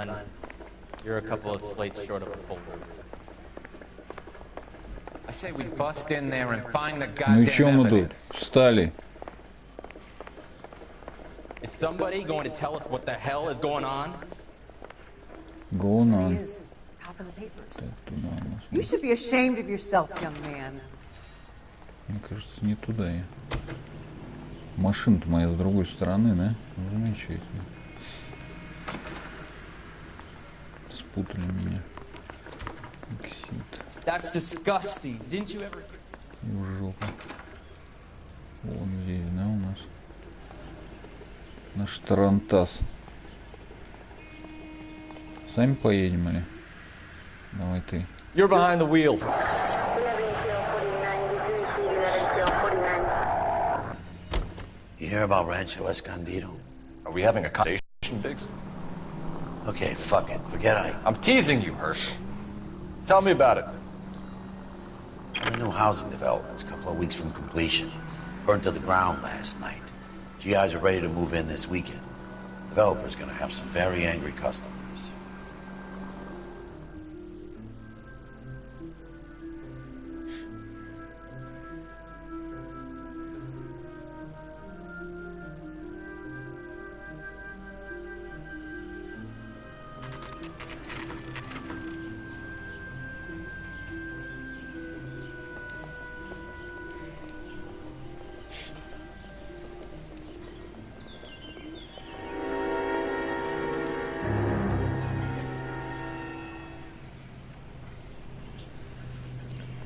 son. You're a couple of slates short of a full roof. I say we bust in there and find the Ну и goddamn чё мы тут? evidence. Встали. Is somebody going to tell us what the hell is going on? Going on. Is. Top in the papers. You should be ashamed of yourself, young man. Мне кажется, не туда я. Машина-то моя с другой стороны, да? Замечательно. Спутали меня. Эксит. That's disgusting. Didn't you ever... В жопу. Вон здесь, да, у нас? Наш тарантас. Сами поедем или? Давай ты. You're behind the wheel. You hear about Rancho Escondido? Are we having a conversation, Biggs? Okay, fuck it. Forget I'm teasing you, Herschel. Tell me about it. A new housing development's a couple of weeks from completion. Burnt to the ground last night. GIs are ready to move in this weekend. Developer's gonna have some very angry customers.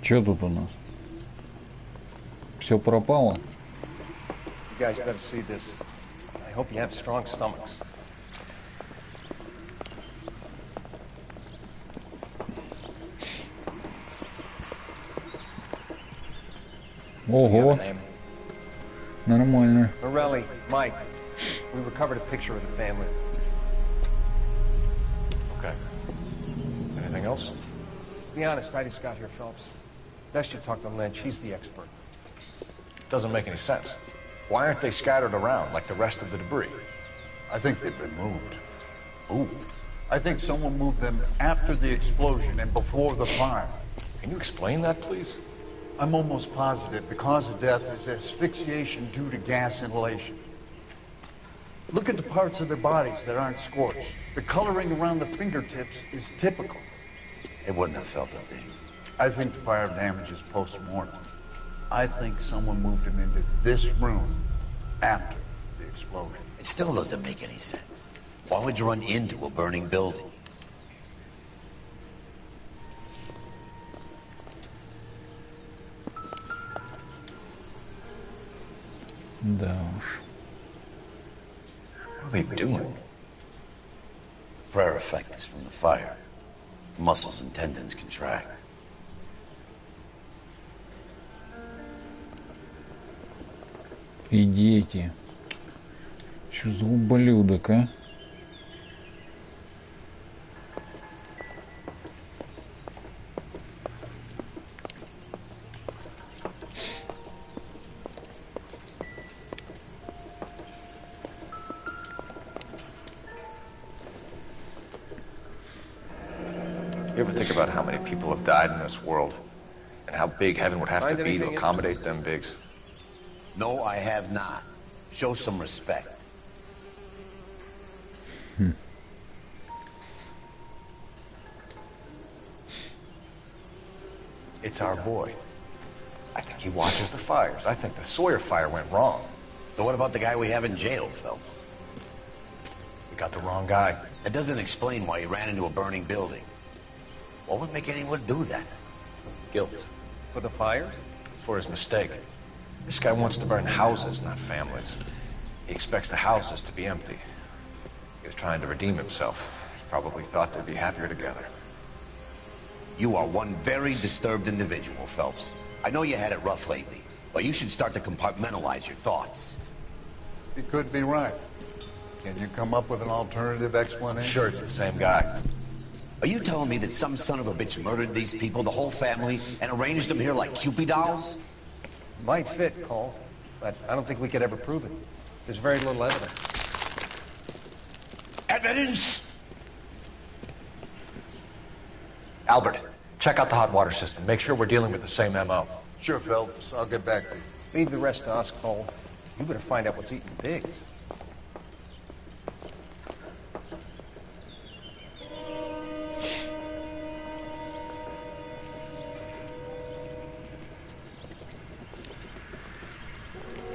Что тут у нас? Все пропало? You guys gotta see this. I hope you have strong stomachs. Ого. Нормально. Morelli, Mike, we recovered a picture of the family. Okay. Anything else? To be honest, I just got here, Phelps. Best you talk to Lynch, he's the expert. Doesn't make any sense. Why aren't they scattered around like the rest of the debris? I think they've been moved. Moved? I think someone moved them after the explosion and before the fire. Can you explain that, please? I'm almost positive the cause of death is asphyxiation due to gas inhalation. Look at the parts of their bodies that aren't scorched. The coloring around the fingertips is typical. They wouldn't have felt a thing. I think the fire damage is post-mortem. I think someone moved him into this room after the explosion. It still doesn't make any sense. Why would you run into a burning building? Да уж. What are they doing? Prayer effect is from the fire. Muscles and tendons contract. И дети. Что за ублюдок, а? You ever think about how many people have died in this world? And how big heaven would have to be to accommodate them, Biggs? No, I have not. Show some respect. It's our boy. I think he watches the fires. I think the Sawyer fire went wrong. So what about the guy we have in jail, Phelps? We got the wrong guy. That doesn't explain why he ran into a burning building. What would make anyone do that? Guilt. For the fires? For his mistake. This guy wants to burn houses, not families. He expects the houses to be empty. He was trying to redeem himself. Probably thought they'd be happier together. You are one very disturbed individual, Phelps. I know you had it rough lately, but you should start to compartmentalize your thoughts. He could be right. Can you come up with an alternative explanation? Sure, it's the same guy. Are you telling me that some son of a bitch murdered these people, the whole family, and arranged them here like Cupid dolls? Might fit, Cole, but I don't think we could ever prove it. There's very little evidence. Evidence? Albert, check out the hot water system. Make sure we're dealing with the same MO. Sure, Phelps. I'll get back to you. Leave the rest to us, Cole. You better find out what's eating pigs.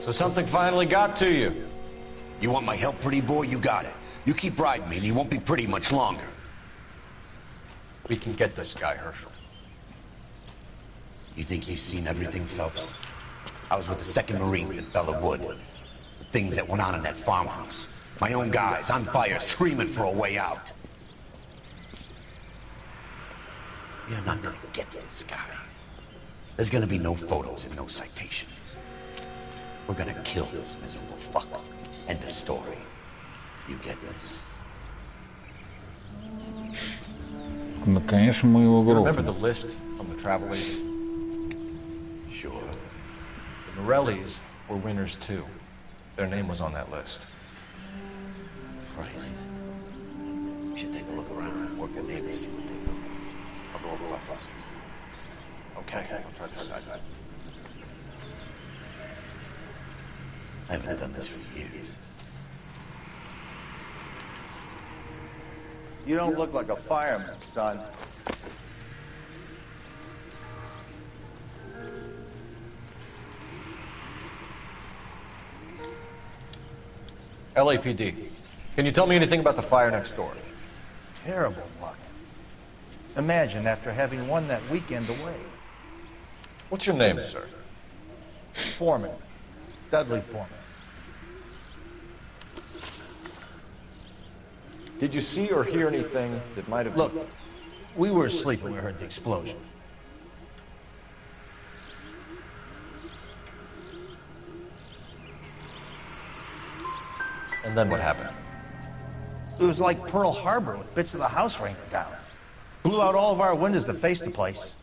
So something finally got to you. You want my help, pretty boy? You got it. You keep riding me, and you won't be pretty much longer. We can get this guy, Herschel. You think you've seen everything, Phelps? I was with the 2nd Marines at Bella Wood. The things that went on in that farmhouse. My own guys on fire, screaming for a way out. You're not gonna get this guy. There's gonna be no photos and no citations. We're gonna kill this miserable fucker. End of story. You get this? Ну, конечно, мы его Remember the грохнем. list from the travel agent? Sure. The Morellis were winners too. Their name was on that list. Christ. We should take a look around, work the neighbors, see what they do. I'll go across the street. Okay, I'll try this side. I haven't done this for years. You don't look like a fireman, son. LAPD, can you tell me anything about the fire next door? Terrible luck. Imagine after having won that weekend away. What's your name, sir? Foreman. Dudley Foreman. Did you see or hear anything that might have... Look, we were asleep when we heard the explosion. And then what happened? It was like Pearl Harbor with bits of the house raining down. Blew out all of our windows that faced the place.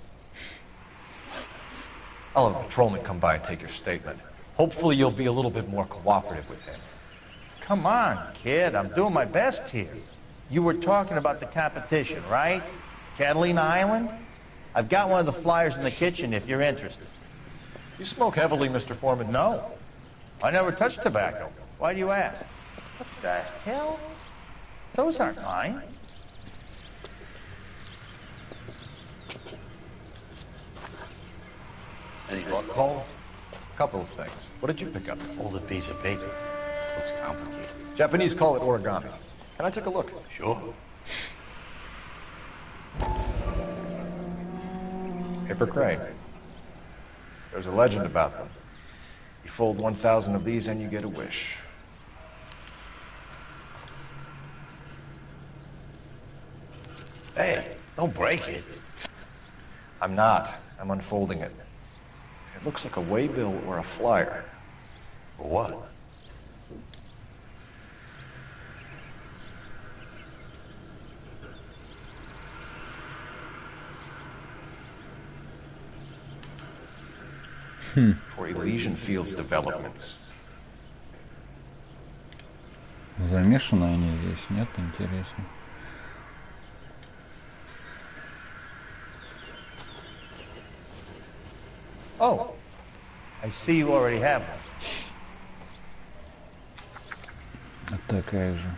I'll have a patrolman come by and take your statement. Hopefully you'll be a little bit more cooperative with him. Come on, kid. I'm doing my best here. You were talking about the competition, right? Catalina Island? I've got one of the flyers in the kitchen if you're interested. You smoke heavily, Mr. Foreman? No. I never touched tobacco. Why do you ask? What the hell? Those aren't mine. Any luck, Cole? Couple of things. What did you pick up? Hold a piece of paper. Looks complicated. Japanese call it origami. Can I take a look? Sure. Paper crane. There's a legend about them. You fold 1,000 of these and you get a wish. Hey, don't break it. I'm not. I'm unfolding it. It looks like a waybill or a flyer. For what? For Elysian Fields developments. Замешаны они здесь, нет? Интересно. Oh, I see you already have one. Такая же.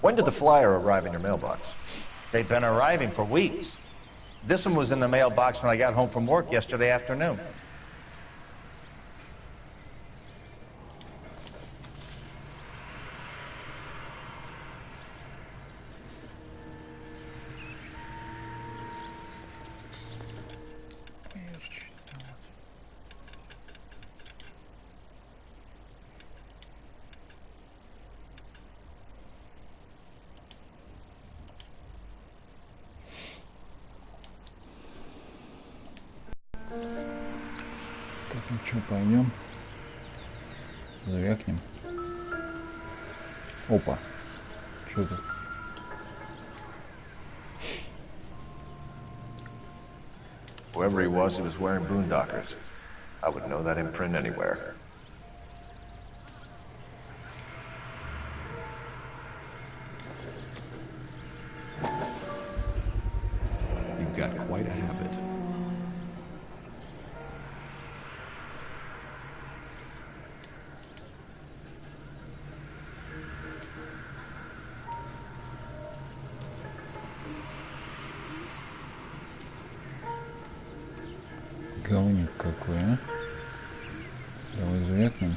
When did the flyer arrive in your mailbox? They've been arriving for weeks. This one was in the mailbox when I got home from work yesterday afternoon. Ну что, пойдем. Завякнем. Опа. Что это? Whoever he was wearing boondockers. I would know that imprint anywhere. You've got quite a habit. Говник какой, а? Малоизвестный.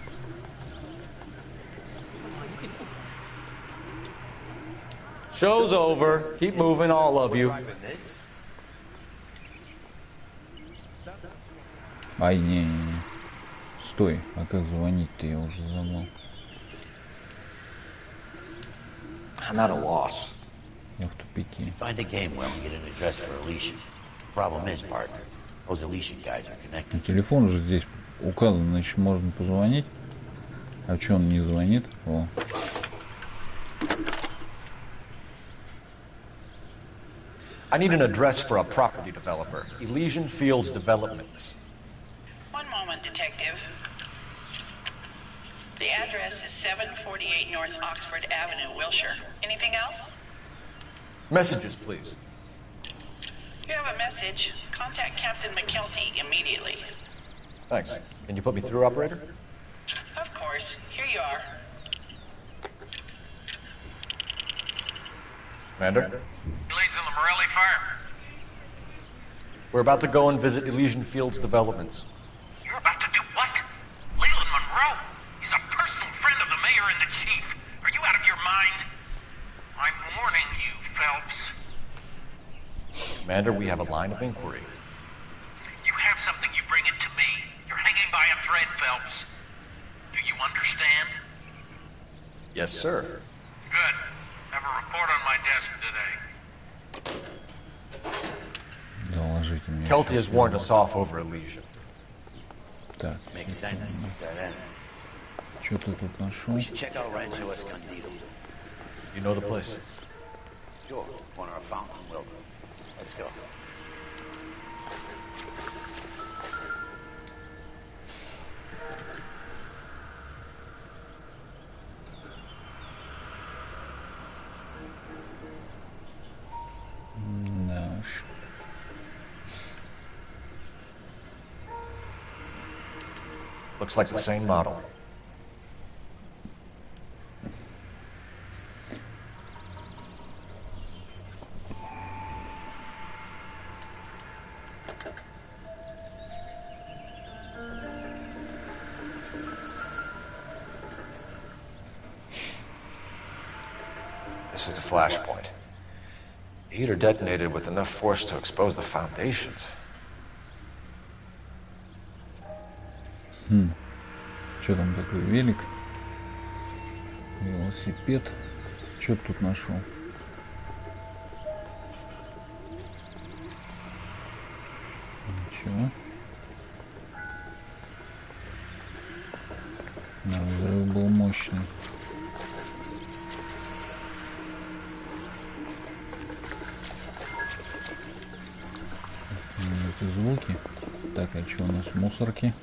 Show's over. Keep moving, all of you. Ай, не. Стой, а как звонить-то, я уже забыл. I'm at a loss. Я в тупике. Find a game well and get an address for Alicia. Problem is, partner, those Alicia guys are connected. Ну, телефон же здесь указан, значит, можно позвонить. А че он не звонит? О. I need an address for a property developer. Elysian Fields Developments. One moment, detective. The address is 748 North Oxford Avenue, Wilshire. Anything else? Messages, please. You have a message. Contact Captain McKelty immediately. Thanks. Can you put me through, operator? Of course. Here you are. Commander? Leads in the Morelli fire. We're about to go and visit Elysian Fields Developments. You're about to do what? Leland Monroe. He's a personal friend of the mayor and the chief. Are you out of your mind? I'm warning you, Phelps. Commander, we have a line of inquiry. You have something, you bring it to me. You're hanging by a thread, Phelps. Do you understand? Yes, sir. Good. Have a report on my desk today. Доложите мне. Kelty has warned us off over Elysian. Так. Makes sense. That end. Что ты тут нашел? We should check out Rancho Escondido. You know the place? Sure. Corner of Fountain and Wilton. Let's go. Наш. Looks like the same model. This is the flashpoint. The heater detonated with enough force to expose the foundations. Что там такое? Велик? Велосипед? Что ты тут нашел? Ничего. Да, взрыв был мощный. Эти звуки. Так, а что у нас? Мусорки.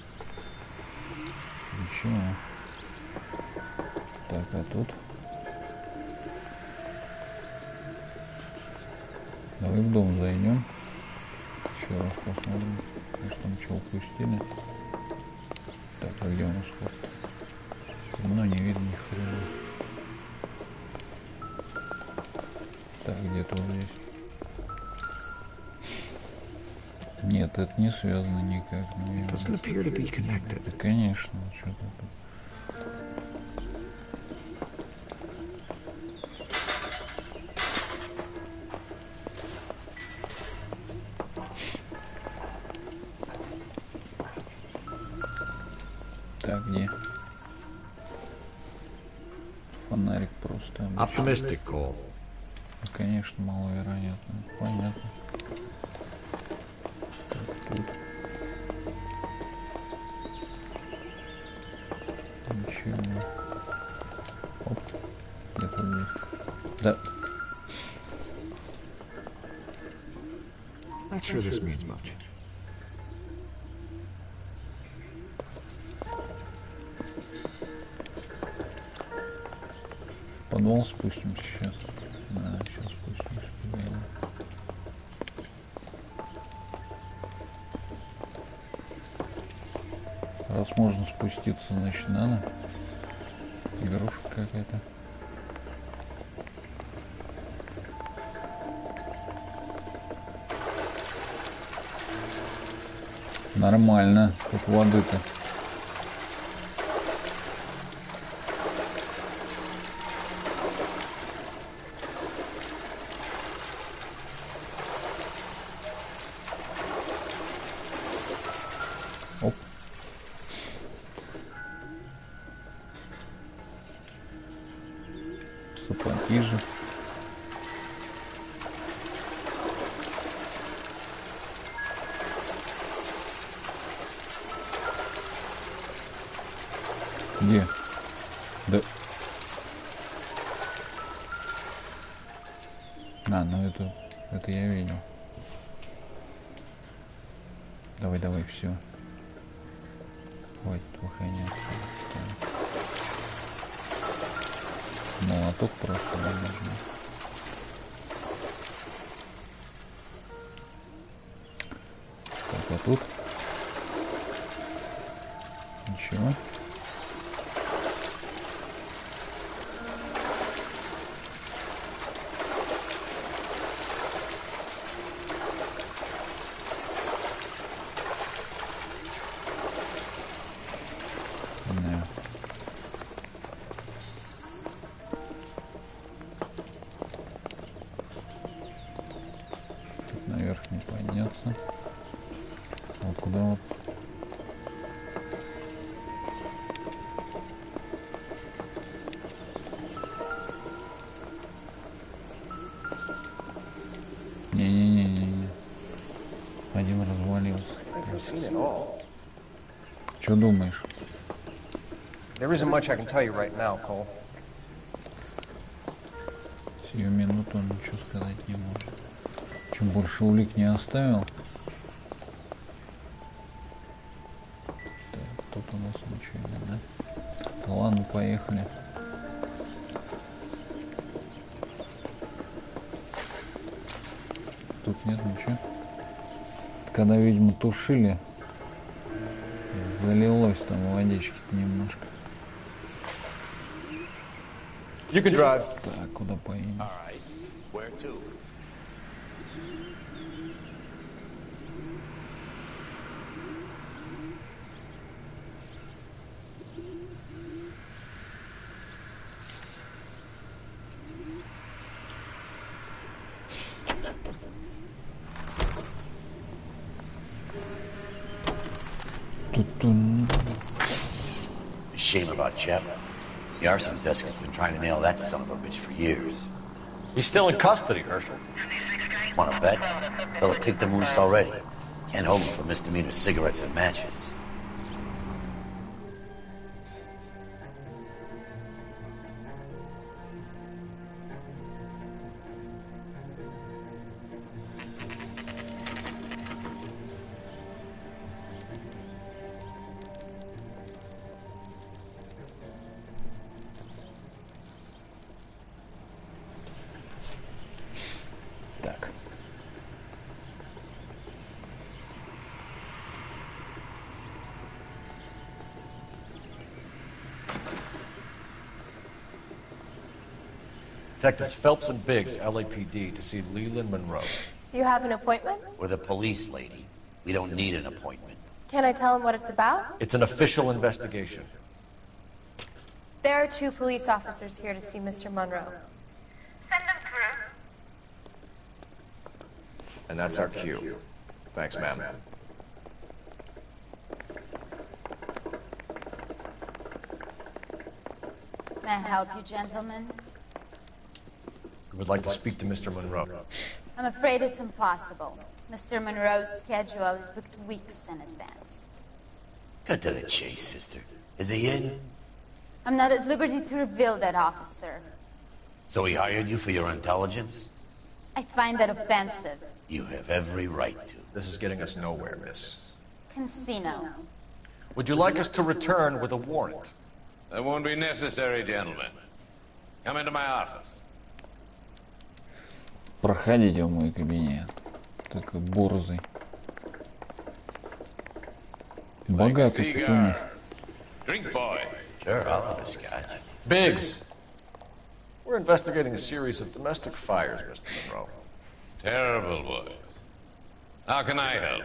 Ничего. Так, а тут? Давай в дом зайдем. Еще раз посмотрим. Может там что упустили. Так, а где у нас ход? Темно, не видно ни хрена. Так, где-то вот здесь. Нет, это не связано никак. Да, конечно, что-то тут. Так, где? Фонарик просто обычный. Optimistic call. Ну, конечно, маловероятно. Понятно. Тут. Ничего. Оп. Где-то здесь. Да. Not sure this means much. подвал спустимся сейчас. Да, сейчас спустимся в подвал. Раз можно спуститься, значит надо. Игрушка какая-то. Нормально, как воды-то. Оп. Сапоги же. Где? Да. А, ну это я видел. Давай, давай, все. Хватит выходить. Молоток просто не нужно. Так, а тут? Ничего. Наверх не подняться. Вот куда вот? Не-не-не-не-не. Один развалился. Что думаешь? There isn't much I can tell you right now, Cole. Сию минуту он ничего сказать не может. Чем больше улик не оставил. Так, тут у нас ничего нет, да? Да ладно, поехали. Тут нет ничего. Когда, видимо, тушили, залилось там водички-то немножко. You can drive. Так, куда поедем? Where to? Shame about Chep. The arson desk has been trying to nail that son of a bitch for years. He's still in custody, Herschel. Wanna bet? Fella kicked him loose already. Can't hold him for misdemeanor cigarettes and matches. Так. Detectives Phelps and Biggs, LAPD, to see Leland Monroe. Do you have an appointment? We're the police, lady. We don't need an appointment. Can I tell him what it's about? It's an official investigation. There are 2 police officers here to see Mr. Monroe. Send them through. And that's our cue. Thanks, ma'am. May I help you, gentlemen? We would like to speak to Mr. Monroe. I'm afraid it's impossible. Mr. Monroe's schedule is booked weeks in advance. Cut to the chase, sister. Is he in? I'm not at liberty to reveal that, officer. So he hired you for your intelligence? I find that offensive. You have every right to. This is getting us nowhere, miss. Casino. Would you like us to return with a warrant? That won't be necessary, gentlemen. Come into my office. Проходите в мой кабинет. Такой борзый. Богатый вспомни. Drink, boy. Sure, I'll have a scotch. Biggs! We're investigating a series of domestic fires, Mr. Monroe. Terrible, boys. How can I help?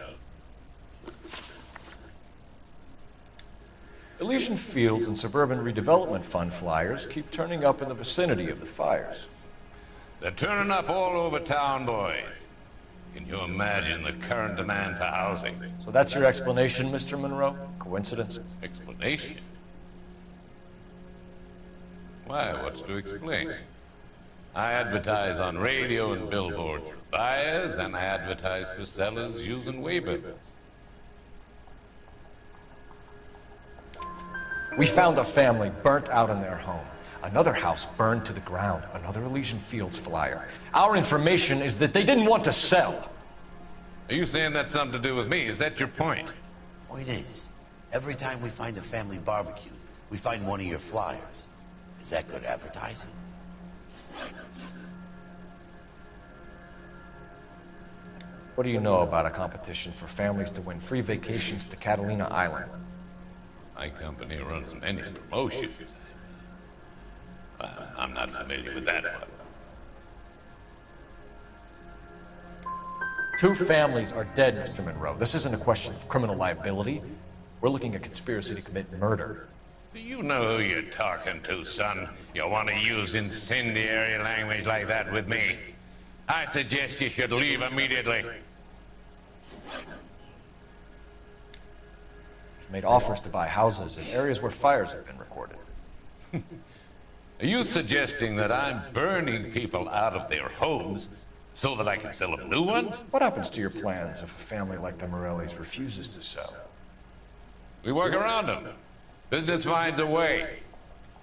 Elysian Fields and Suburban Redevelopment Fund flyers keep turning up in the vicinity of the fires. They're turning up all over town, boys. Can you imagine the current demand for housing? So that's your explanation, Mr. Monroe? Coincidence? Explanation? Why, what's to explain? I advertise on radio and billboards for buyers, and I advertise for sellers using waiver. We found a family burnt out in their home. Another house burned to the ground. Another Elysian Fields flyer. Our information is that they didn't want to sell. Are you saying that's something to do with me? Is that your point? Point is, every time we find a family barbecue, we find one of your flyers. Is that good advertising? What do you know about a competition for families to win free vacations to Catalina Island? My company runs many promotions. I'm not familiar with that one. 2 families are dead, Mr. Monroe. This isn't a question of criminal liability. We're looking at conspiracy to commit murder. Do you know who you're talking to, son? You want to use incendiary language like that with me? I suggest you should leave immediately. We've made offers to buy houses in areas where fires have been recorded. Are you suggesting that I'm burning people out of their homes so that I can sell them new ones? What happens to your plans if a family like the Morellis refuses to sell? We work around them. Business finds a way.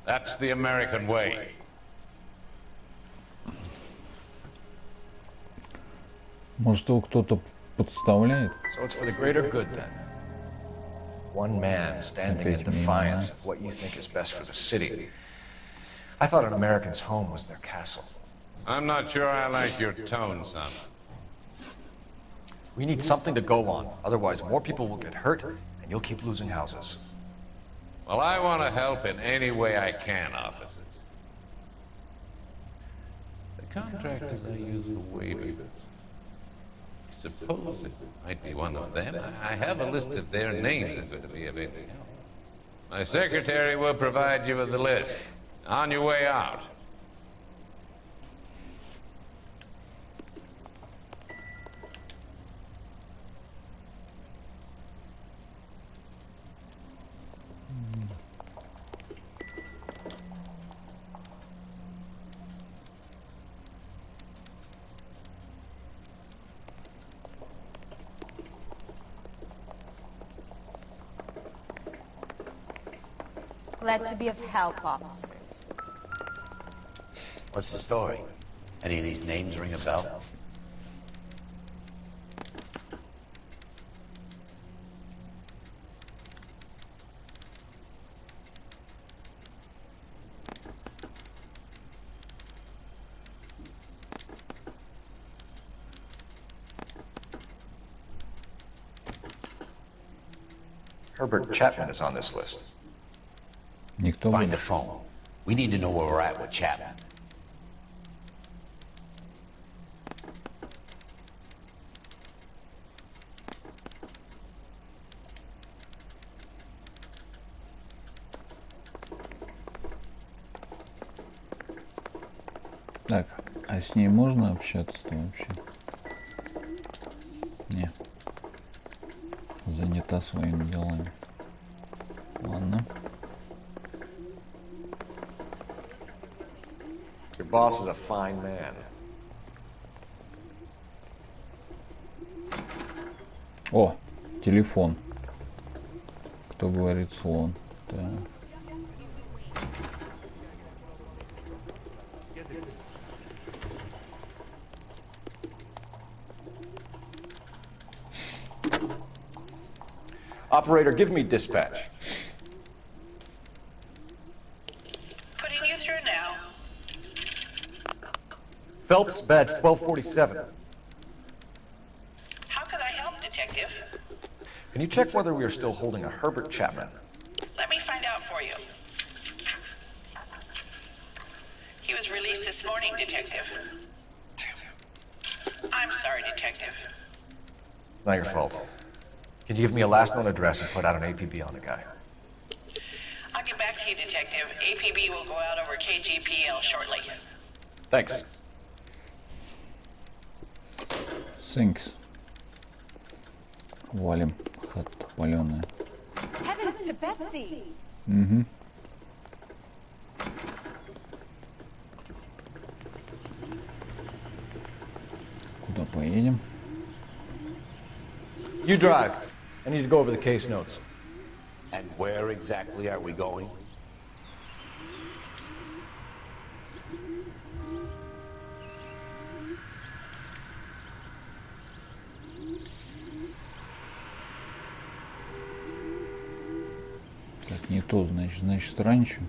That's the American way. Может, его кто-то подставляет? So it's for the greater good then. One man standing in defiance of what you think is best for the city. I thought an American's home was their castle. I'm not sure I like your tone, son. We need something to go on. Otherwise, more people will get hurt, and you'll keep losing houses. Well, I want to help in any way I can, officers. The contractors I use for waivers. Suppose it might be one of them. I have a list of their names if it would be of any help. My secretary will provide you with the list. On your way out. Glad to be of help, officers. What's the story? Any of these names ring a bell? Herbert Chapman is on this list. Find the phone. We need to know where we're at with Chapman. Так, а с ней можно общаться-то вообще? Не. Занята своими делами. Ладно. Your boss is a fine man. О, телефон. Кто говорит слон? Так. Operator, give me dispatch. Putting you through now. Phelps, badge 1247. How could I help, Detective? Can you check whether we are still holding a Herbert Chapman? Let me find out for you. He was released this morning, Detective. I'm sorry, Detective. Not your fault. Can you give me a last known address and put out an APB on the guy? I'll get back to you, Detective. APB will go out over KGPL shortly. Thanks. Thanks. Валим. Хата паленая. Heavens to Betsy! Угу. Куда поедем? You drive. I need to go over the case notes. And where exactly are we going? Так, не то, значит, раньше.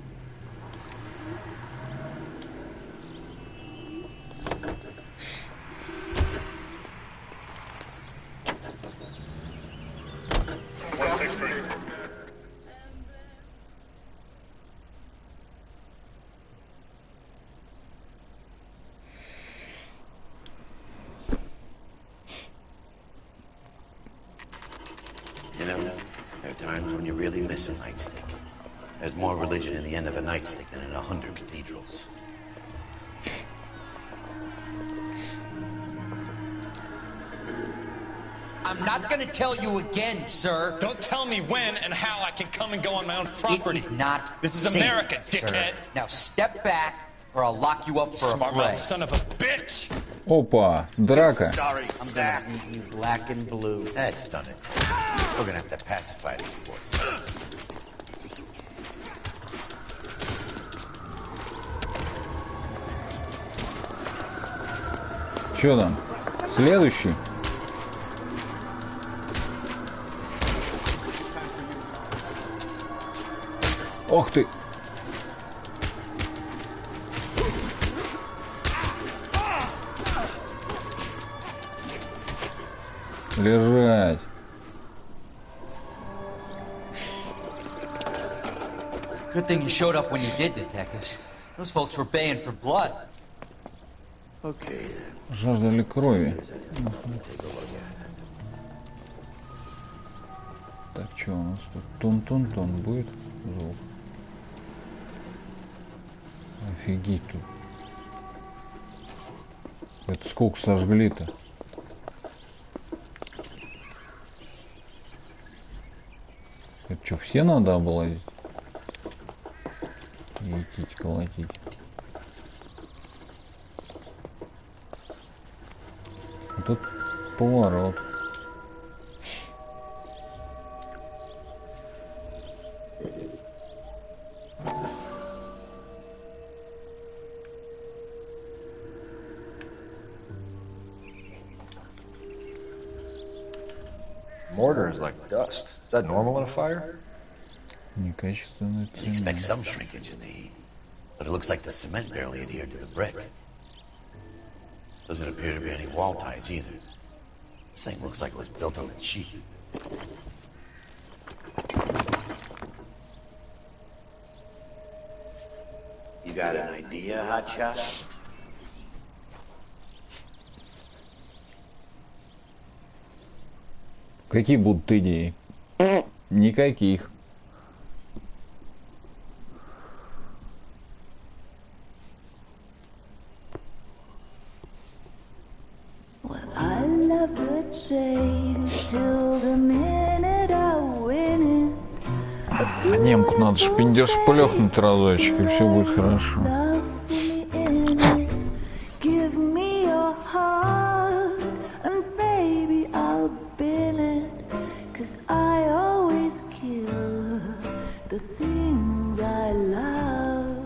You know, there are times when you really miss a nightstick. There's more religion in the end of a nightstick than in 100 cathedrals. I'm not gonna tell you again, sir. Don't tell me when and how I can come and go on my own property. It is not This is safe, America, sir. dickhead. Now step back, or I'll lock you up for Smart a fray. mouth son of a bitch. Опа, драка. Sorry, I'm gonna eat you black and blue. That's done it. We're gonna have to pacify these boys. Чё там? Следующий? Ох ты! Лежать! Good thing you showed up when you did, detectives. Those folks were baying for blood. Okay, then. Жаждали крови. Так, что у нас тут? Тун-тун-тун будет звук. Офигеть тут. Это сколько сожгли-то? Это что, все надо облазить? Етить, колотить. А тут поворот. Mortar is like dust. Is that normal in a fire? Некачественный You expect some shrinkage in the heat, but it looks like the cement barely adhered to the brick. Doesn't appear to be any wall ties either. This thing looks like it was built on a cheap. You got an idea, hotshot? Какие будут идеи? Никаких. I love the chase till the minute I win it. А немку надо шпиндеж плёхнуть разочек, и все будет хорошо. Give me your heart, and baby I'll bill it, 'cause I always kill the things I love.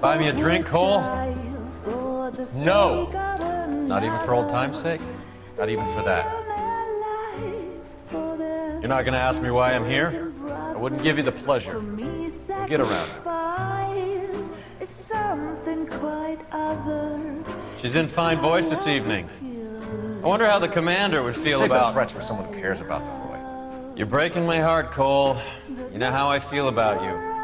Buy me a drink, Cole? No. Not even for old time's sake? Not even for that. You're not gonna ask me why I'm here? I wouldn't give you the pleasure. Get around. It's something She's in fine voice this evening. I wonder how the commander would feel Save about... the threats for someone who cares about them, Roy. You're breaking my heart, Cole. You know how I feel about you.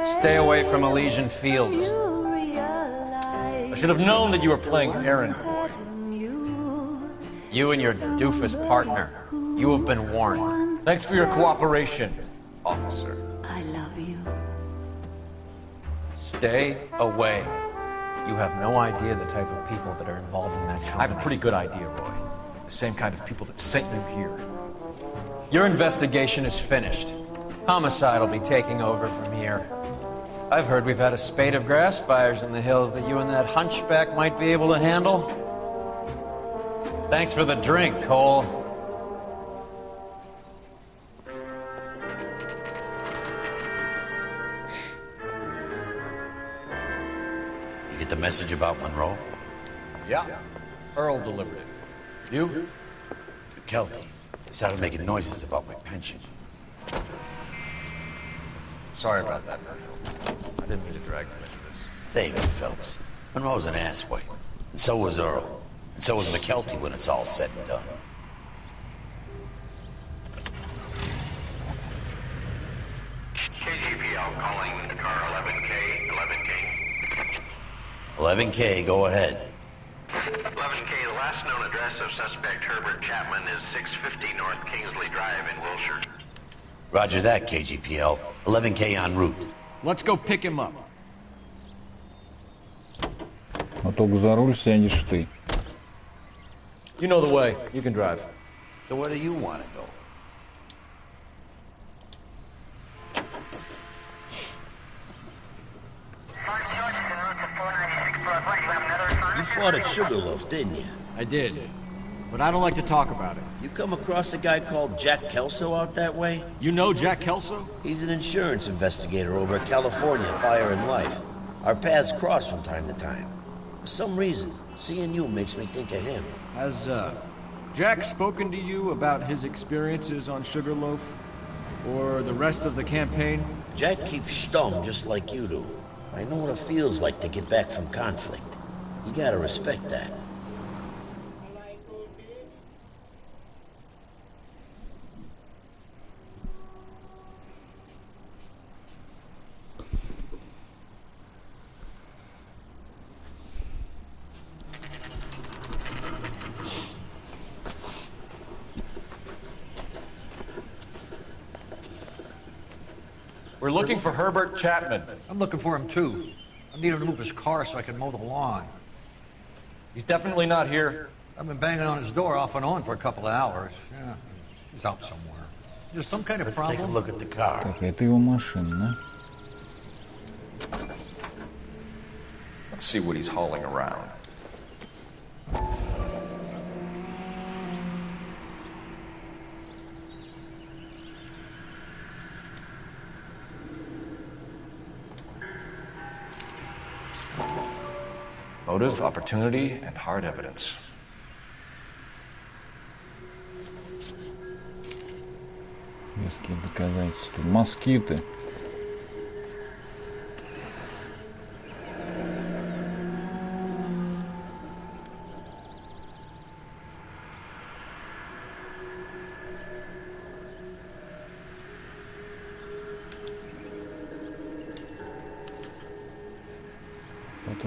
Stay away from Elysian Fields. I should have known that you were playing errand boy. You and your doofus partner. You have been warned. Thanks for your cooperation, officer. I love you. Stay away. You have no idea the type of people that are involved in that company. I have a pretty good idea, Roy. The same kind of people that sent you here. Your investigation is finished. Homicide will be taking over from here. I've heard we've had a spate of grass fires in the hills that you and that hunchback might be able to handle. Thanks for the drink, Cole. You get the message about Monroe? Yeah. Earl delivered it. You? Kelty. He started making noises about my pension. Sorry about that, Marshal. I didn't mean to drag you into this. Save it, Phelps. Monroe's an asswipe. And so was Earl. And so was McKelty when it's all said and done. KGPL calling the car 11K. 11K, go ahead. 11K, the last known address of suspect Herbert Chapman is 650 North Kingsley Drive in Wilshire. Roger that, KGPL. 11K en route. Let's go pick him up. А только за руль сядешь ты. You know the way. You can drive. So where do you want to go? You fought at Sugarloaf, didn't you? I did. But I don't like to talk about it. You come across a guy called Jack Kelso out that way? You know Jack Kelso? He's an insurance investigator over at California Fire and Life. Our paths cross from time to time. For some reason, seeing you makes me think of him. Has, Jack spoken to you about his experiences on Sugarloaf? Or the rest of the campaign? Jack keeps stum just like you do. I know what it feels like to get back from conflict. You gotta respect that. We're looking for Herbert Chapman. I'm looking for him too. I need him to move his car so I can mow the lawn. He's definitely not here. I've been banging on his door off and on for a couple of hours. Yeah, he's out somewhere. There's some kind of Let's problem. take a look at the car. Так, это его машина, да? Let's see what he's hauling around. Motive, opportunity, and hard evidence. Веские доказательства. Москиты.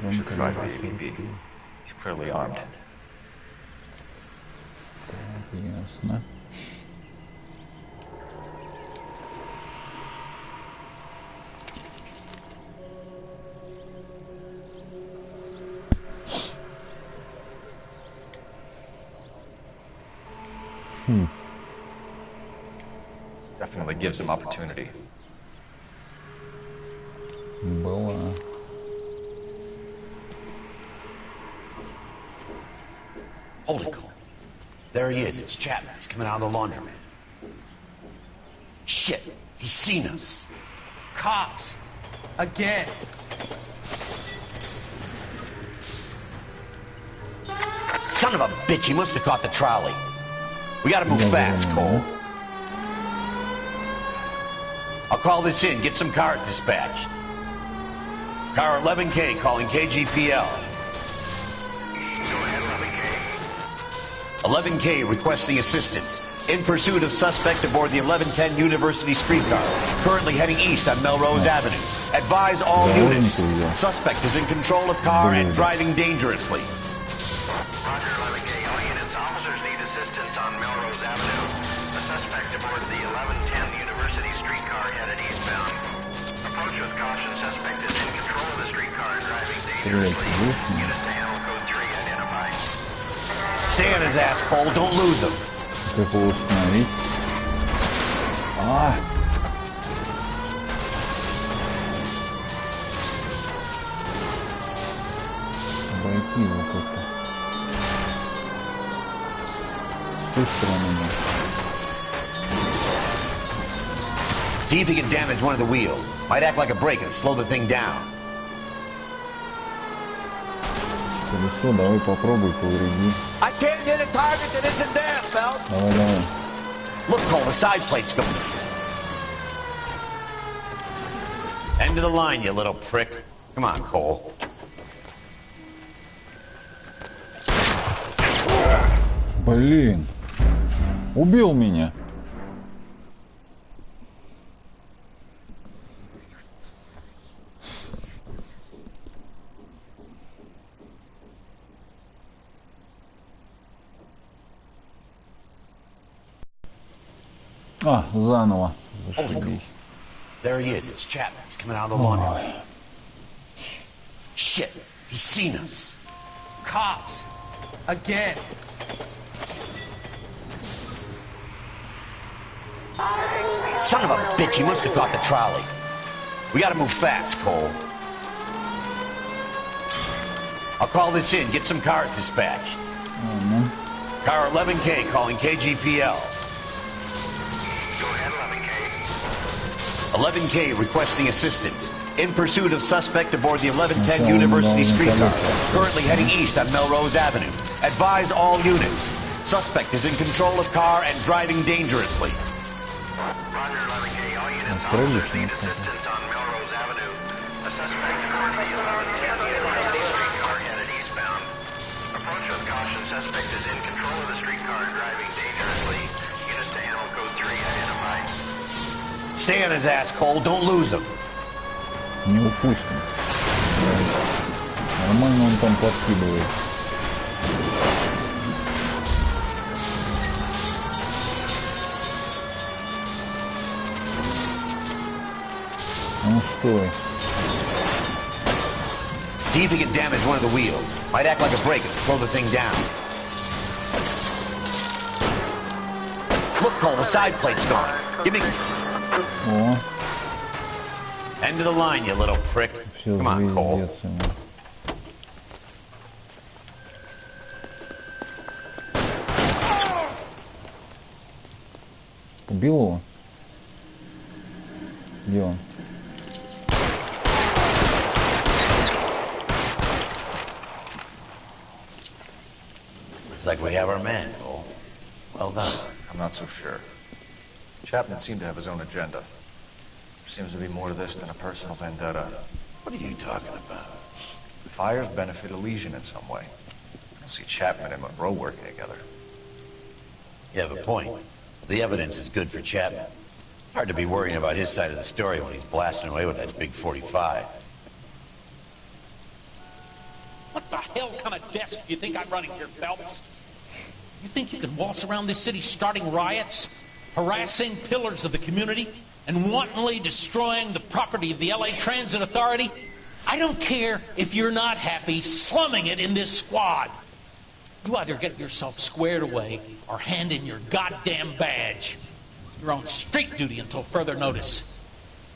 Should advise the APB. He's clearly armed. Так, ясно. Definitely gives him opportunity. Была. Hold it, Cole. There he is. It's Chapman. He's coming out of the laundromat. Shit. He's seen us. Cops. Again. Son of a bitch. He must have caught the trolley. We gotta move fast, Cole. I'll call this in. Get some cars dispatched. Car 11K calling KGPL. 11K requesting assistance. In pursuit of suspect aboard the 1110 University streetcar. Currently heading east on Melrose Avenue. Advise all units. Suspect is in control of car and driving dangerously. Roger, 11K. All units, officers need assistance on Melrose Avenue. The suspect aboard the 1110 University streetcar headed eastbound. Approach with caution. Suspect is in control of the streetcar and driving dangerously. Units to handle code 3 identified. Stay on his ass, Cole. Don't lose him. Как его установить? Обойти его как-то. С той стороны нет. See if he can damage one of the wheels. Might act like a brake and slow the thing down. Колесо, давай попробуй повреди. I can't hit a target that isn't there, Phelps. Давай, давай. Look, Cole, the side plate's going. End of the line, you little prick. Come on, Cole. Блин. Убил меня. Заново. There he is. It's Chapman. He's coming out of the laundry. Shit. He's seen us. Cops. Again. Son of a bitch. He must have caught the trolley. We gotta move fast, Cole. I'll call this in. Get some cars dispatched. Car 11K calling KGPL. 11K requesting assistance. In pursuit of suspect aboard the 1110 University streetcar. Currently heading east on Melrose Avenue. Advise all units. Suspect is in control of car and driving dangerously. Roger, 11K. All units, officers need assistance on Melrose Avenue. A suspect aboard the 1110 University streetcar headed eastbound. Approach with caution. Suspect is in control of the streetcar and driving dangerously. Units to handle code 3 identified. Stay on his ass, Cole. Don't lose him. Не упустим. Нормально он там подкидывает. Ну стой. See if he can damage one of the wheels. Might act like a brake and slow the thing down. Look, Cole, the side plate's gone. Give me... End of the line, you little prick. Come on, Cole. Убил его? Где он? Looks like we have our man, Cole. Well done. I'm not so sure. Chapman seemed to have his own agenda. There seems to be more to this than a personal vendetta. What are you talking about? The fires benefit Elysian in some way. I don't see Chapman and Monroe working together. You have a point. The evidence is good for Chapman. It's hard to be worrying about his side of the story when he's blasting away with that big 45. What the hell kind of desk do you think I'm running here, Phelps? You think you can waltz around this city starting riots, harassing pillars of the community, and wantonly destroying the property of the LA Transit Authority? I don't care if you're not happy slumming it in this squad. You either get yourself squared away or hand in your goddamn badge. You're on street duty until further notice.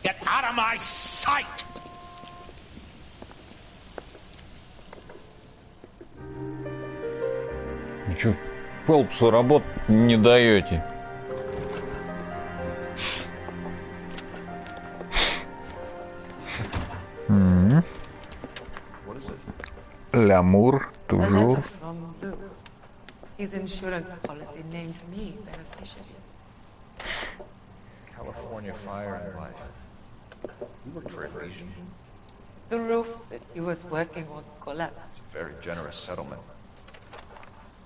Get out of my sight! Ну чё, Фелпсу работать не даете? L'amour, toujours. His insurance policy named me beneficiary. California Fire and Life. You work for Elysian. The roof that he was working on collapsed. It's a very generous settlement.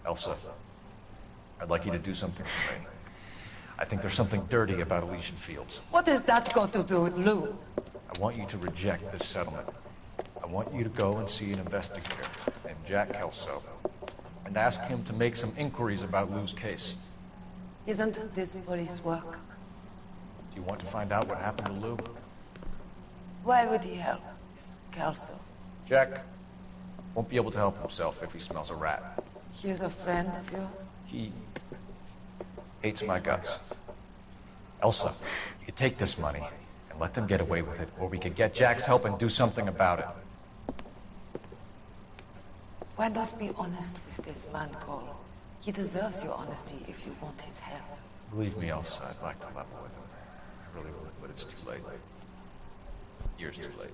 Elsa, I'd like you to do something for me. I think there's something dirty about Elysian Fields. What has that got to do with Lou? I want you to reject this settlement. I want you to go and see an investigator named Jack Kelso and ask him to make some inquiries about Lou's case. Isn't this police work? Do you want to find out what happened to Lou? Why would he help Miss Kelso? Jack won't be able to help himself if he smells a rat. He is a friend of yours? He hates my guts. Elsa, you take this money and let them get away with it, or we could get Jack's help and do something about it. Why not be honest with this man, Cole? He deserves your honesty if you want his help. Believe me, Elsa, I'd like to level with him. I really would, but it's too late. Years too late.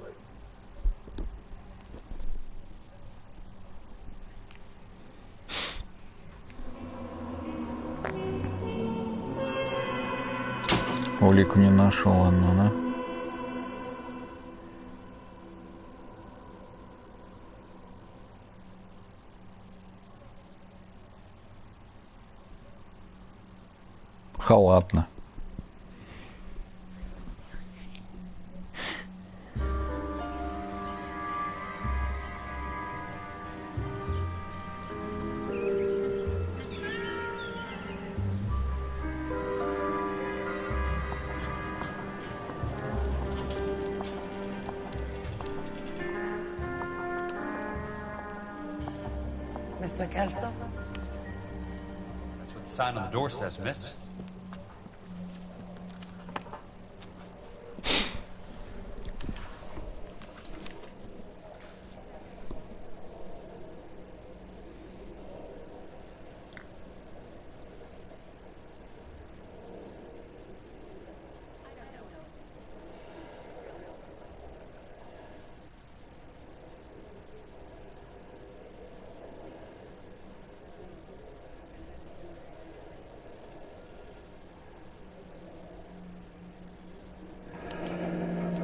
Улику не нашел, ладно, да? Халатно. Mr. Kelso? That's what the sign on the door says, miss.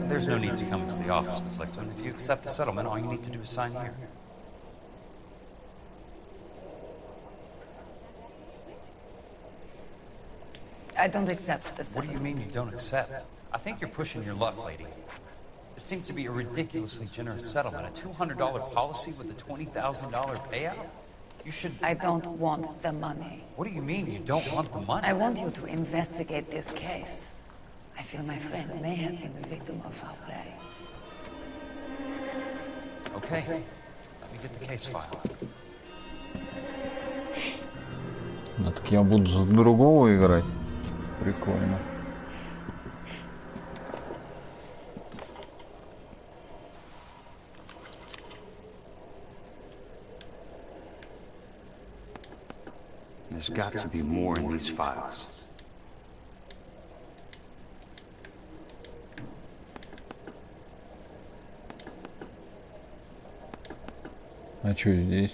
There's no need to come to the office, Miss Licton. If you accept the settlement, all you need to do is sign here. I don't accept this. What do you mean you don't accept? I think you're pushing your luck, lady. This seems to be a ridiculously generous settlement. A $200 policy with a $20,000 payout? You should... I don't want the money. What do you mean you don't want the money? I want you to investigate this case. I feel my friend may have been the victim of foul play. Okay. Let me get the case file. Ну так я буду за другого играть. Прикольно. There's got to be more in these files. А что здесь?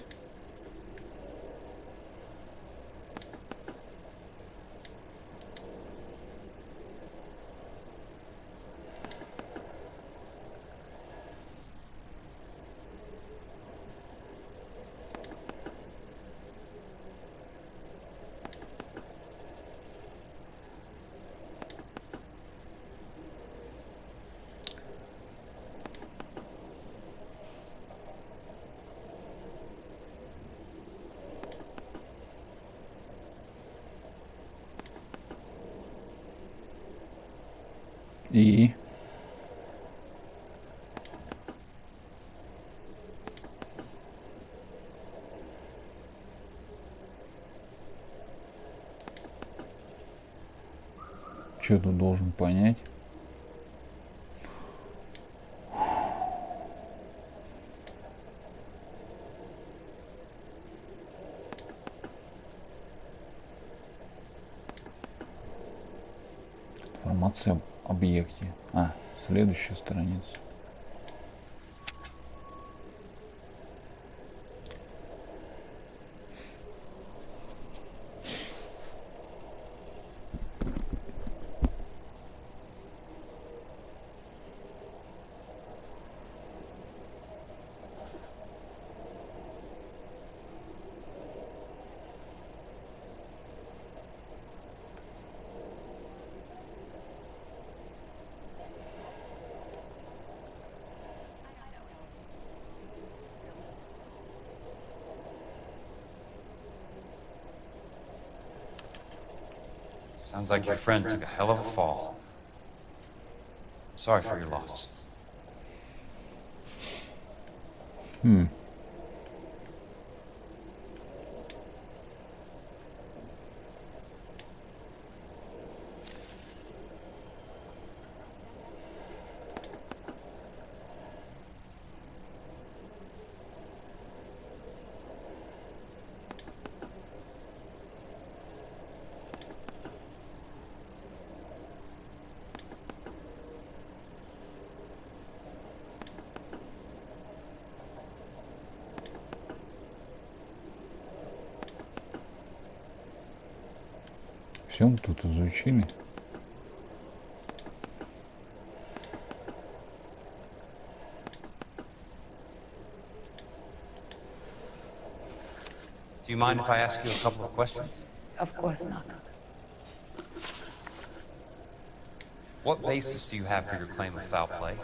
И что тут должен понять? Информация об объекте. А, следующая страница. Sounds like your friend took a hell of a fall. Sorry for your loss. Все мы тут изучили. Do you mind if I ask you a couple of questions? Of course not. What basis do you have for your claim of foul play?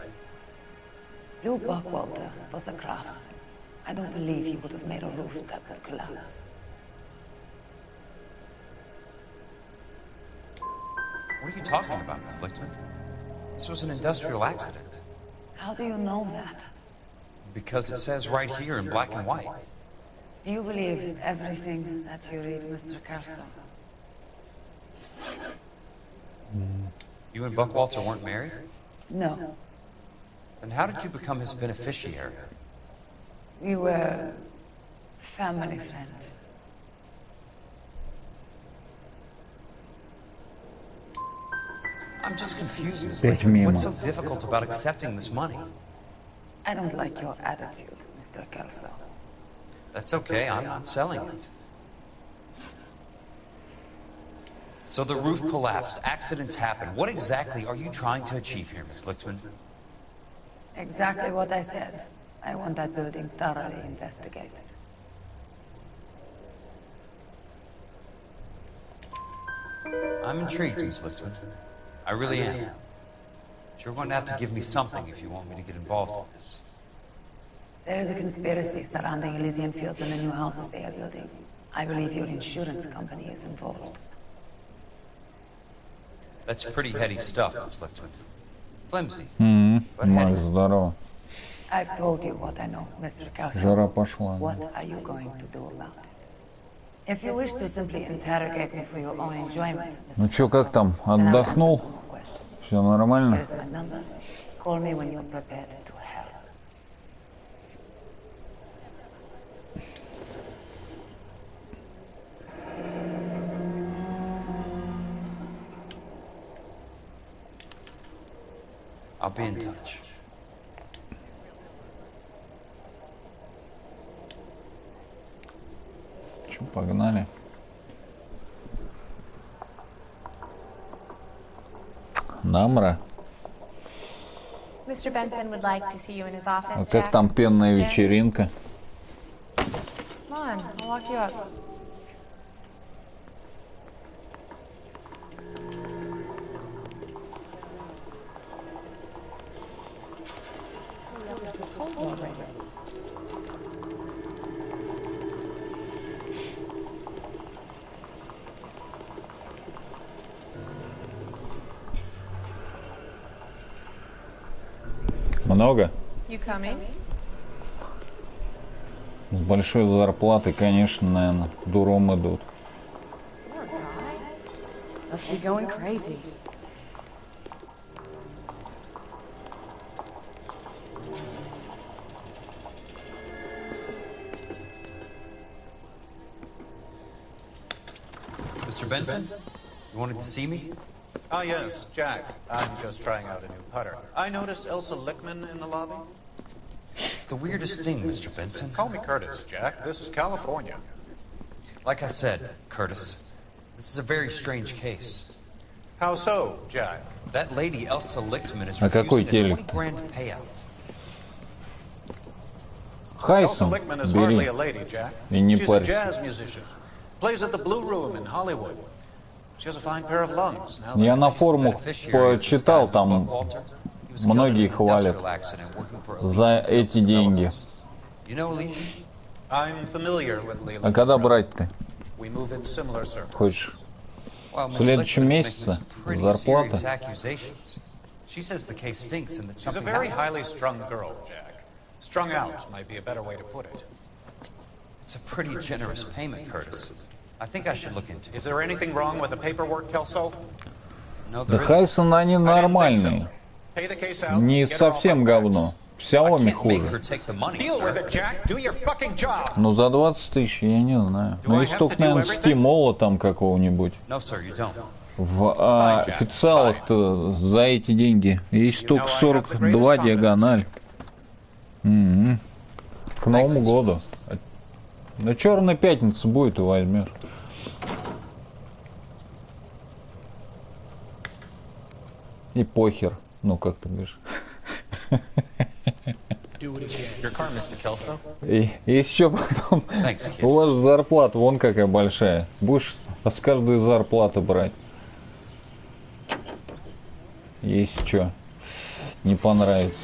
Lou Buckwalter was a craftsman. I don't believe he would have made a roof that would collapse. What are you talking about, Miss Lichtman? This was an industrial accident. How do you know that? Because it says right here in black and white. Do you believe everything that you read, Mr. Kelso? You and Buckwalter weren't married? No. Then how did you become his beneficiary? We were family friends. I'm just confused, Miss Lichtman. What's so difficult about accepting this money? I don't like your attitude, Mr. Kelso. That's okay, I'm not selling it. So the roof collapsed, accidents happen. What exactly are you trying to achieve here, Miss Lichtman? Exactly what I said. I want that building thoroughly investigated. I'm intrigued, Miss Lichtman. I really am. But you're going to have to give me something if you want me to get involved in this. There is a conspiracy surrounding Elysian Fields and the new houses they are building. I believe your insurance company is involved. That's pretty heady stuff, Miss Lichtman. Flimsy. Макс, здорово. I've told you what I know, Mr. Kelso. Жара пошла. What are you going to do about it? If you wish to simply interrogate me for your own enjoyment, Mr. Ну чё, как там? Отдохнул? Все нормально? Here's my number. Call me when you're prepared to help. I'll be in touch. Чё, погнали? Намра? Mr. Benson would like to see you in his office. А как там пенная вечеринка? Come on, I'll walk you up. Много? You coming? С большой зарплатой, конечно, наверное, дуром идут. Must be going crazy. Mr. Benson, you wanted to see me? Ah, yes, Jack. I'm just trying out a new putter. I noticed Elsa Lichtman in the lobby. It's the weirdest thing, Mr. Benson. Call me Curtis, Jack. This is California. Like I said, Curtis, this is a very strange case. How so, Jack? That lady, Elsa Lichtman, is А какой refusing a телек? 20 grand payout. Elsa Хайсон, Lichtman is hardly бери. a lady, Jack. И не She's a парься. jazz musician. Plays at the Blue Room in Hollywood. She has a fine pair of lungs. Now Я на форумах почитал, там многие хвалят за эти деньги. You know, Lee? I'm familiar with Leland. А когда брать-то? We move in similar circles. Хочешь? В следующем месяце зарплата. She's a very highly strung girl, Jack. Strung out might be a better way to put it. It's a pretty generous payment, Curtis. I think I should look into it. Is there anything wrong with the paperwork, Kelso? No, Да Хайсон они нормальные. Не совсем говно. Xiaomi хуже. Ну за 20 тысяч, я не знаю. Ну есть только, наверное, стимола там какого-нибудь. В официалах-то за эти деньги есть только 42 диагональ. К Новому году. На Черная пятница будет и возьмешь. И похер. Ну как ты говоришь. И еще потом у вас зарплата вон какая большая. Будешь с каждой зарплаты брать. Если что, не понравится.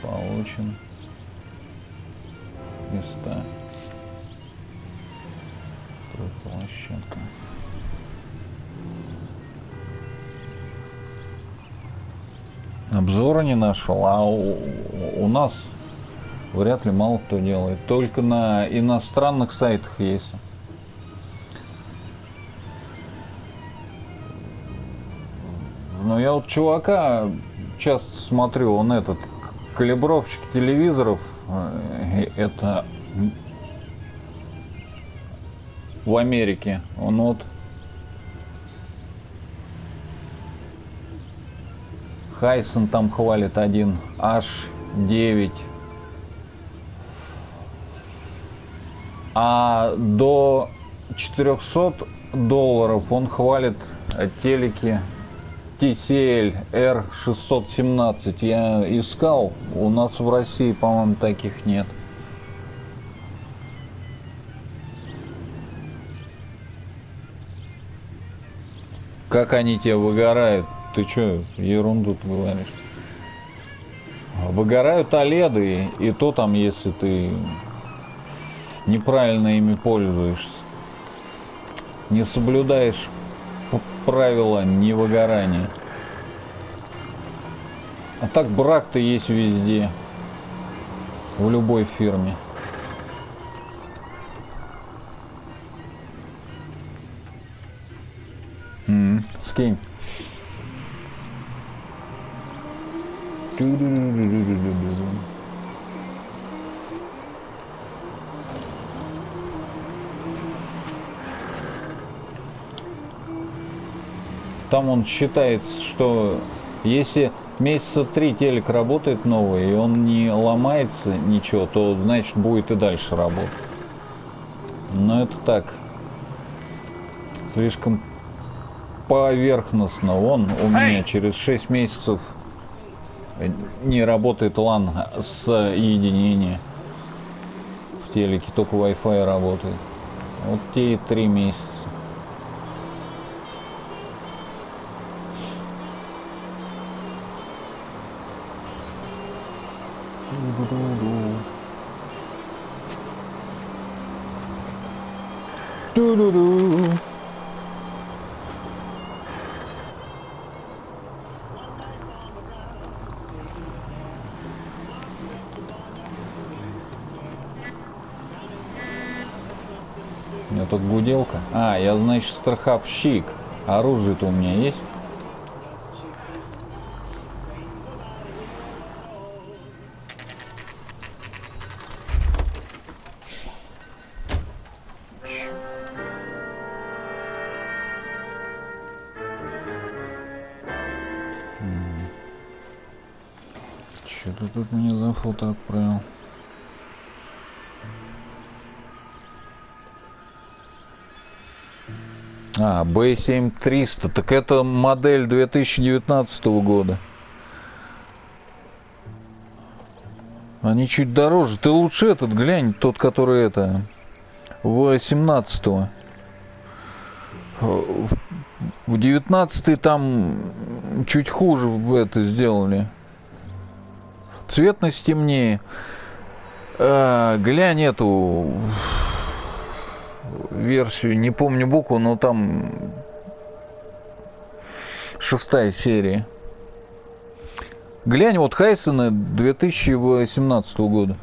Получен. Места. Площадка. Обзора не нашел, а у нас вряд ли мало кто делает. Только на иностранных сайтах есть. Но я вот чувака часто смотрю, он этот калибровщик телевизоров, это в Америке. Он вот Хайсон там хвалит один H9, а до $400 он хвалит телеки TCL R617. Я искал, у нас в России, по-моему, таких нет. Как они тебе выгорают? Ты что, ерунду ты говоришь? Выгорают OLED, и то там, если ты неправильно ими пользуешься. Не соблюдаешь правила невыгорания. А так брак-то есть везде. В любой фирме. Скинь. Там он считается, что если месяца 3 телек работает новый, и он не ломается ничего, то значит будет и дальше работать. Но это так. Слишком поверхностно. Вон у меня через 6 месяцев не работает LAN соединение. В телеке только Wi-Fi работает. Вот те и 3 месяца. Ту-ду-ду. У меня тут гуделка. А, я, значит, страховщик. Оружие-то у меня есть? Что-то тут мне за фото отправил. А, B7300. Так это модель 2019 года. Они чуть дороже. Ты лучше этот глянь, тот, который это 18-го. В 19-й там чуть хуже это сделали. Цветность темнее. Глянь эту. версию, не помню букву, но там 6-я серия. Глянь, вот Хайсона 2018 года.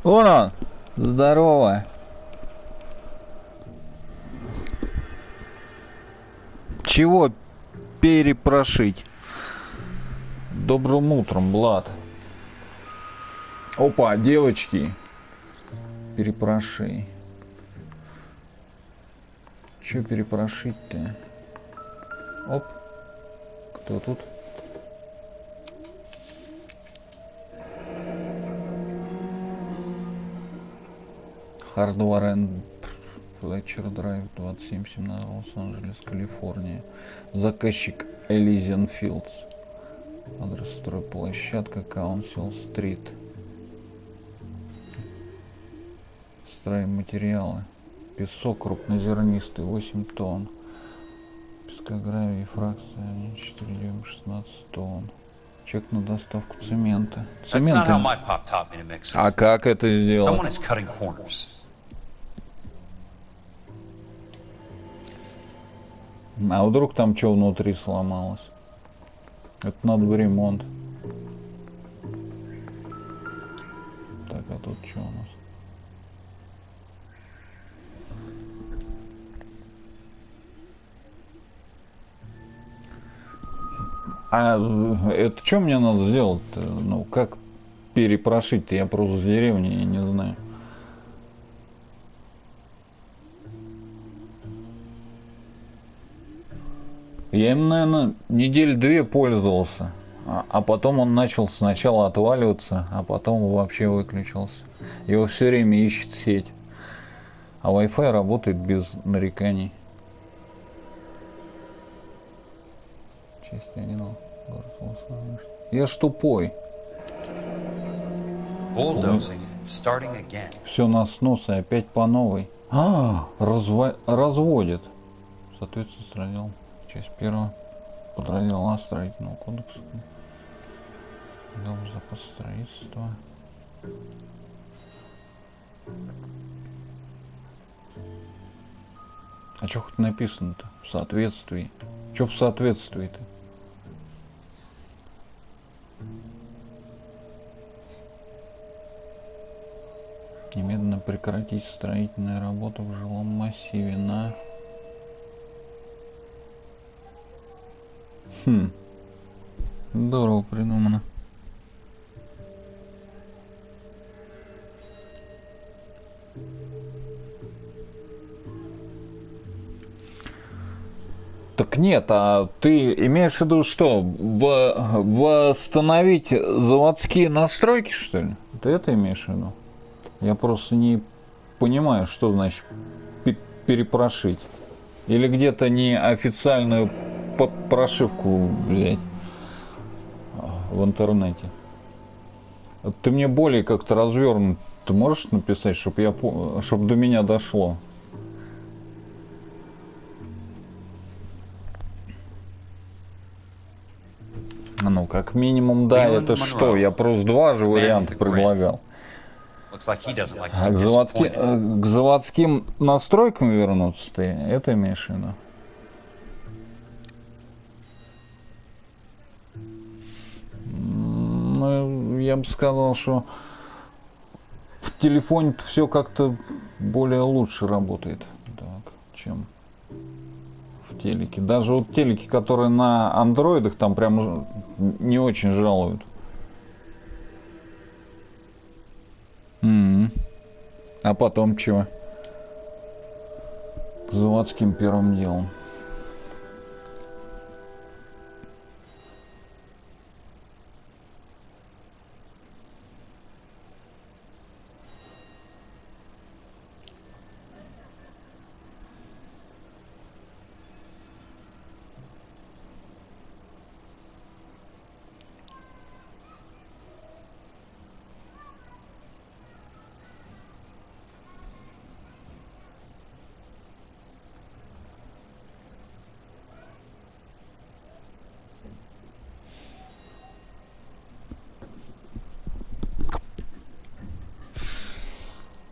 Вон он! Здорово! Чего перепрошить? Добрым утром, Влад. Опа, девочки. Перепроши. Че перепрошить-то? Оп. Кто тут? Хардвар энд Флетчер Драйв 2717, Лос-Анджелес, Калифорния. Заказчик Elysian Fields. Адрес стройплощадка Каунсил-стрит. Стройматериалы. Песок крупнозернистый 8 тонн. Пескогравий, фракция 4 дюйма 16 тонн. Чек на доставку цемента. А как это сделать? А вдруг там что внутри сломалось? Это надо в ремонт. Так, а тут что у нас? А это что мне надо сделать-то? Ну, как перепрошить-то? Я просто с деревни, я не знаю. Я им, наверное, недель 2 пользовался. А потом он начал сначала отваливаться, а потом вообще выключился. Его все время ищет сеть. А Wi-Fi работает без нареканий. Я ж тупой. Все на снос и опять по новой. Разводит. Соответственно, строил. Часть 1. Подраздел строительного кодекса. Дом запас строительства. А что хоть написано-то? В соответствии. Что в соответствии-то? Немедленно прекратить строительные работы в жилом массиве на... Здорово придумано. Так нет, а ты имеешь в виду что? Восстановить заводские настройки, что ли? Ты это имеешь в виду? Я просто не понимаю, что значит перепрошить. Или где-то неофициальную прошивку взять в интернете. Ты мне более как-то развернут. Ты можешь написать, чтобы до меня дошло? Ну, как минимум, да, это что? Я просто 2 же варианта предлагал. А к заводским настройкам вернуться ты это имеешь в виду? Ну, я бы сказал, что в телефоне все как-то более лучше работает, так, чем в телеке. Даже вот телеки, которые на андроидах, там прям не очень жалуют. А потом чего? К заводским первым делом.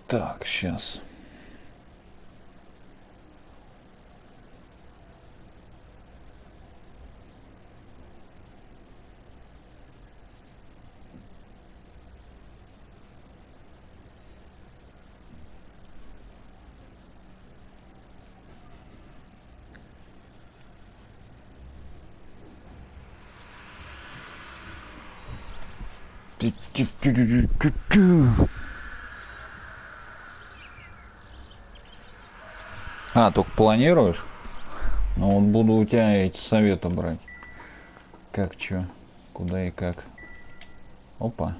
Так, сейчас. А, только планируешь? Ну вот буду у тебя эти советы брать. Как, чё, куда и как. Опа.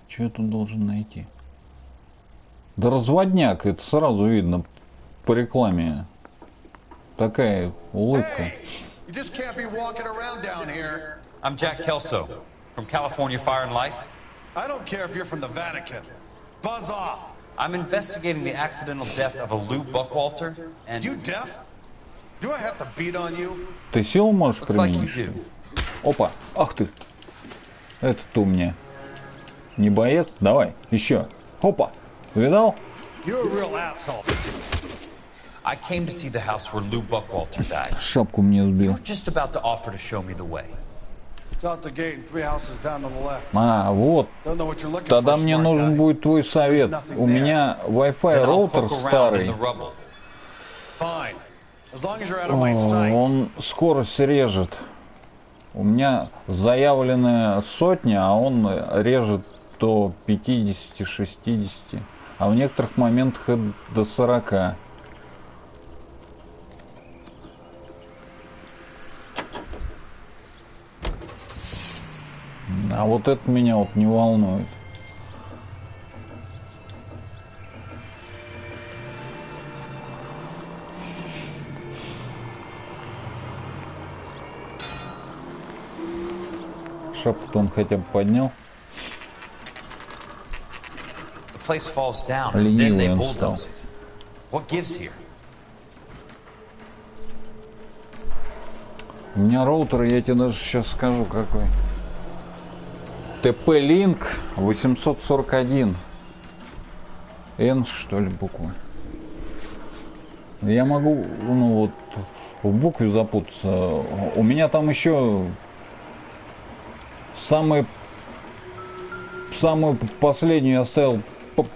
Чё я тут должен найти? Да разводняк, это сразу видно по рекламе. Такая улыбка. I'm Jack Kelso from California Fire and Life. I don't care if you're from the Vatican. Buzz off. I'm investigating the accidental death of a Lou Buckwalter and... You deaf? Do I have to beat on you? Ты силу можешь Looks like you применить? do. Опа, ах ты. Это ты у меня. Не боец? Давай, еще. Опа, видал? You're a real asshole. I came to see the house where Lou Buckwalter died. Шапку мне сбил. You're just about to offer to show me the way. It's out the gate and 3 houses down to the left. А, вот. Don't know what you're looking Тогда for, мне smart нужен guy. будет твой совет. У меня Wi-Fi роутер старый. Fine. As long as you're out of my sight. Он скорость режет. У меня заявленная 100, а он режет до 50-60. А в некоторых моментах и до 40. А вот это меня вот не волнует. Шапку-то он хотя бы поднял. The place falls down and then they Ленивый он bulldoze стал. it. What gives here? У меня роутер, я тебе даже сейчас скажу какой. TP-Link 841. N, что ли, буква. Я могу, ну вот, в букве запутаться. У меня там еще самую последнюю я оставил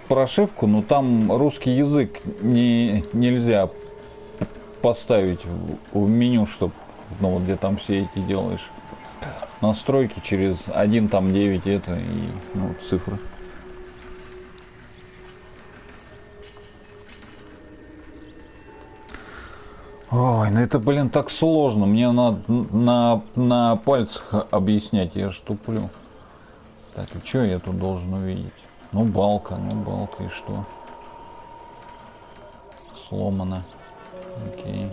прошивку, но там русский язык нельзя поставить в меню, чтобы, ну вот где там все эти делаешь настройки через 1.9 это и ну, цифры. Ой, ну это, блин, так сложно. Мне надо на пальцах объяснять, я ж туплю. Так, и что я тут должен увидеть? Ну балка и что? Сломано. Окей.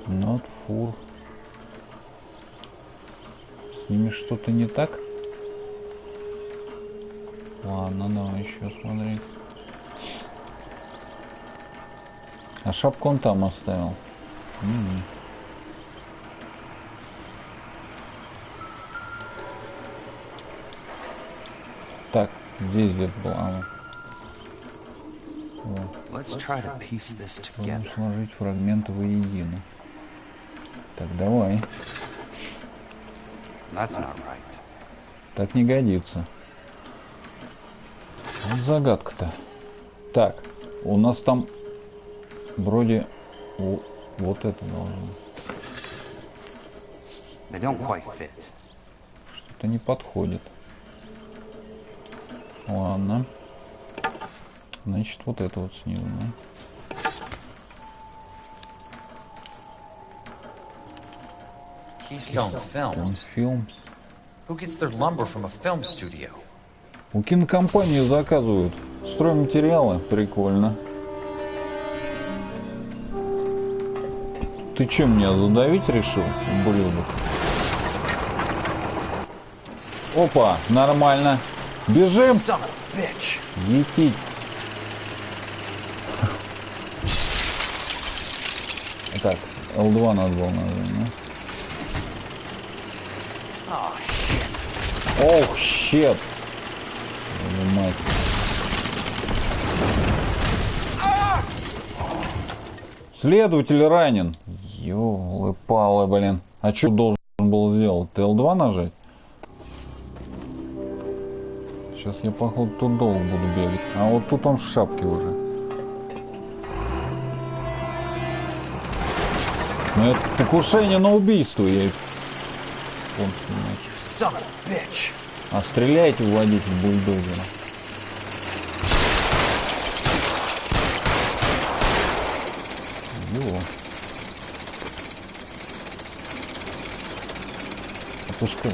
Not full. С ними что-то не так? Ладно, давай еще смотреть. А шапку он там оставил. Так, здесь где-то была. Let's try to piece this together. Сложить фрагменты воедино. Так, давай. That's not right. Так не годится. Вот загадка-то. Так, у нас там вроде вот это должно. They don't quite fit. Что-то не подходит. Ладно. Значит, вот это вот снизу, да? Keystone Films. Films. Who gets their lumber from a film studio? У кинокомпании заказывают стройматериалы. Прикольно. Ты что, меня задавить решил, ублюдок? Опа, нормально. Бежим! Етить. Так, L2 надо было нажать, да? Ох, щет. Мать. Следователь ранен. Ёлы-палы, блин. А что должен был сделать? Ты L2 нажать? Сейчас я, походу, тут долго буду бегать. А вот тут он в шапке уже. Ну это покушение на убийство. Я... А стреляйте, водитель бульдозера. Его. Опускай.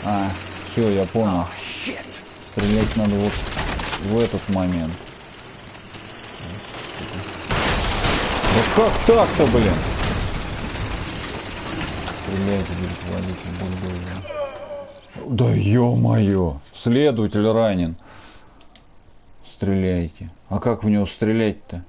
А, все, я понял. Стрелять надо вот в этот момент. Вот как так-то, блин? Стреляйте, говорит водитель бульдозера. Да ё-моё! Следователь ранен. Стреляйте. А как в него стрелять-то?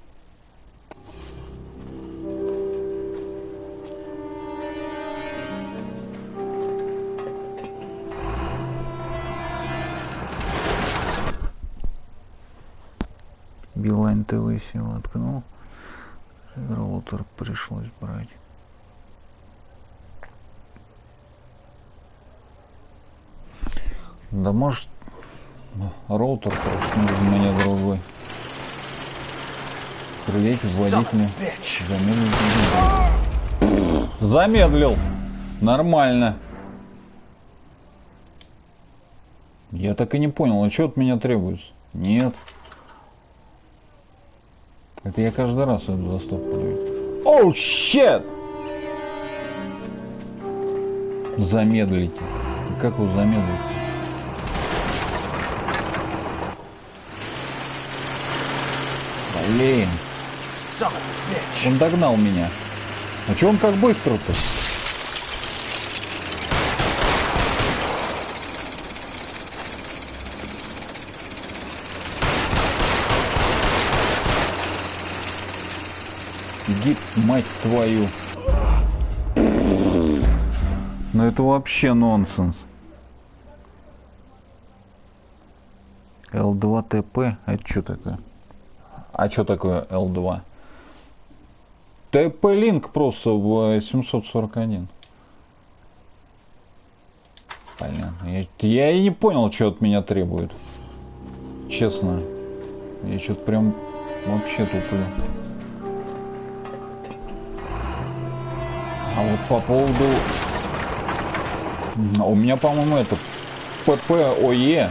Билайн ТВ себе воткнул. Роутер пришлось брать. Да может роутер просто нужен мне другой. Стреляйте, водитель. Замедлил. Нормально. Я так и не понял, а что от меня требуется? Нет. Это я каждый раз эту заставку даю. Оу, щет! Замедлите. Как его замедлить? Блин. Он догнал меня. А чё он так быстро-то? Иди, мать твою. Ну это вообще нонсенс. L2TP? Это что такое? А что такое L2? TP-линк просто в 741. Понятно. Я и не понял, что от меня требует. Честно. Я что-то прям вообще туплю. А вот по поводу... У меня, по-моему, это ППОЕ.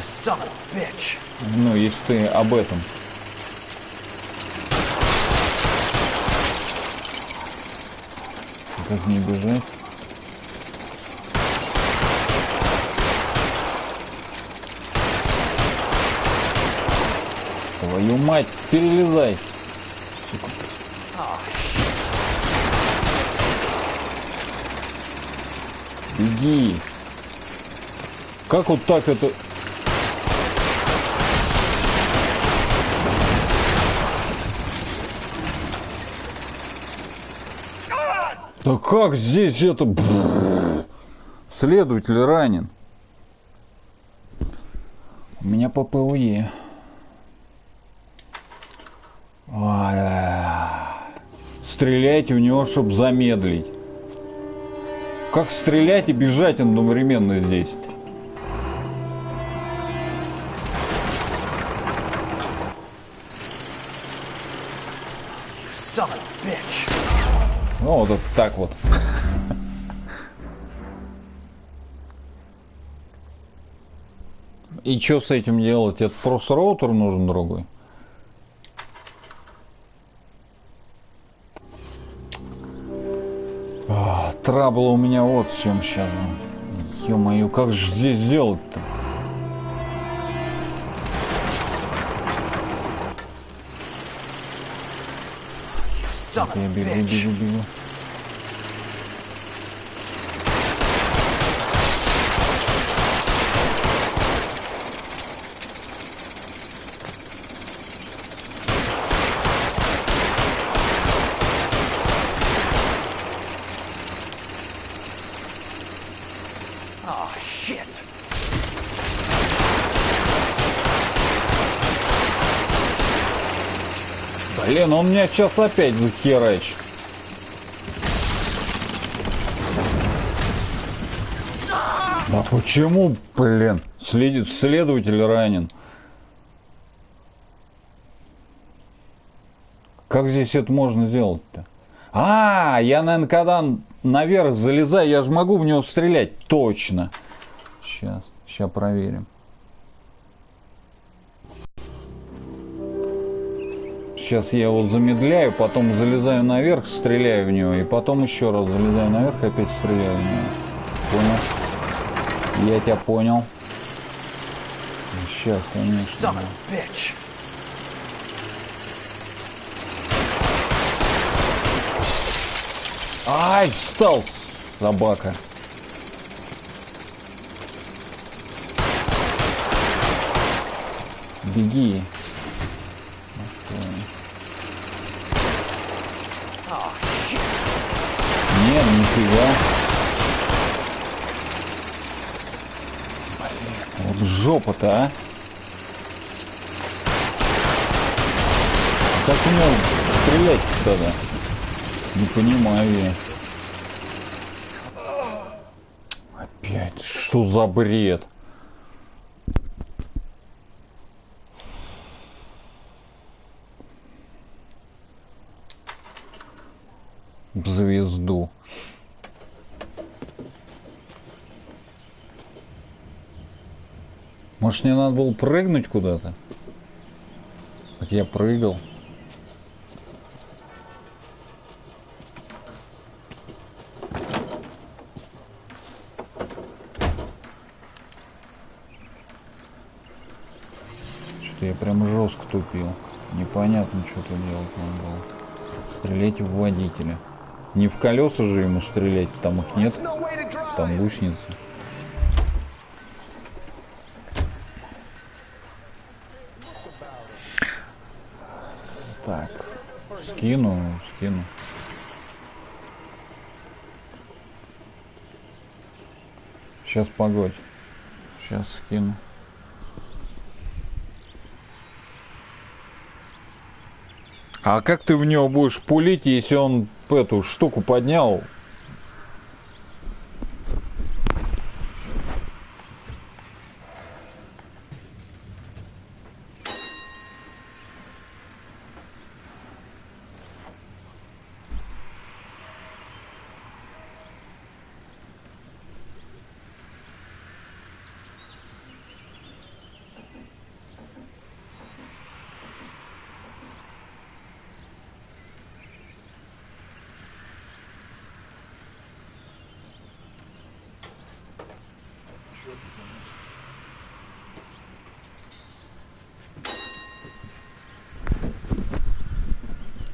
Ну, если ты об этом. Как не бежать? Твою мать, перелезай. Сука. Беги. Как вот так это... Да как здесь это... Следователь ранен. У меня ППОЕ. Стреляйте в него, чтобы замедлить. Как стрелять и бежать одновременно здесь? Ну, вот так вот. И что с этим делать? Это просто роутер нужен другой? Трабл у меня вот в чем сейчас. Ё-моё, как же здесь сделать-то? Я бегу. Блин, он меня сейчас опять захерачит. А почему, блин, следователь ранен? Как здесь это можно сделать-то? А, я, наверное, когда наверх залезаю, я же могу в него стрелять. Точно. Сейчас проверим. Сейчас я его замедляю, потом залезаю наверх, стреляю в него, и потом еще раз залезаю наверх и опять стреляю в него. Понял? Я тебя понял. Сейчас, конечно. Ай, встал, собака. Беги. Нет, нифига. Вот жопа-то, а. Как у него стрелять тогда? Не понимаю я. Опять, что за бред? В звезду. Может, мне надо было прыгнуть куда-то? Так я прыгал. Что-то я прям жестко тупил. Непонятно, что тут делать надо было. Стрелять в водителя. Не в колеса же ему стрелять, там их нет. Там гусеницы. Так. Скину. Сейчас погодь. Сейчас скину. А как ты в него будешь пулить, если он эту штуку поднял?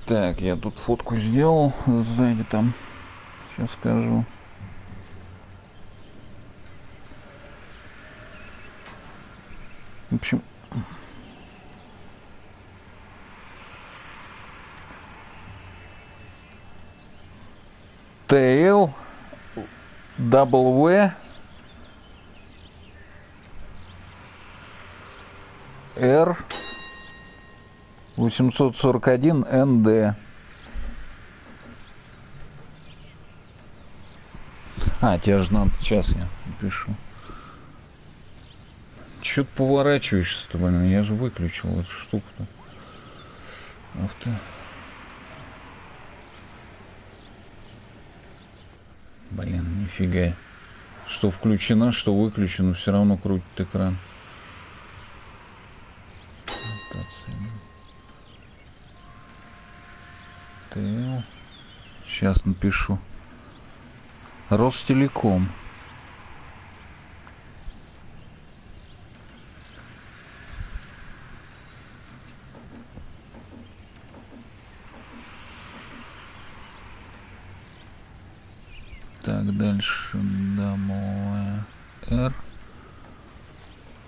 Так, я тут фотку сделал сзади там. Сейчас скажу. В общем, TL W R 841 НД. А, тебе же надо, сейчас я напишу. Чё ты поворачиваешься-то, блин? Я же выключил эту штуку-то. Авто. Блин, нифига. Что включено, что выключено, все равно крутит экран. Сейчас напишу. Ростелеком. Так, дальше домовая R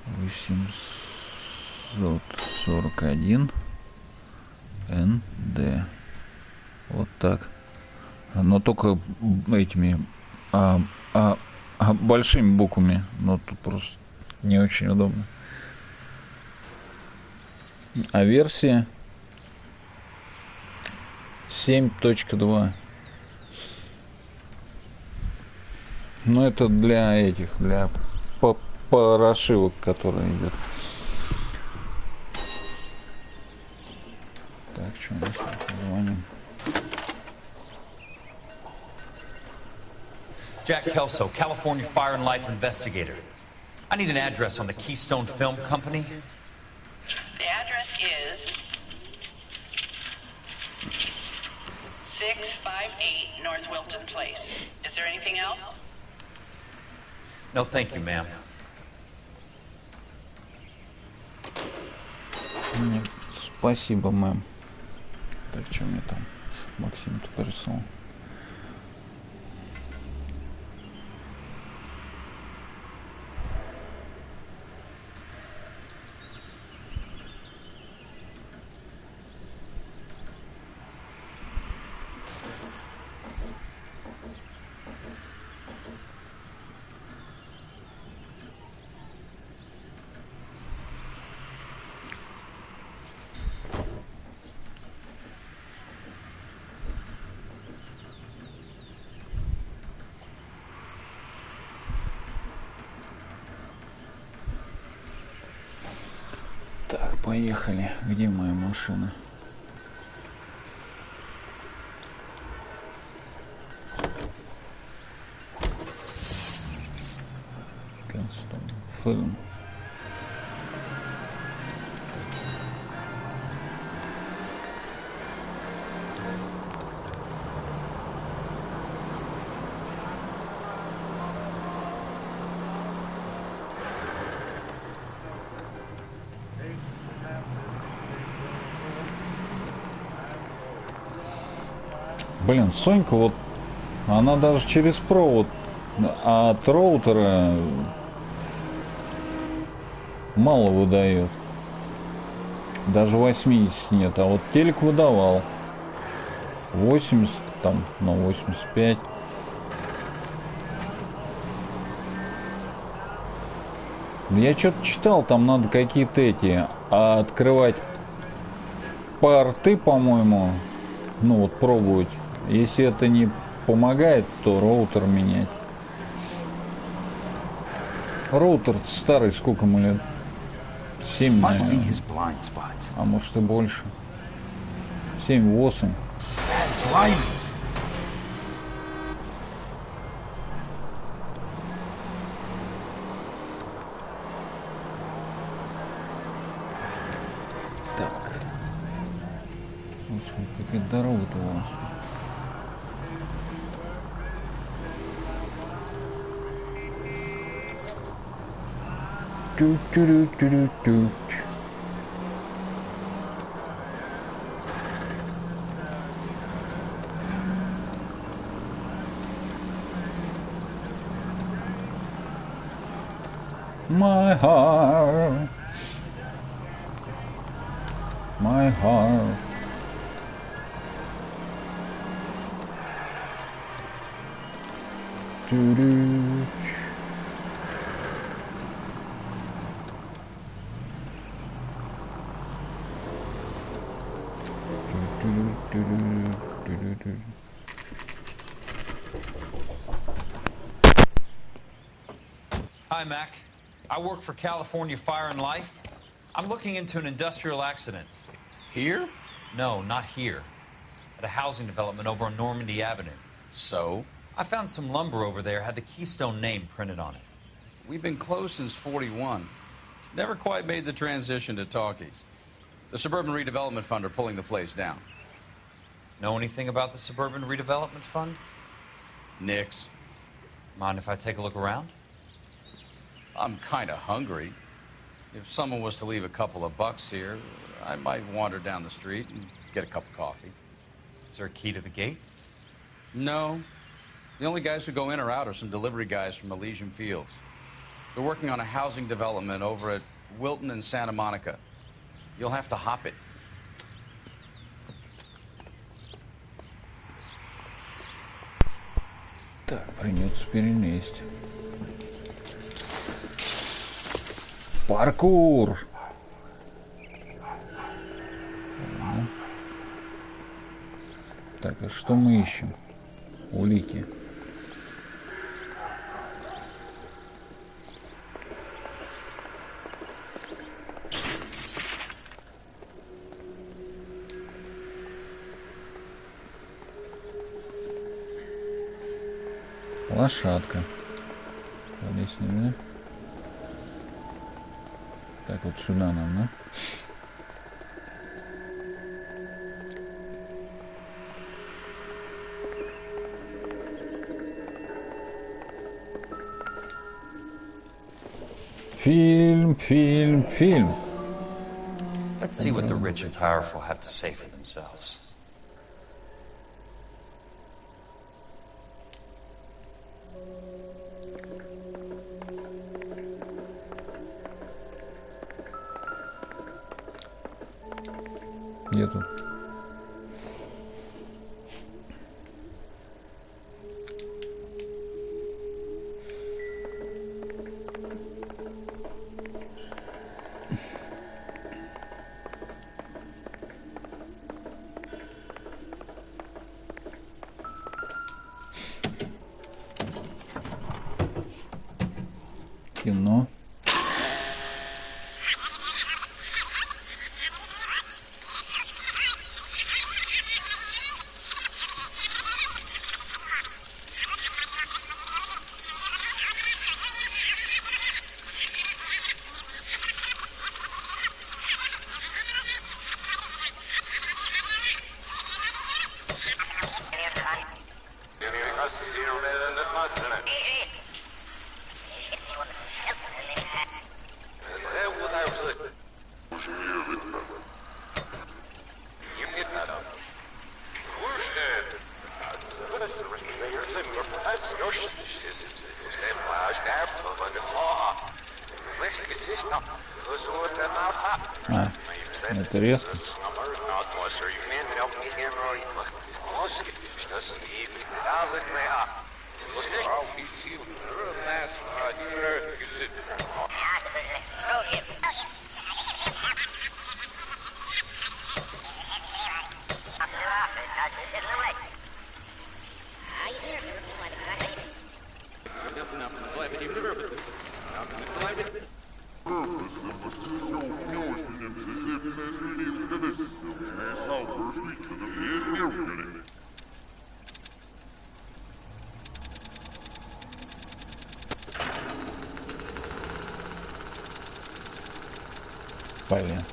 841 НД. Вот так. Но только этими большими буквами. Но тут просто не очень удобно. А версия 7.2. Но это для этих, для порошивок, которые идет. Так, что у нас позвоним? Jack Kelso, California Fire and Life investigator. I need an address on the Keystone Film Company. The address is 658 North Wilton Place. Is there anything else? No, thank you, ma'am. Нет, спасибо, мэм. Так, что мне там Максим-то прислал? Так, поехали. Где моя машина? Фильм. Блин, Сонька, вот она даже через провод от роутера мало выдает. Даже 80 нет, а вот телек выдавал 80, там, на 85. Я что-то читал, там надо какие-то эти открывать порты, по-моему, ну вот пробовать. Если это не помогает, то роутер менять. Роутер старый, сколько ему лет? 7, наверное. А может и больше. 7-8. Так. Господи, какая дорога-то у вас. Ту-ту-ру-ту-ру-ту. My heart, my heart. Doo-doo. Hi, Mac. I work for California Fire and Life. I'm looking into an industrial accident. Here? No, not here. At a housing development over on Normandy Avenue. So? I found some lumber over there, had the Keystone name printed on it. We've been closed since '41. Never quite made the transition to talkies. The Suburban Redevelopment Fund are pulling the place down. Know anything about the Suburban Redevelopment Fund? Nix. Mind if I take a look around? I'm kind of hungry. If someone was to leave a couple of bucks here, I might wander down the street and get a cup of coffee. Is there a key to the gate? No. The only guys who go in or out are some delivery guys from Elysian Fields. They're working on a housing development over at Wilton and Santa Monica. You'll have to hop it. Так, придется перелезть. Паркур! Так, а что мы ищем? Улики. Лошадка. Ходи с ними. Так, вот сюда нам, да? Фильм. Let's see what the rich and powerful have to say for themselves. Где тут? Кино. Это резко. Понятно.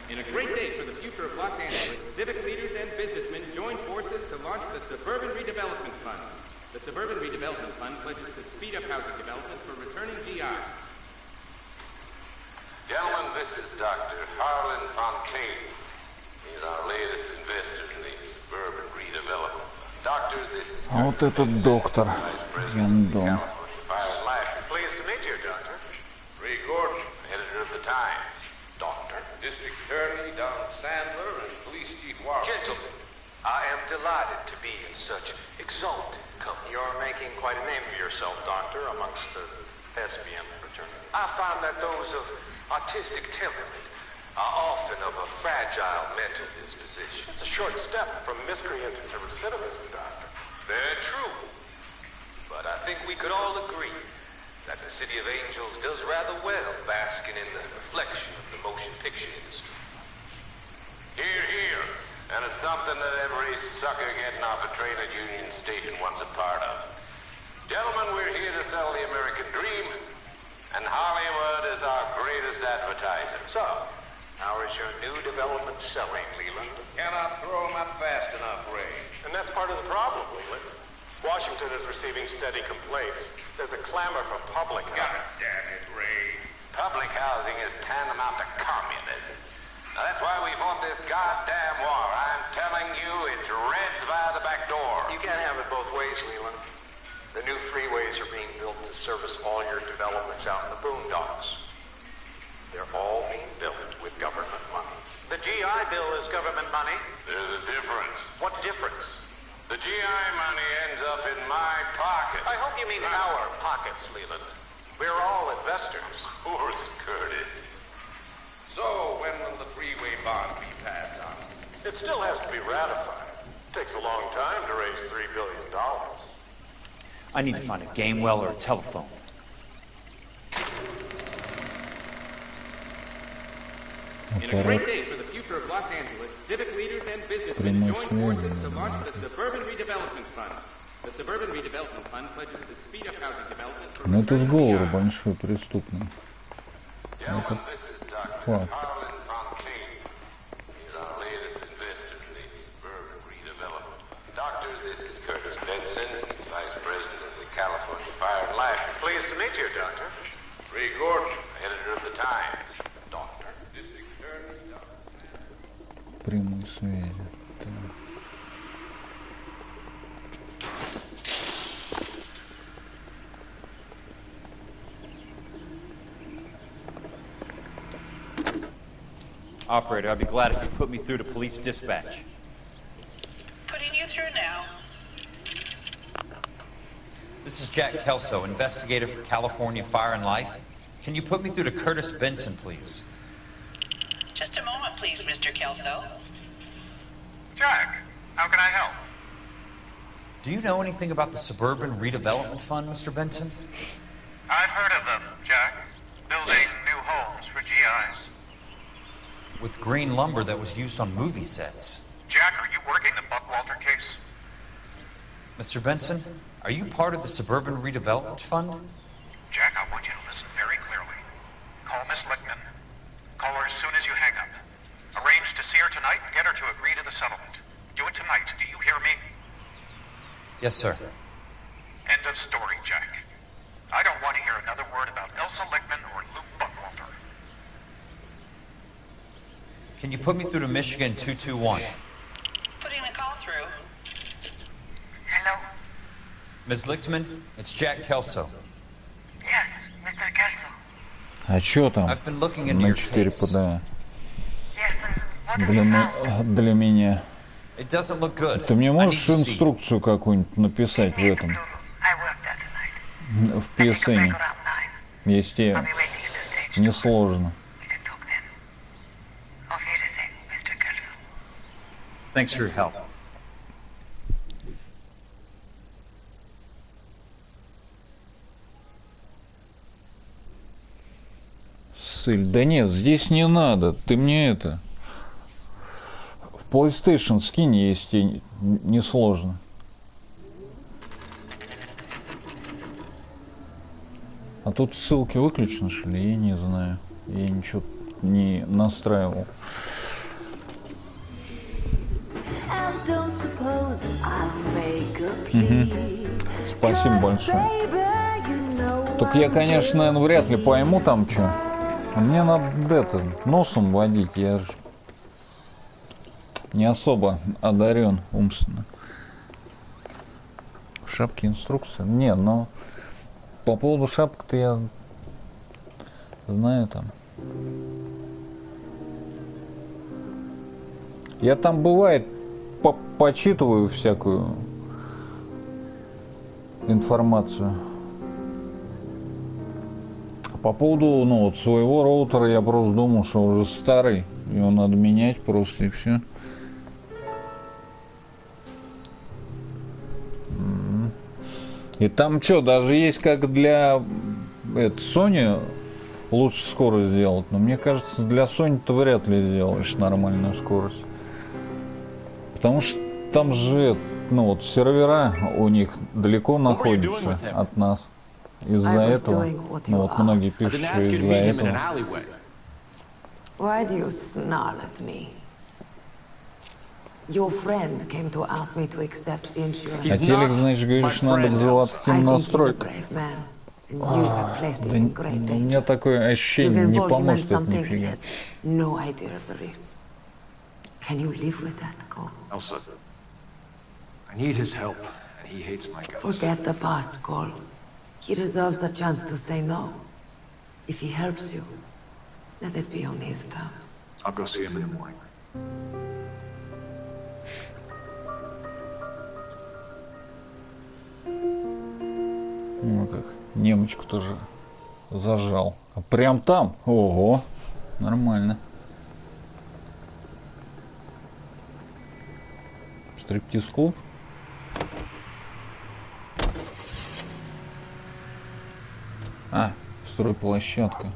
In a great day for the future of Los Angeles, civic leaders and businessmen join forces to launch the Suburban Redevelopment Fund. The Suburban Redevelopment Fund pledges to speed up housing development for returning GIs. Gentlemen, this is Dr. Harlan Fontaine. He's our latest investor in the Suburban Redevelopment Fund. Doctor, this is... А вот этот доктор. Яндон. Pleased to meet you, Doctor. Ray Gordon, editor of the Times. Doctor. District Attorney Don Sandler and Police Chief Warren. Gentlemen, I am delighted to be in such exalted company. You're making quite a name for yourself, Doctor, amongst the thespian fraternity. I find that those of artistic temperament are often of a fragile mental disposition. It's a short step from miscreant to recidivism, Doctor. Very true. But I think we could all agree that the City of Angels does rather well basking in the reflection of the motion picture industry. Hear, hear. And it's something that every sucker getting off a train at Union Station wants a part of. Gentlemen, we're here to sell the American dream, and Hollywood is our greatest advertiser. So, how is your new development selling, Leland? Cannot throw them up fast enough, Ray. And that's part of the problem, Leland. Washington is receiving steady complaints. There's a clamor for public housing. God damn it, Ray. Public housing is tantamount to communism. Now, that's why we fought this goddamn war. I'm telling you, it's Reds via the back door. You can't have it both ways, Leland. The new freeways are being built to service all your developments out in the boondocks. They're all being built with government money. The GI Bill is government money. There's a difference. What difference? The GI money ends up in my pocket. I hope you mean our pockets, Leland. We're all investors. Poor Curtis. So, when will the freeway bond be passed on? It still has to be ratified. Takes a long time to raise $3 billion. I need to find a game well or a telephone. In a great day for the future of Los Angeles, civic leaders and businessmen join forces to launch the Suburban Redevelopment Fund. The Suburban Redevelopment Fund pledges to speed up housing development for Ну это сговор большой, преступный. Это факт. Pleased to meet you, Doctor. Ray Gordon, editor of the Times. Doctor, district attorney. Прямой связи. Operator, I'd be glad if you put me through to police dispatch. Putting you through now. This is Jack Kelso, investigator for California Fire and Life. Can you put me through to Curtis Benson, please? Just a moment, please, Mr. Kelso. Jack, how can I help? Do you know anything about the Suburban Redevelopment Fund, Mr. Benson? I've heard of them, Jack. Building new homes for GIs. With green lumber that was used on movie sets. Jack, are you working the Buckwalter case? Mr. Benson, are you part of the Suburban Redevelopment Fund? Jack, I want you to listen very clearly. Call Miss Lichtman. Call her as soon as you hang up. Arrange to see her tonight and get her to agree to the settlement. Do it tonight. Do you hear me? Yes, sir. End of story, Jack. I don't want to hear another word about Elsa Lichtman or Luke Buckwalter. Can you put me through to Michigan 221? Putting the call through. Hello? Ms. Lichtman, it's Jack Kelso. Yes, Mr. Kelso. А чё там? I've been looking into На your 4 case. пода. Yes, what have you found? Для меня. It doesn't look good. Ты мне I можешь need to see. инструкцию какую-нибудь написать в этом? I work there tonight. В PSN. Если I'll be waiting at the stage. несложно. We can talk then. Auf Wiedersehen, Mr. Kelso. Thanks for your help. Ссыль. Да нет, здесь не надо. Ты мне это... В PlayStation скинь, если несложно. А тут ссылки выключены, что ли? Я не знаю. Я ничего не настраивал. Спасибо большое. Только я, конечно, наверное, вряд ли пойму там что. Мне надо это, носом водить, я же не особо одарен умственно. В шапке инструкция? Не, но по поводу шапки-то я знаю там. Я там бывает почитываю всякую информацию. По поводу, ну, вот своего роутера я просто думал, что уже старый, его надо менять просто и все. И там что, даже есть как для Sony лучше скорость сделать, но мне кажется, для Sony ты вряд ли сделаешь нормальную скорость. Потому что там же, ну вот, сервера у них далеко находятся от нас. Из-за этого, ну вот многие пишут, что из-за этого. Why do you snarl at me? Your friend came to ask me to accept the insurance. А телек, значит, говоришь, надо к заводским настройкам. Да, у меня такое ощущение, не поможет это нифига. No idea of the risk. Can you live with that, Cole? Elsa, I need his help, and he hates my guts. Forget the past, Cole. He deserves a chance to say no. If he helps you, let it be on his terms. I'll go see him in the morning. Ну как, немочку тоже зажал. А прям там? Ого, нормально. Стриптиз-клуб? А, стройплощадка.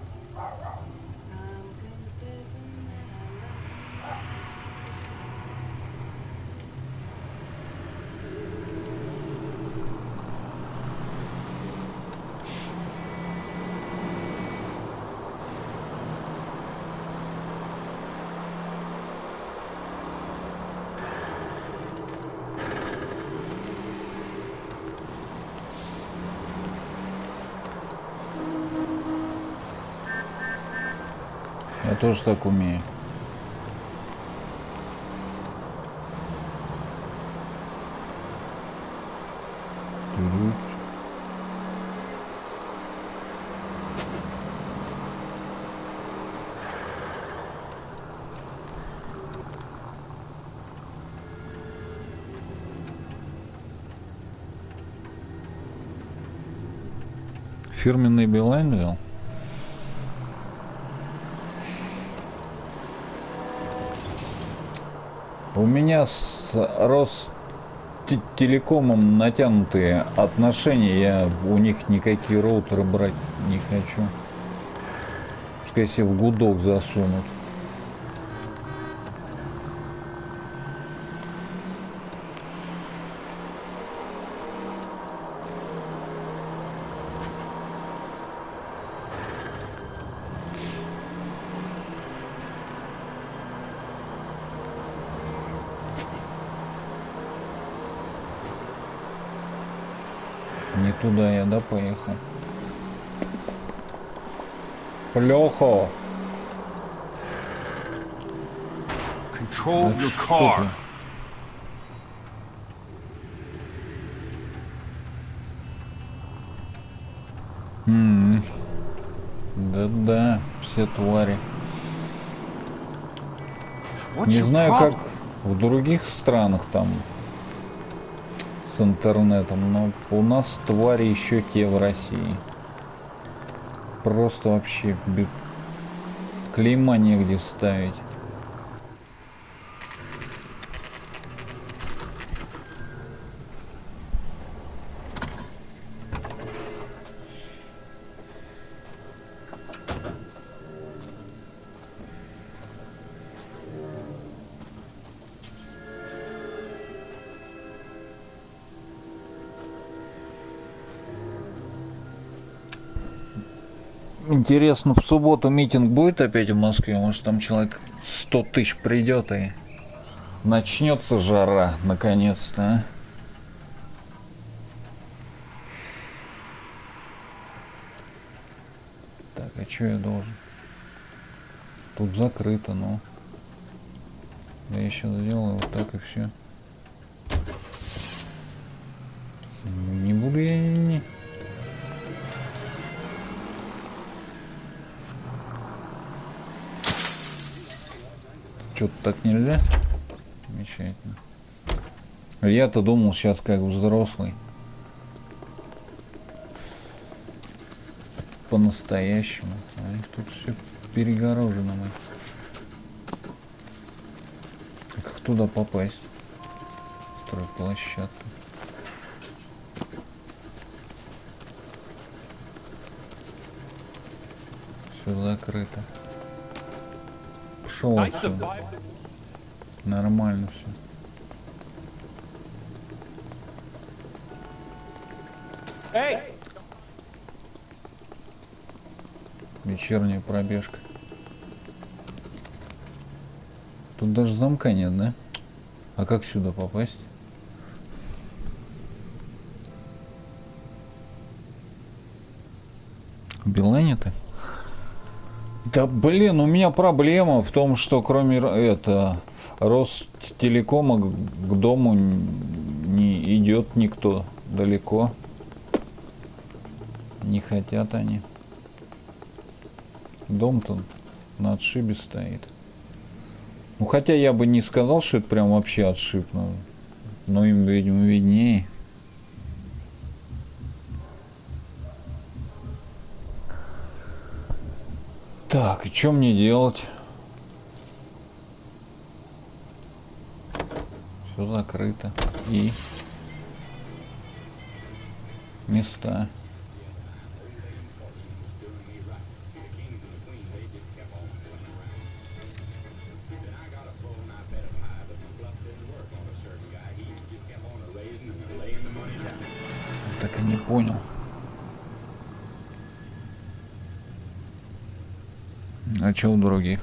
Я тоже так умею. Фирменный Билайн взял? У меня с Ростелекомом натянутые отношения, я у них никакие роутеры брать не хочу. Пускай себе в гудок засунут. Не туда я, да, поехал? Плохо. Control your car. Да-да, все твари. Не знаю, как в других странах там с интернетом, но у нас твари еще те в России. Просто вообще клейма негде ставить. Интересно, в субботу митинг будет опять в Москве? Может, там человек 100 тысяч придет и начнется жара, наконец-то, а? Так, а что я должен? Тут закрыто, но я еще сделаю вот так и все. Не буду я не. Что-то так нельзя? Замечательно. Я-то думал сейчас как взрослый. По-настоящему. А тут все перегорожено. Как туда попасть? Стройплощадка. Все закрыто. Пошел отсюда. Нормально все. Эй! Вечерняя пробежка. Тут даже замка нет, да? А как сюда попасть? В Билайне-то? Да блин, у меня проблема в том, что кроме Ростелекома к дому не идет никто далеко. Не хотят они. Дом-то на отшибе стоит. Ну хотя я бы не сказал, что это прям вообще отшиб, но им, видимо, виднее. Так, и что мне делать? Все закрыто. И места. Так и не понял. А что у других?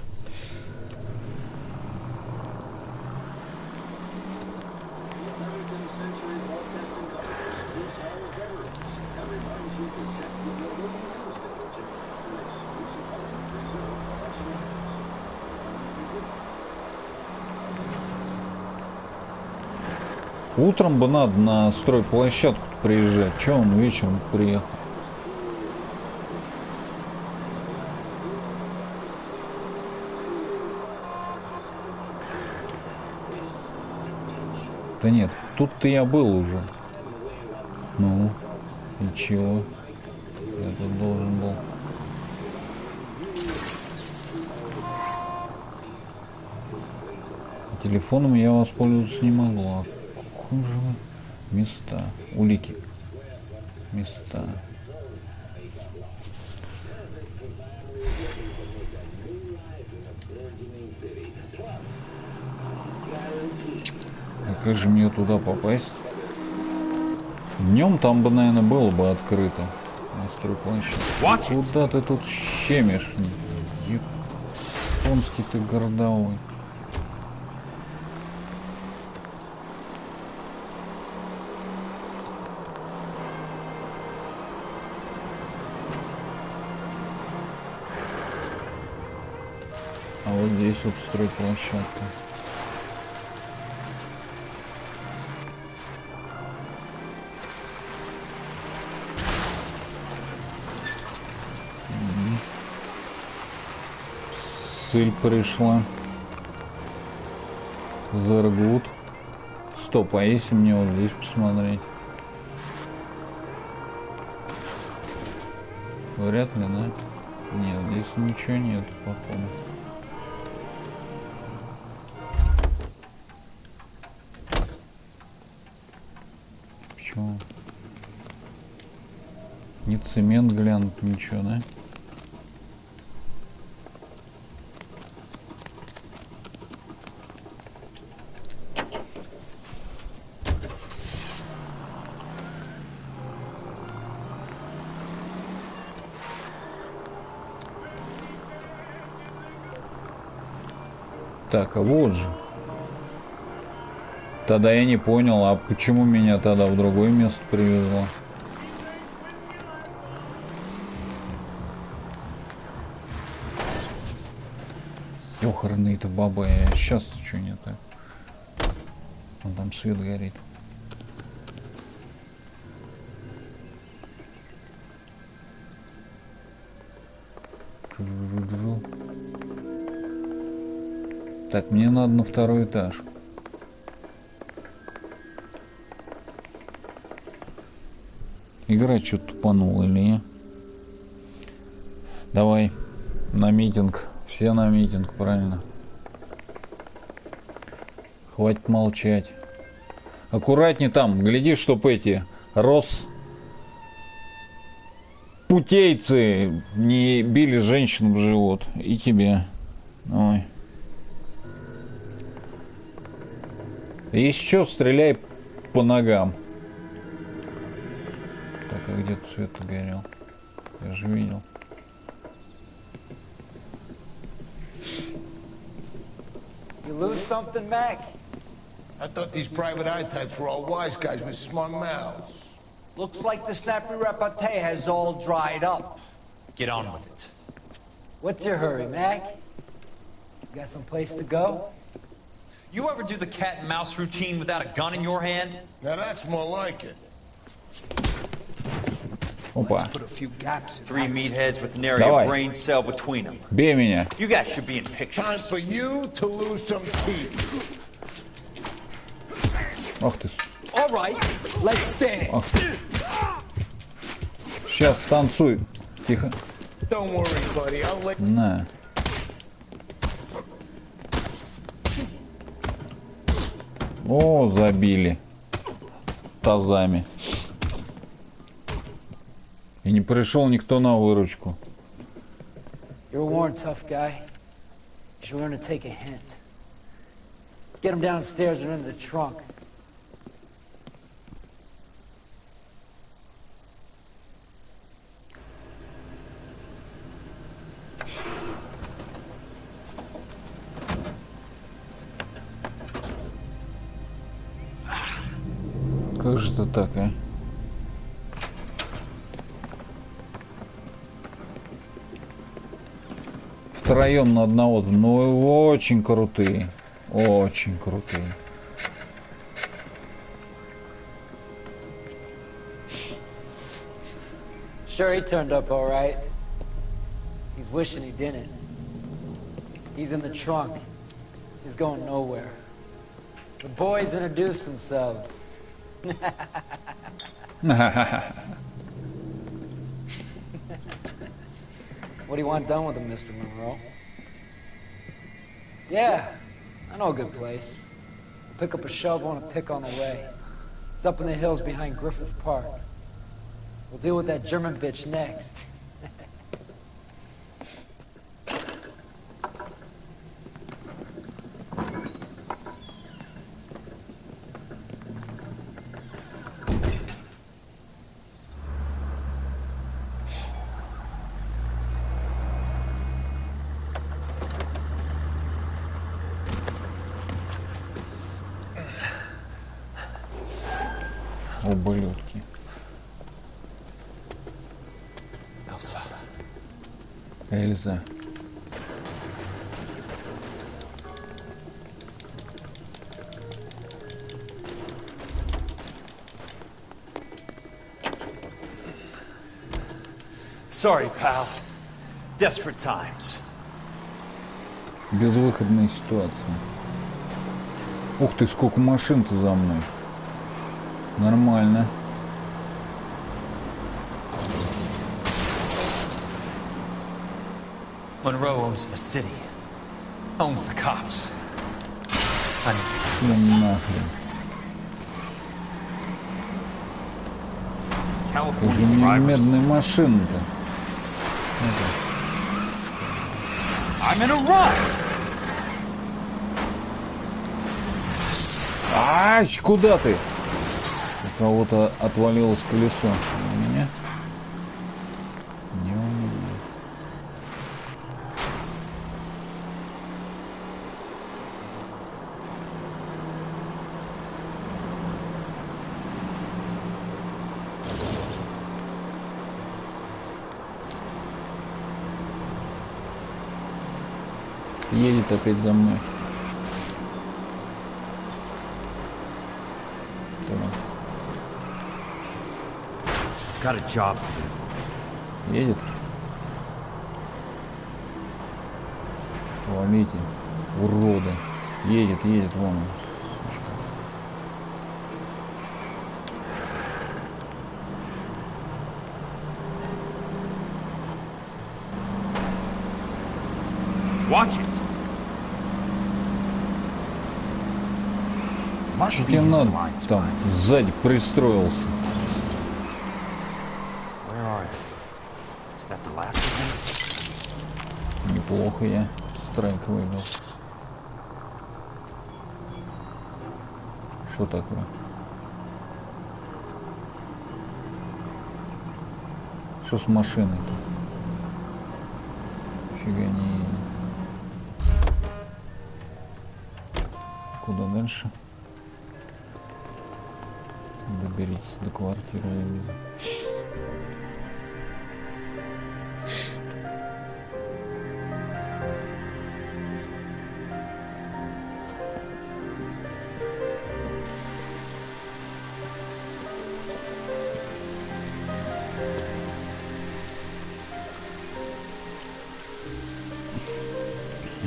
Утром бы надо на стройплощадку приезжать. Чего он вечером приехал? Да нет, тут-то я был уже. Ну, и чего? Я тут должен был. Телефоном я воспользоваться не могу. Места, улики, места. А как же мне туда попасть? Днем там бы, наверное, было бы открыто. На стройплощадке. Куда ты тут щемишь? Японский ты городовой. А вот здесь вот стройплощадка. Ссыль пришла. Заргут. Стоп, а если мне вот здесь посмотреть? Вряд ли, да? Нет, здесь ничего нет, походу. Почему? Не цемент глянут, ничего, да? Так, а вот же. Тогда я не понял, а почему меня тогда в другое место привезло? Ёхарный-то баба, я сейчас что не так? Вон там свет горит. Так, мне надо на второй этаж. Игра что-то тупанула или нет? Давай на митинг. Все на митинг, правильно. Хватит молчать. Аккуратней там, гляди, чтоб эти путейцы не били женщин в живот. И тебя. Ой. Если что, стреляй по ногам. Так, а где-то свет горел? Я же видел. You lose something, Mac? I thought these private eye types were all wise guys with smart mouths. Looks like the snappy repartee has all dried up. Get on with it. What's your hurry, Mac? You got some place to go? You ever do the cat and mouse routine without a gun in your hand? Now that's more like it. Опа. Three meatheads with nary a brain cell between them. Бей меня. You guys should be in pictures. Time for you to lose some teeth. Ох ты. All right, let's dance. Сейчас танцуй. Тихо. Don't worry, buddy. I'll let... На. О, забили тазами. И не пришел никто на выручку. You're a worn, tough guy. You should learn to take a hint. Get him downstairs and into the trunk. Как же это так, а? Втроем на одного, ну очень крутые, очень крутые. Sure, he turned up all right. He's wishing he didn't. He's in the trunk. He's going nowhere. The boys introduced themselves. What do you want done with him, Mr. Monroe? Yeah, I know a good place. Pick up a shovel and a pick on the way. It's up in the hills behind Griffith Park. We'll deal with that German bitch next. Ублюдки. Эльза. Sorry, pal. Desperate times. Безвыходная ситуация. Ух ты, сколько машин-то за мной. Нормально. Monroe owns the city. Owns the cops. Нахрен. Это же не медная машина-то. I'm in a rush. Ай, куда ты? У кого-то отвалилось колесо. У меня? Не у меня. Едет опять за мной. Got a job to do. Едет. Ловите, уроды. Едет, едет, вон он. Watch it. Лейтенант там сзади пристроился. Неплохо я страйк выбил. Что такое? Что с машиной-то? Фига не едет. Куда дальше? Доберитесь до квартиры.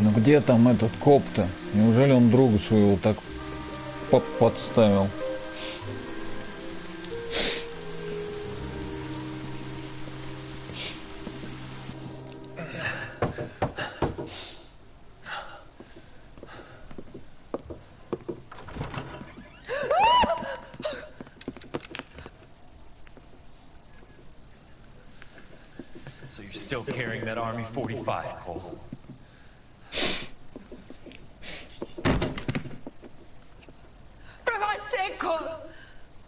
Ну где там этот коп-то? Неужели он друга своего так подставил? still carrying that Army 45, Cole. For God's sake, Cole!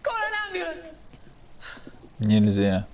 Call an ambulance! Нельзя.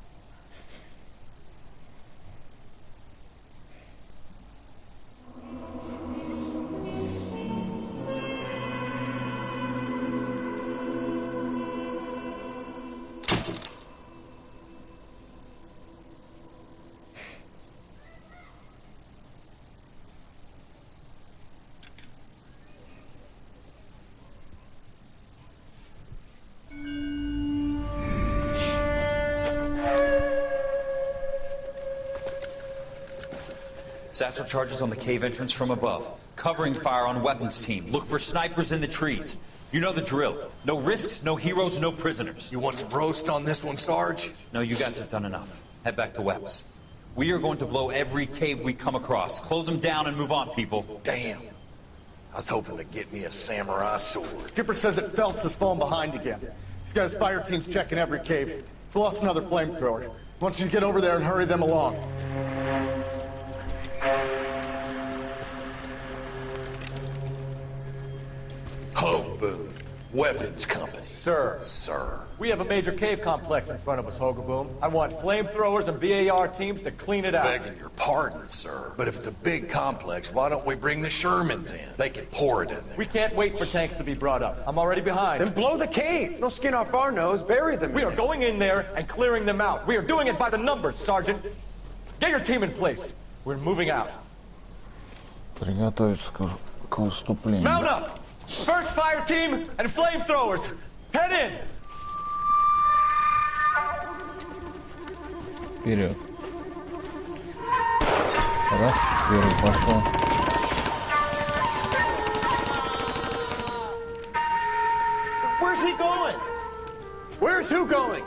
Satchel charges on the cave entrance from above. Covering fire on weapons team. Look for snipers in the trees. You know the drill. No risks, no heroes, no prisoners. You want some roast on this one, Sarge? No, you guys have done enough. Head back to Webb's. We are going to blow every cave we come across. Close them down and move on, people. Damn. I was hoping to get me a samurai sword. Skipper says that Phelps has fallen behind again. He's got his fire teams checking every cave. He's lost another flamethrower. Wants you to get over there and hurry them along. Hogaboom. Weapons company. Sir. Sir. We have a major cave complex in front of us, Hogaboom. I want flamethrowers and VAR teams to clean it out. Begging your pardon, sir. But if it's a big complex, why don't we bring the Shermans in? They can pour it in there. We can't wait for tanks to be brought up. I'm already behind. Then blow the cave. No skin off our nose. Bury them. We are going in there and clearing them out. We are doing it by the numbers, Sergeant. Get your team in place. We're moving out. Приготовиться к выступлению. Mount up! First fire team and flamethrowers. Head in. Вперед. Раз, первый пошел. Where's he going? Where's who going?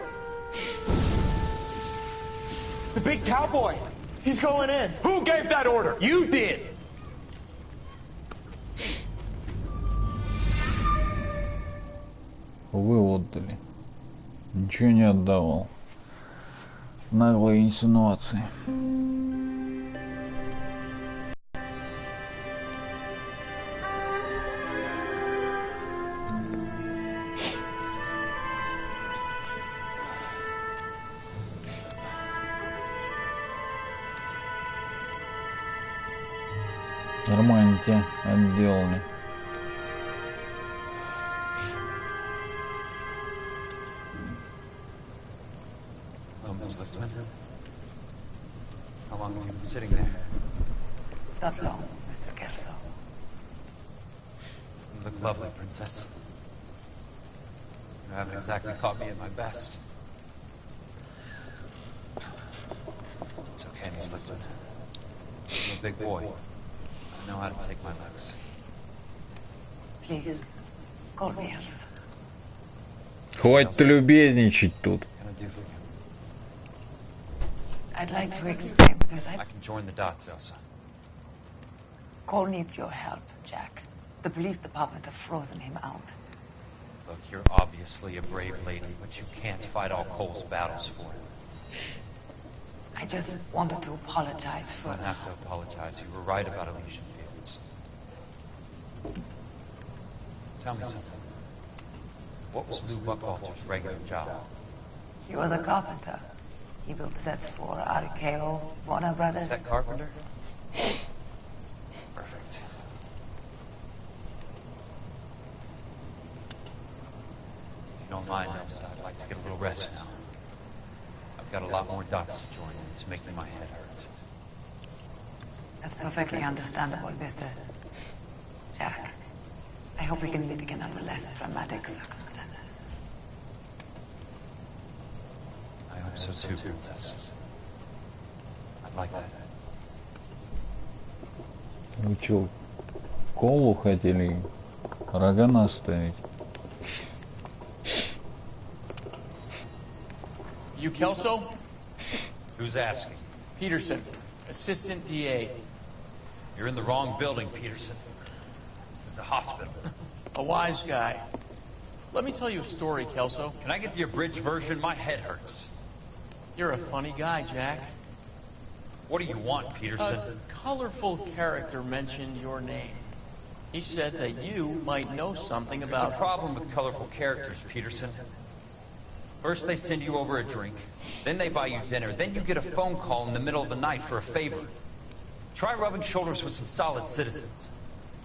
The big cowboy. He's going in. Who gave that order? You did. Вы отдали. Ничего не отдавал. Наглые инсинуации. Нормально тебя отделали. Miss Liftman? How long have you been sitting there? Not long, Mr. Kelso. You look lovely, Princess. You haven't exactly caught me at my best. It's okay, Miss Liftman. I'm a big boy. I know how to take my licks. Please, call me Elsa. Хватит любезничать тут. What can I do for you? I'd like to explain because I can join the dots, Elsa. Cole needs your help, Jack. The police department have frozen him out. Look, you're obviously a brave lady, but you can't fight all Cole's battles for him. I just wanted to apologize for... You don't have to apologize. You were right about Elysian Fields. Tell me something. What was Lou Buckwalter's regular job? He was a carpenter. He built sets for RKO, Warner Brothers. Set carpenter? Perfect. If you don't mind, Elsa, I'd like to get a little rest now. I've got a lot more dots to join, and it's making my head hurt. That's perfectly understandable, Mr. Jack. I hope we can meet again under less dramatic circumstances. I hope so too, Princess. I'd like that. Вы чё, Колу хотели рога наставить? You Kelso? Who's asking? Peterson, Assistant DA. You're in the wrong building, Peterson. This is a hospital. A wise guy. Let me tell you a story, Kelso. Can I get the abridged version? My head hurts. You're a funny guy, Jack. What do you want, Peterson? A colorful character mentioned your name. He said that you might know something about... There's a problem with colorful characters, Peterson. First they send you over a drink, then they buy you dinner, then you get a phone call in the middle of the night for a favor. Try rubbing shoulders with some solid citizens.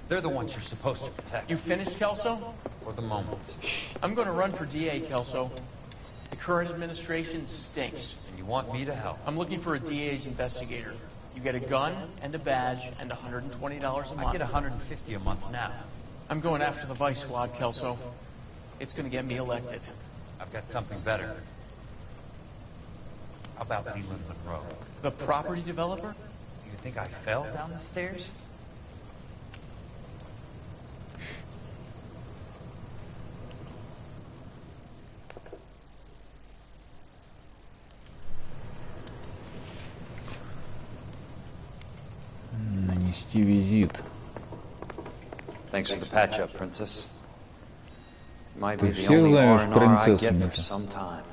They're the ones you're supposed to protect. You finished, Kelso? For the moment. I'm going to run for DA, Kelso. The current administration stinks. And you want me to help? I'm looking for a DA's investigator. You get a gun and a badge and $120 a month. I get $150 a month now. I'm going after the Vice Squad, Kelso. It's going to get me elected. I've got something better. How about Leland Monroe? The property developer? You think I fell down the stairs? Нанести визит. Thanks for the patch-up, Princess. Might be Ты the всех only зовешь R&R I get принцессами? for some time.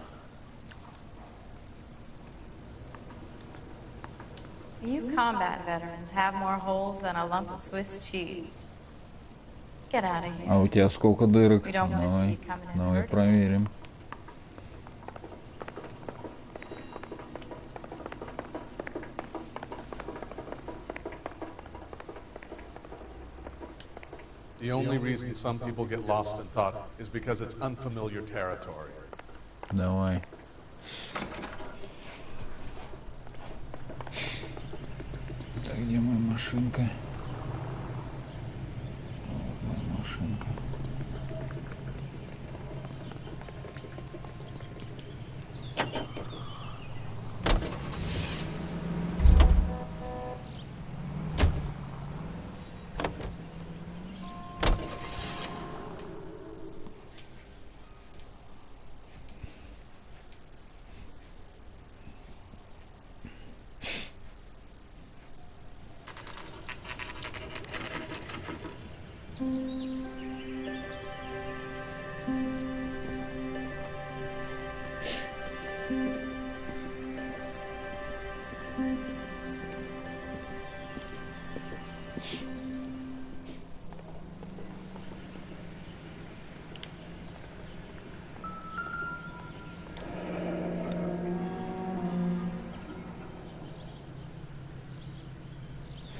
You combat veterans have more holes than a lump of Swiss cheese. Get out of here. А у тебя сколько дырок? We don't want to see Давай, you coming in давай hurting. проверим. The only reason some people get lost in thought is because it's unfamiliar territory. Давай. Так, где моя машинка? Вот моя машинка.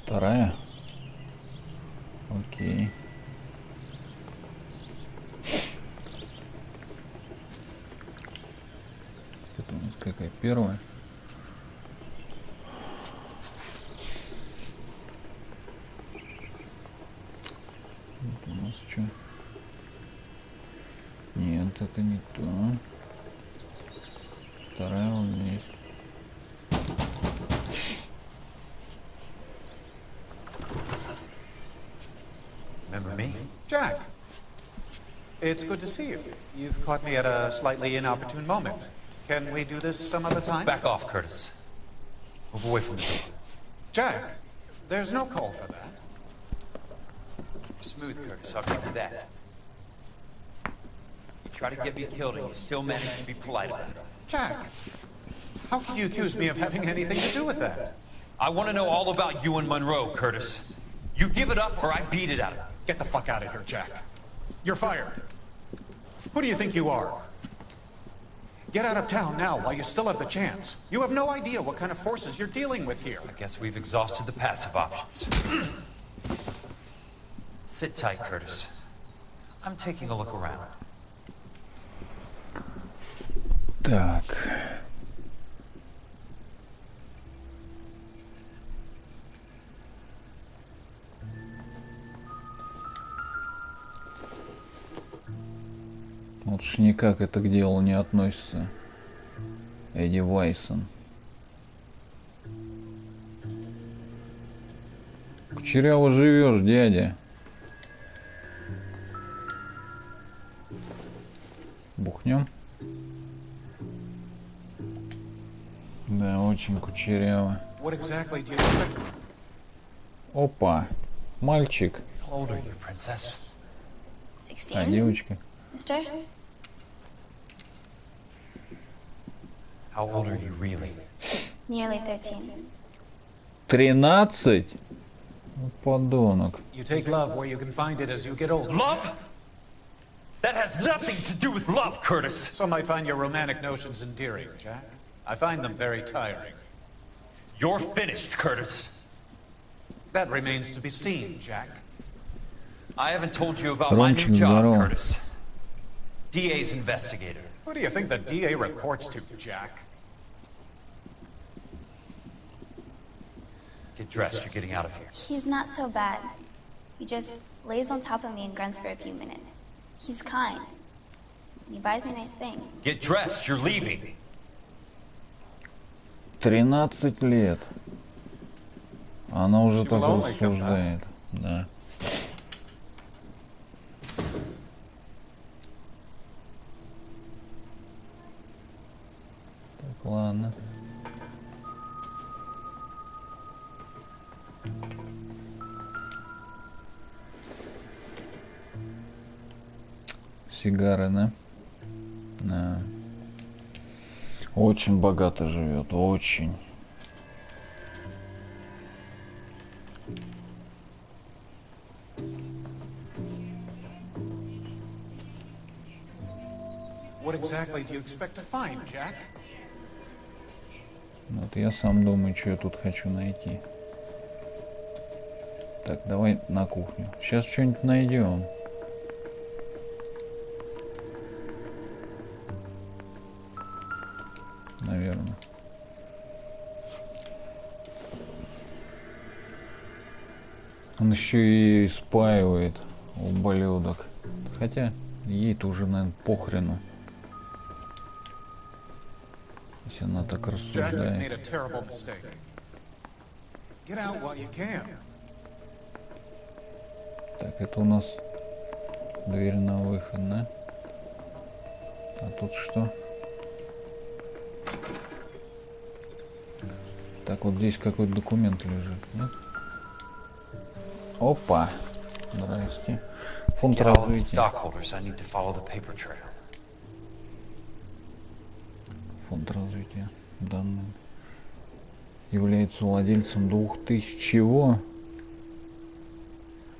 Вторая. Окей. Это у нас какая первая? Это у нас что? Нет, это не то. Вторая вот здесь. Remember me? Jack, it's good to see you. You've caught me at a slightly inopportune moment. Can we do this some other time? Back off, Curtis. Move away from the door. Jack, there's no call for that. Smooth, Curtis. I'll give you that. You try to get me killed and you still manage to be polite about it. Jack, how can you accuse me of having anything to do with that? I want to know all about you and Monroe, Curtis. You give it up or I beat it out of you. Get the fuck out of here, Jack. You're fired. Who do you think you are? Get out of town now while you still have the chance. You have no idea what kind of forces you're dealing with here. I guess we've exhausted the passive options. Sit tight, Curtis. I'm taking a look around. Так. Вот уж никак это к делу не относится. Эдди Вайсон. Кучеряво живешь, дядя. Бухнем. Да, очень кучеряво. What exactly do you expect? Опа, мальчик. How old are you, princess? 16. А девочка? Mister? How old are you really? Nearly 13. 13? Подонок. You take love where you can find it as you get older. Love? That has nothing to do with love, Curtis. Some might find your romantic notions endearing, Jack. I find them very tiring. You're finished, Curtis. That remains to be seen, Jack. I haven't told you about my new job, Curtis. DA's investigator. Who do you think the DA reports to, Jack? Get dressed, you're getting out of here. He's not so bad. He just lays on top of me and grunts for a few minutes. He's kind. And he buys me nice things. Get dressed, you're leaving. 13 лет. Она уже так рассуждает. Да. Так, ладно. Сигары, да? Да. Очень богато живет, очень. What exactly do you expect to find, Jack? Вот я сам думаю, что я тут хочу найти. Так, давай на кухню. Сейчас что-нибудь найдем. Наверное. Он еще и спаивает ублюдок. Хотя ей-то уже, наверное, похрену. Если она так рассуждает. Так, это у нас дверь на выход, да? А тут что? Так, вот здесь какой-то документ лежит, нет? Опа! Здрасте. Фонд развития. Фонд развития данных. Является владельцем 2000 чего?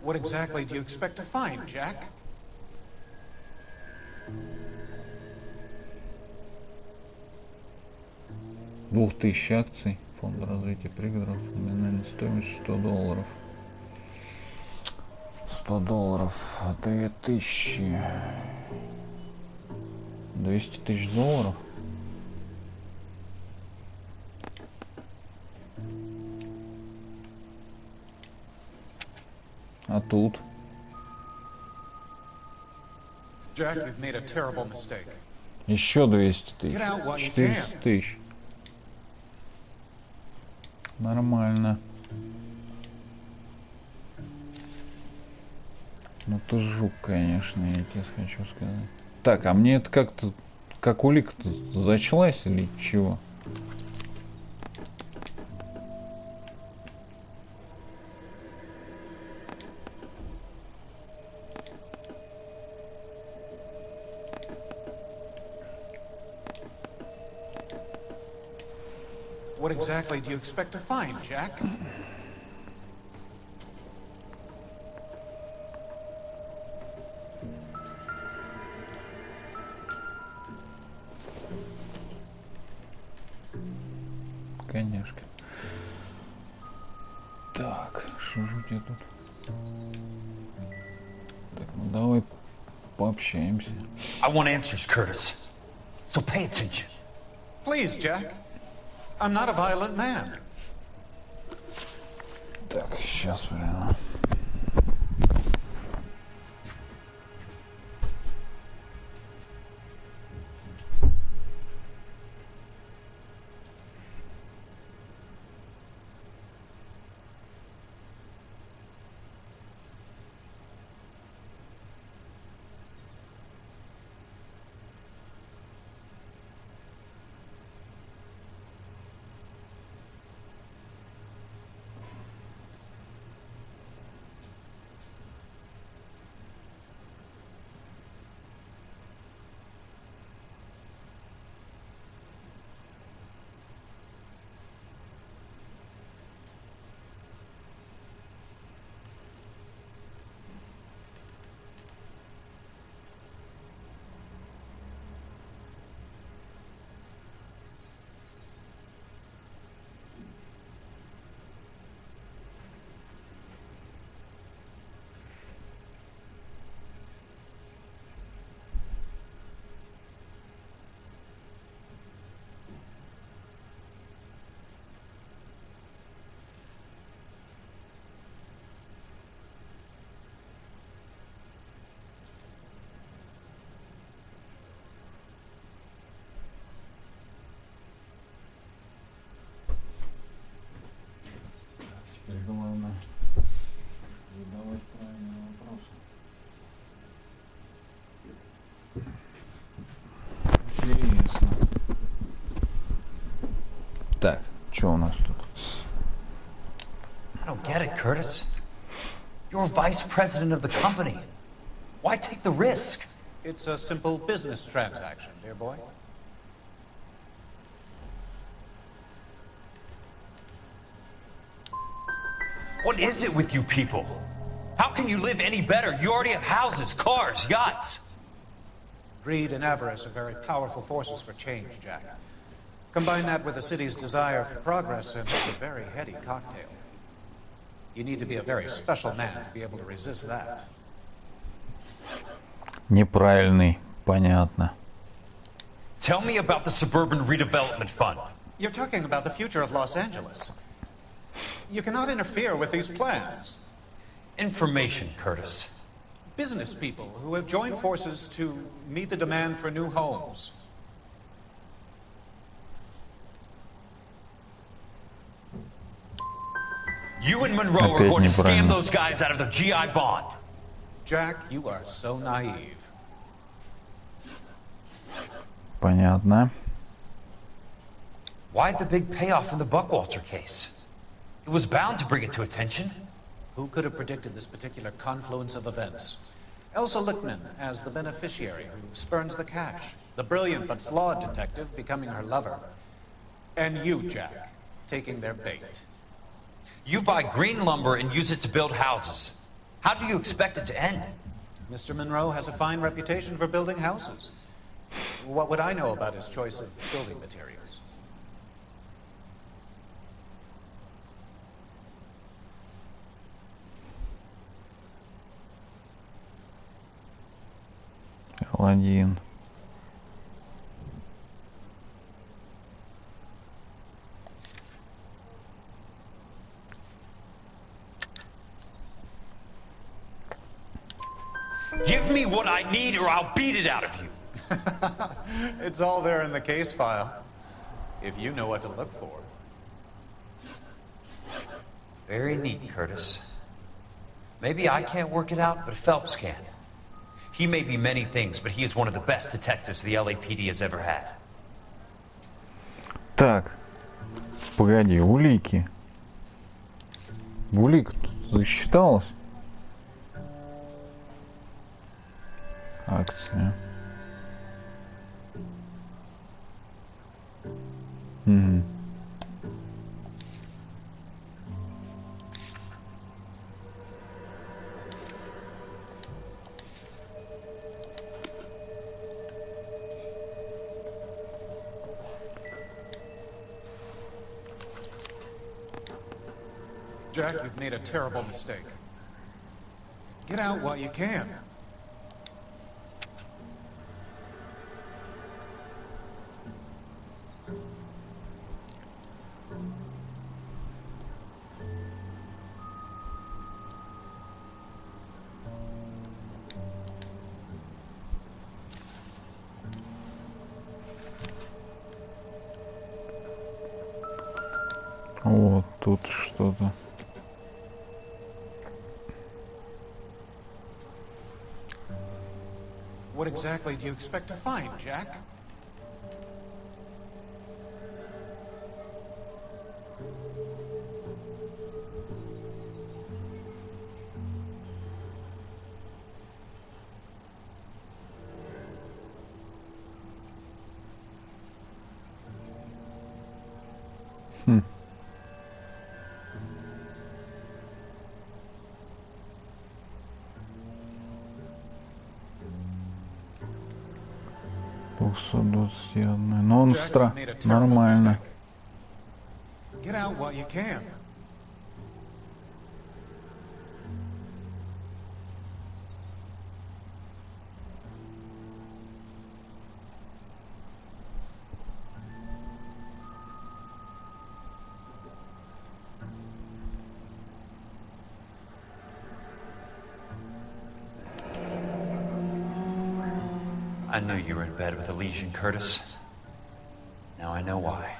What exactly do you expect to find, Jack? $2000 акций. Фонд развития пригородов. Номинальная стоимость $100. $100. 2000. 200 тысяч долларов. А тут? Jack, you've made a terrible mistake. Еще 200 тысяч. 400 тысяч. Нормально. Ну ты жук, конечно, я тебе хочу сказать. Так, а мне это как-то, как улика-то зачлась или чего? What exactly do you expect to find, Jack? Конечно. Так, что же у тебя тут? Так, ну давай пообщаемся. I want answers, Curtis. So pay attention. Please, Jack. I'm not a violent man. Так, сейчас прямо. Что у нас тут? I don't get it, Curtis. You're vice president of the company. Why take the risk? It's a simple business transaction, dear boy. What is it with you people? How can you live any better? You already have houses, cars, yachts. Greed and avarice are very powerful forces for change, Jack. Combine that with the city's desire for progress, and it's a very heady cocktail. You need to be a very special man to be able to resist that. Неправильный, понятно. Tell me about the Suburban Redevelopment Fund. You're talking about the future of Los Angeles. You cannot interfere with these plans. Information, Curtis. Business people who have joined forces to meet the demand for new homes. You and Monroe are going to scam those guys out of their GI bond. Jack, you are so naive. Понятно. Why the big payoff in the Buckwalter case? It was bound to bring it to attention. Who could have predicted this particular confluence of events? Elsa Lichtman as the beneficiary who spurns the cash. The brilliant but flawed detective becoming her lover. And you, Jack, taking their bait. You buy green lumber and use it to build houses. How do you expect it to end? Mr. Monroe has a fine reputation for building houses. What would I know about his choice of building materials? L1. Give me what I need or I'll beat it out of you. It's all there in the case file, if you know what to look for. Very neat, Curtis. Maybe I can't work it out, but Phelps can. He may be many things, but he is one of the best detectives the LAPD has ever had. Так, погоди, улики. Улик засчиталось? Акция. Угу. Jack, you've made a terrible mistake. Get out while you can. Вот тут что-то. What exactly do you expect to find, Jack? Но он нормально. Get out while you can. I knew you were in bed with a lesion, Curtis. Now I know why.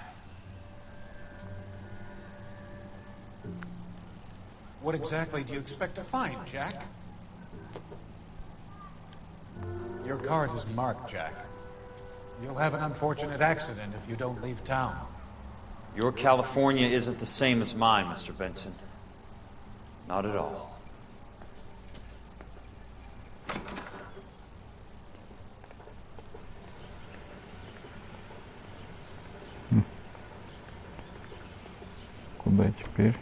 What exactly do you expect to find, Jack? Your card is marked, Jack. You'll have an unfortunate accident if you don't leave town. Your California isn't the same as mine, Mr. Benson. Not at all. Куда теперь?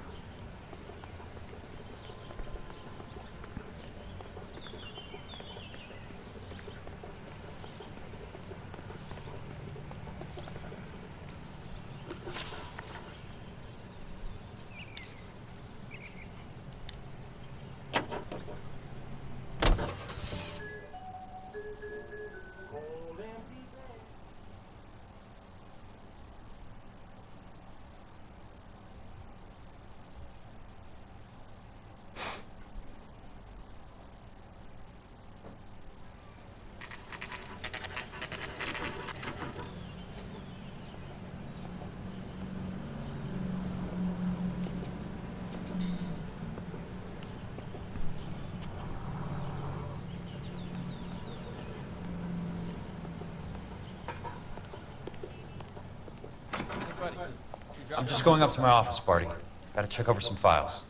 I'm just going up to my office, Barty. Gotta check over some files.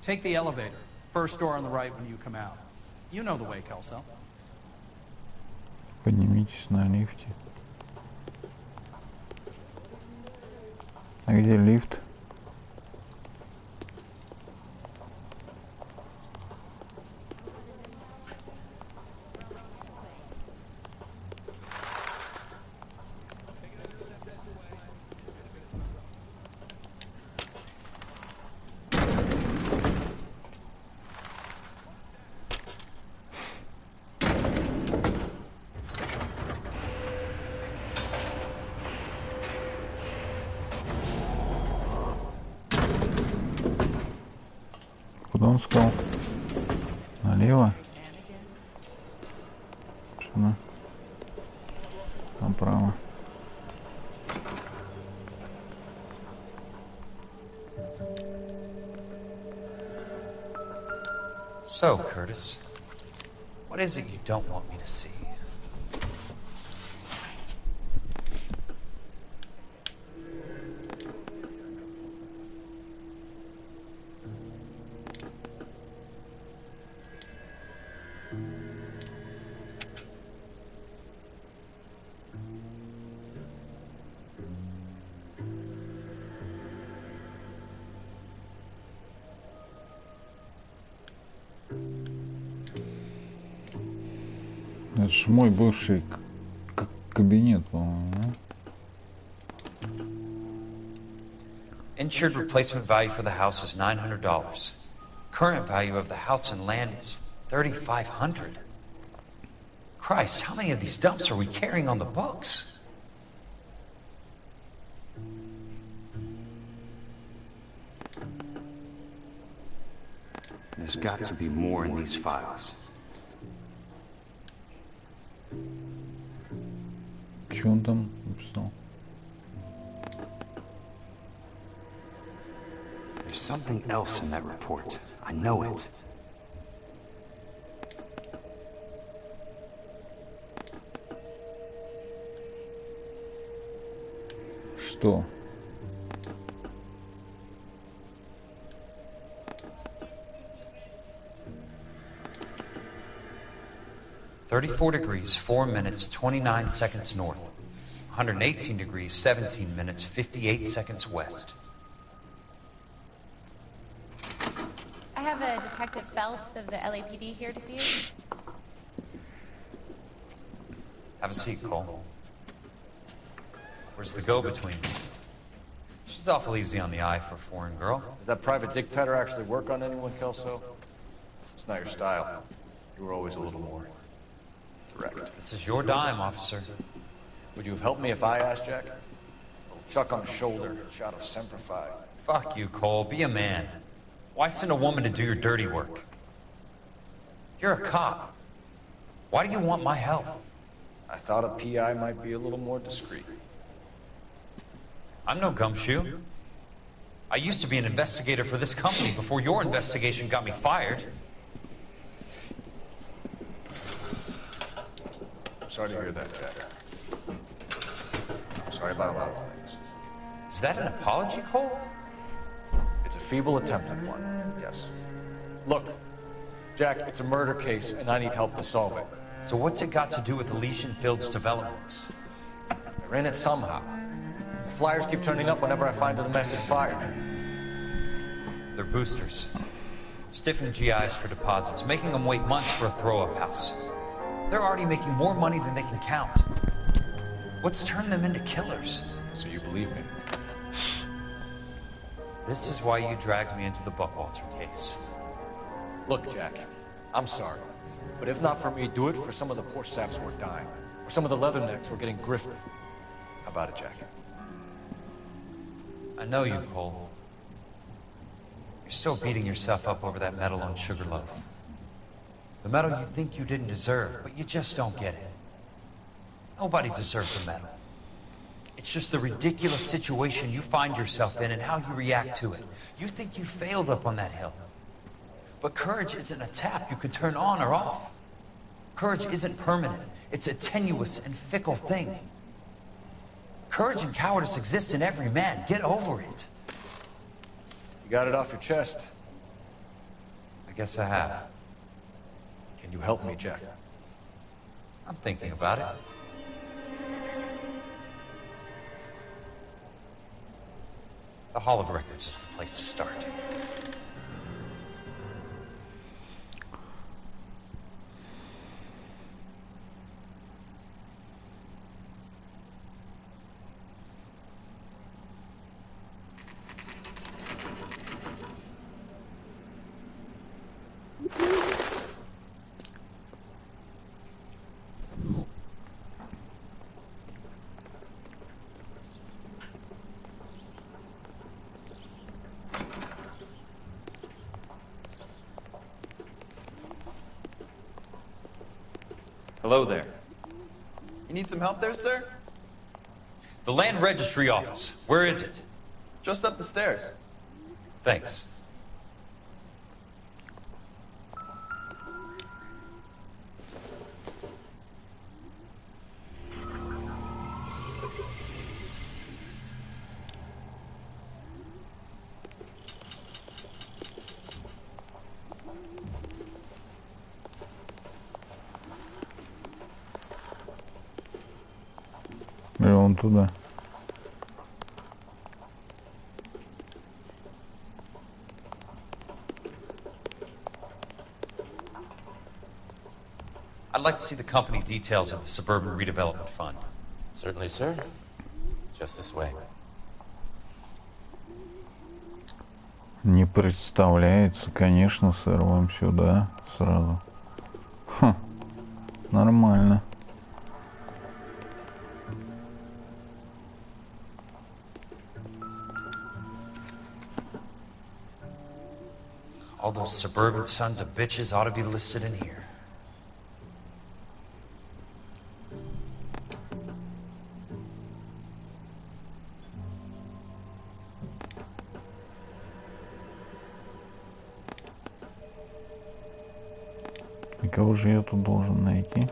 Take the elevator. First door on the right when you come out. You know the way, Kelso. Поднимитесь на лифте. А где лифт? Куда он сказал? Налево? Что? Направо. So, Curtis, what is it you don't want me to see? Это ж мой бывший кабинет, по-моему. Insured replacement value for the house is $900. Current value of the house and land is $3,500. Christ, how many of these dumps are we carrying on the books? There's got to be more in these files. Что он там написал? There's something else in that report. I know it. Что? $34 degrees, 4 minutes, 29 seconds north. 118 degrees, 17 minutes, 58 seconds west. I have a Detective Phelps of the LAPD here to see you. Have a seat, Cole. Where's the go-between? She's awful easy on the eye for a foreign girl. Does that private dick petter actually work on anyone, Kelso? It's not your style. You were always a little more direct. This is your dime, officer. Would you have helped me if I asked, Jack? Chuck on the shoulder, shot of Semper Fi. Fuck you, Cole. Be a man. Why send a woman to do your dirty work? You're a cop. Why do you want my help? I thought a PI might be a little more discreet. I'm no gumshoe. I used to be an investigator for this company before your investigation got me fired. Sorry to hear that, Jack. Sorry about a lot of things. that an apology, Cole? It's a feeble attempt at one, yes. Look, Jack, it's a murder case, and I need help to solve it. So what's it got to do with Elysian Fields developments? They're in it somehow. The flyers keep turning up whenever I find a domestic fire. They're boosters. Stiffing GIs for deposits, making them wait months for a throw-up house. They're already making more money than they can count. What's turned them into killers? So you believe me? This is why you dragged me into the Buckwalter case. Look, Jack, I'm sorry. But if not for me, do it for some of the poor saps who are dying. Or some of the leathernecks who are getting grifted. How about it, Jack? I know you, Cole. You're still beating yourself up over that medal on Sugarloaf. The medal you think you didn't deserve, but you just don't get it. Nobody deserves a medal. It's just the ridiculous situation you find yourself in and how you react to it. You think you failed up on that hill. But courage isn't a tap you can turn on or off. Courage isn't permanent. It's a tenuous and fickle thing. Courage and cowardice exist in every man. Get over it. You got it off your chest. I guess I have. Can you help me, Jack? I'm thinking about it. The Hall of Records is the place to start. Hello there. You need some help there, sir? The Land Registry Office. Where is it? Just up the stairs. Thanks. И он туда. I'd like to see the company details of the Suburban Redevelopment Fund. Certainly, sir. Just this way. Не представляется, конечно, сэр, вам сюда сразу. Хм, нормально. All those suburban sons of bitches ought to be listed in here. И кого же я тут должен найти?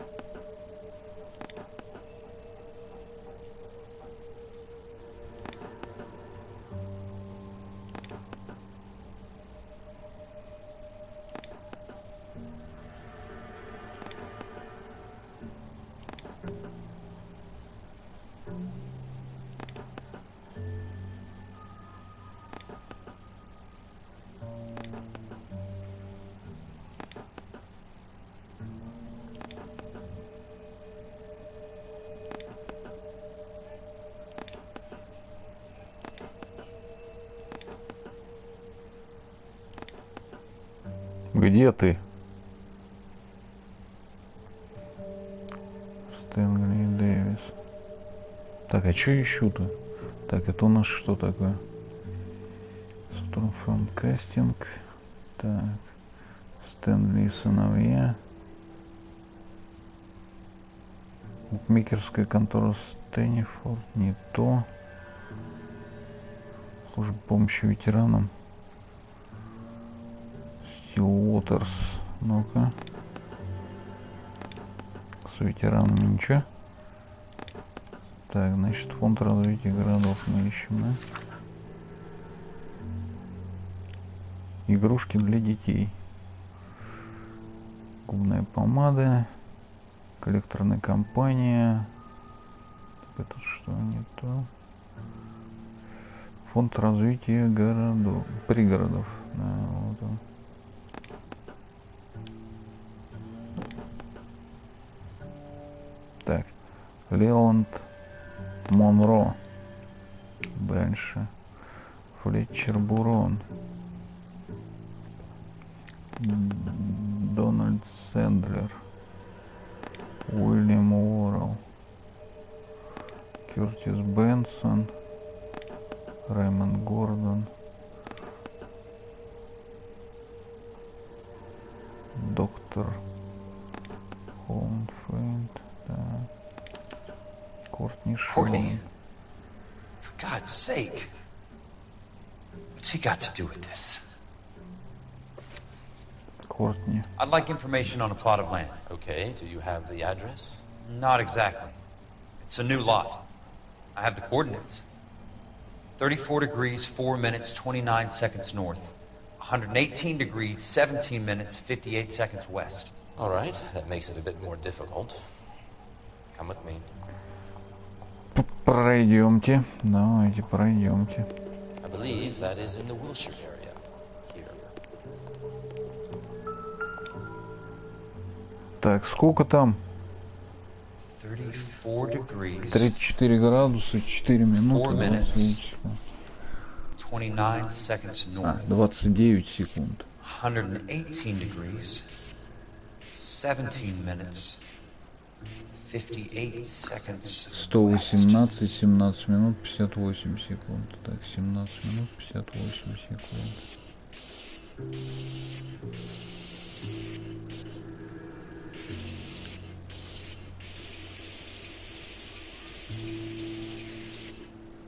Где ты? Стэнли Дэвис. Так, а что ищу-то? Так, это у нас что такое? Стромфон кастинг. Так. Стэнли и сыновья. Букмекерская контора Стэнифорд. Не то. Служба помощи ветеранам. Уотерс, ну-ка. С ветеранами ничего. Так, значит, фонд развития городов мы ищем, да? Игрушки для детей. Губная помада. Коллекторная компания. Это что, не то? Фонд развития городов, пригородов. Да, вот он. Так, Леонт Монро. Дальше. Флетчер Бурон. Дональд Сэндлер. Уильям Уоррелл. Кертис Бенсон. Рэймонд Гордон. Доктор Холмфейнд. Да. Кортни Шон. For God's sake. What's he got to do with this? Courtney. I'd like information on a plot of land. Okay, do you have the address? Not exactly. It's a new lot. I have the coordinates. 34 degrees, 4 minutes, 29 seconds north. 118 degrees, 17 minutes, 58 seconds west. All right, that makes it a bit more difficult. Come with me. Пройдемте. Давайте, пройдемте. I believe that is in the Wilshire area. Here. Так, сколько там? 34 degrees. 34 градуса, 4 минуты. 4 minutes. 29 seconds north. 29 секунд. 118 degrees. 17 minutes. 58 seconds. 118, 17 минут, 58 секунд. Так, 17 минут, 58 секунд.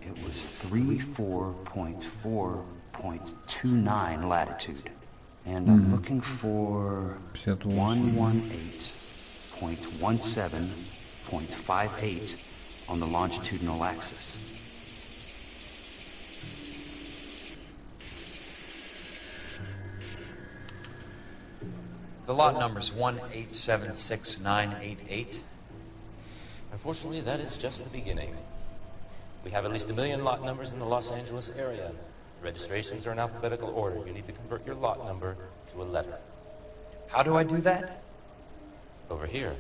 It was 34.4.29 latitude. And I'm looking for 118.17.58 on the longitudinal axis. The lot number's 1876988. Unfortunately, that is just the beginning. We have at least 1 million lot numbers in the Los Angeles area. The registrations are in alphabetical order. You need to convert your lot number to a letter. How do I do that? Over here,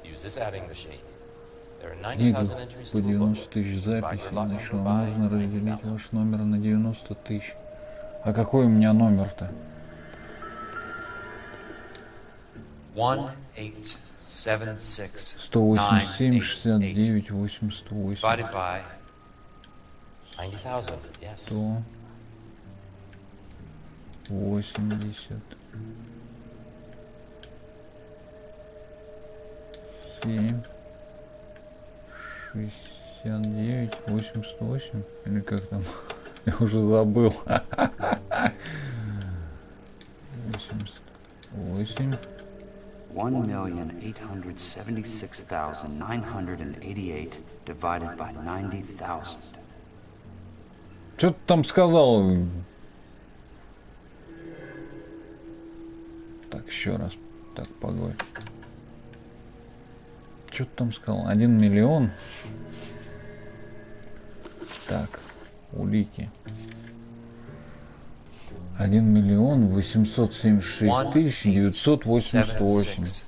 use this adding machine. There are 90,000 entries По to a book. 90 тысяч записей нашел. Можно разделить ваш номер на 90 тысяч. А какой у меня номер-то? 187, 69, 88. Divided by 90,000, yes. 180. 7, 69, 88. Или как там? Я уже забыл. 88. 1,876,988 divided by 90,000. Что ты там сказал? Так, еще раз. Так, погодь. Что ты там сказал? 1 миллион. Так, улики. 1 миллион 876 тысяч 988.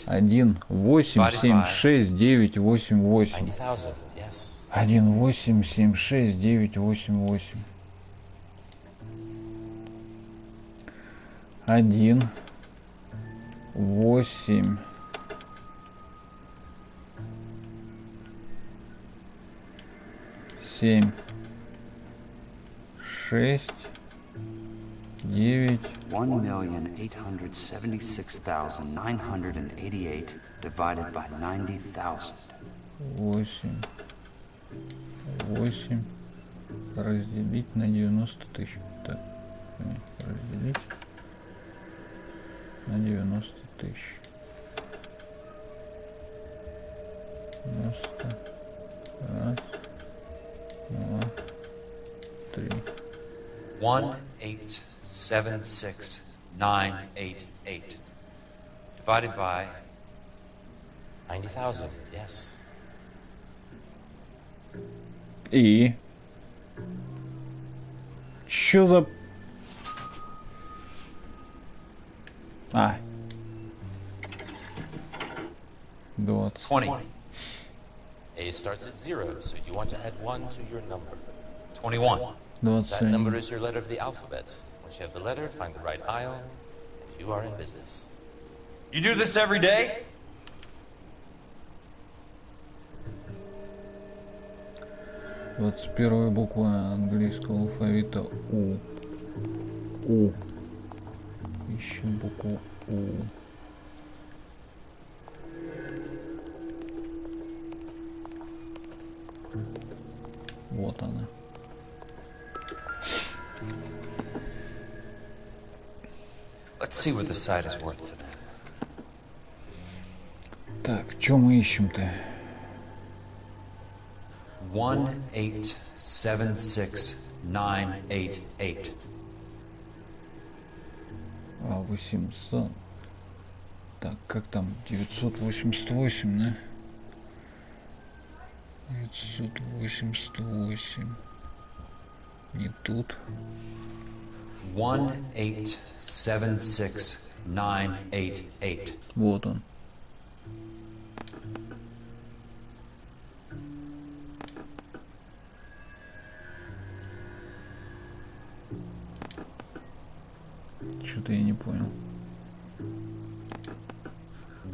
1 8 7 6 9 8 8. 1 8 7 6 9 8 8. 1 8 7 6 9 1,876,988 divided by 90,000. 8 разделить на 90 тысяч. Так, разделить на 90 тысяч. 90 1,876,988 divided by 90,000, yes. И чё за... А. 20. 20. A starts at 0, so you want to add 1 to your number. 21. That number is your letter of the alphabet. Once you have the letter, find the right aisle, and you are in business. You do this every day? Первая буква английского алфавита У. У. Ищем букву У. Вот она. Let's see what the site is worth today. Так, что мы ищем-то? 1,876,988. А, 800. Так, как там? 988, да? 988. Не тут. 1,876,988. Вот он. Что-то я не понял.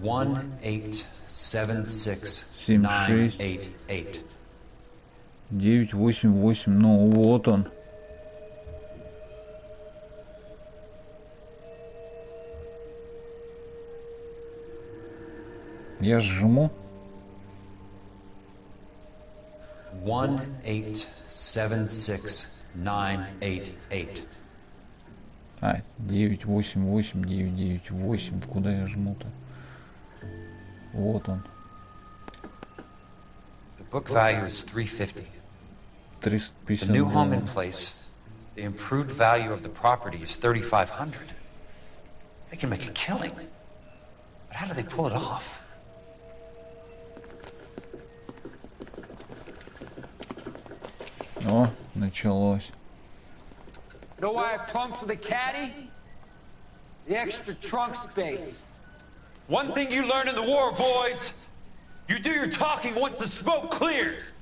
1,876,988. 988. Ну, вот он. Я жму. 1,876,988. А, 988, 998. Куда я жму-то? Вот он. The book value is $350. 350. The new home in place, the improved value of the property is $3,500. They can make a killing. But how do they pull it off? О, началось. You know why I plumbed for the caddy? The extra trunk space. One thing you learn in the war, boys. You do your talking once the smoke clears.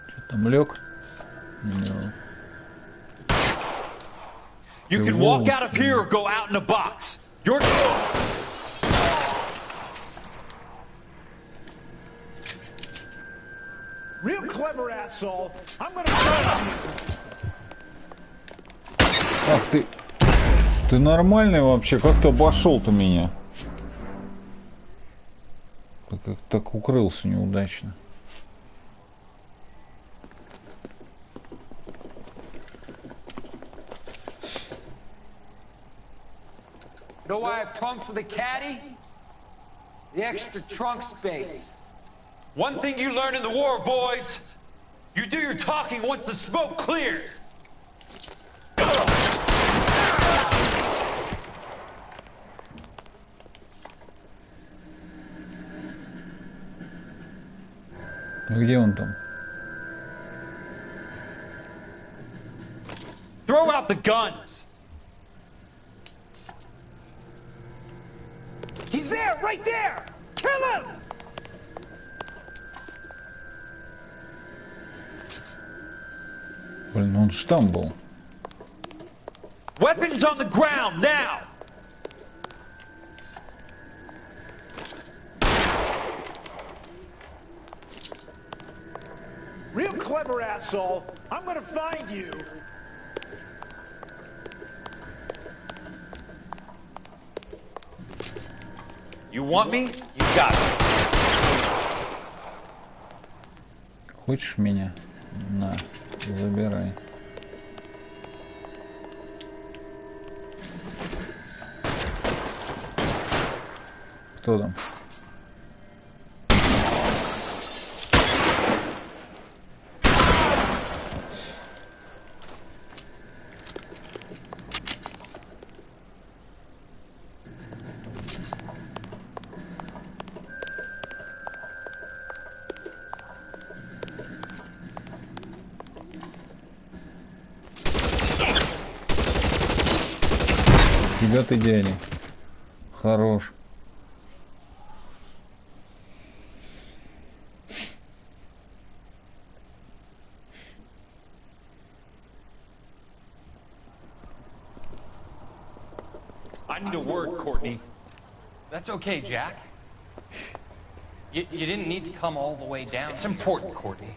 Что там, лег? No. You can walk out of here or go out in a box. Your Real clever, asshole. I'm gonna burn you. Ах ты. Ты нормальный вообще? Как ты обошел-то меня? Ты как так укрылся неудачно. You know why I plumbed for the caddy? The extra trunk space. One thing you learn in the war, boys. You do your talking once the smoke clears. Где он там? Throw out the guns. He's there, right there. Kill him. Блин, он же там был. Weapons on the ground now. Real clever, asshole. I'm gonna find you. You want me? You got it. Хочешь меня? На, забирай. Кто там? Тебя ты, дядя. Хорош. I need a word, Courtney. That's okay, Jack. You didn't need to come all the way down. It's important, Courtney.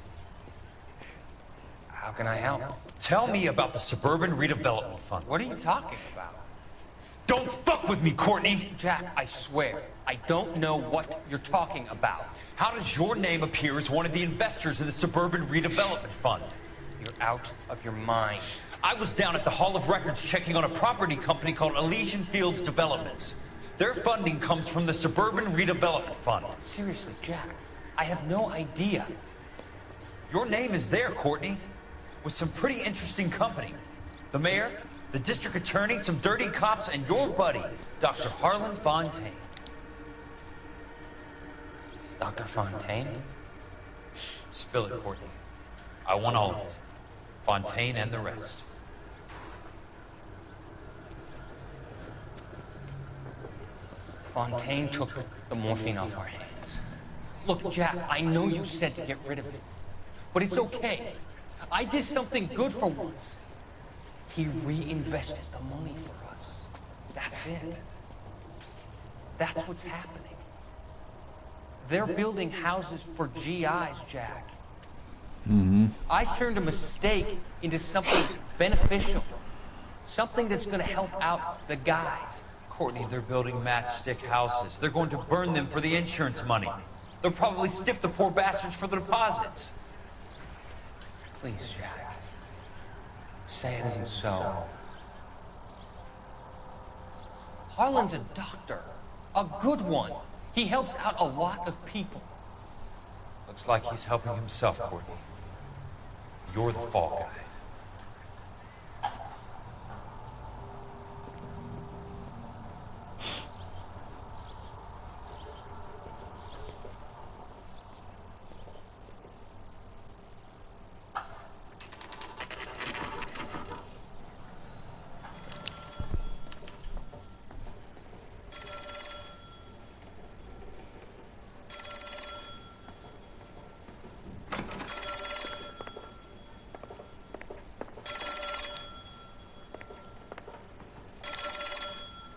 How can I help? Tell me about the Suburban Redevelopment Fund. What are you talking about? Don't fuck with me, Courtney! Jack, I swear, I don't know what you're talking about. How does your name appear as one of the investors in the Suburban Redevelopment Fund? You're out of your mind. I was down at the Hall of Records checking on a property company called Elysian Fields Developments. Their funding comes from the Suburban Redevelopment Fund. Seriously, Jack, I have no idea. Your name is there, Courtney, with some pretty interesting company. The mayor, the district attorney, some dirty cops, and your buddy, Dr. Harlan Fontaine. Dr. Fontaine? Spill it, Courtney. I want all of it. Fontaine and the rest. Fontaine took the morphine off our hands. Look, Jack, I know you said to get rid of it, but it's okay. I did something good for once. He reinvested the money for us. That's it. That's what's happening. They're building houses for GIs, Jack. I turned a mistake into something beneficial. Something that's going to help out the guys. Courtney, they're building matchstick houses. They're going to burn them for the insurance money. They'll probably stiff the poor bastards for the deposits. Please, Jack. Say it isn't so. Harlan's a doctor. A good one. He helps out a lot of people. Looks like he's helping himself, Courtney. You're the fall guy.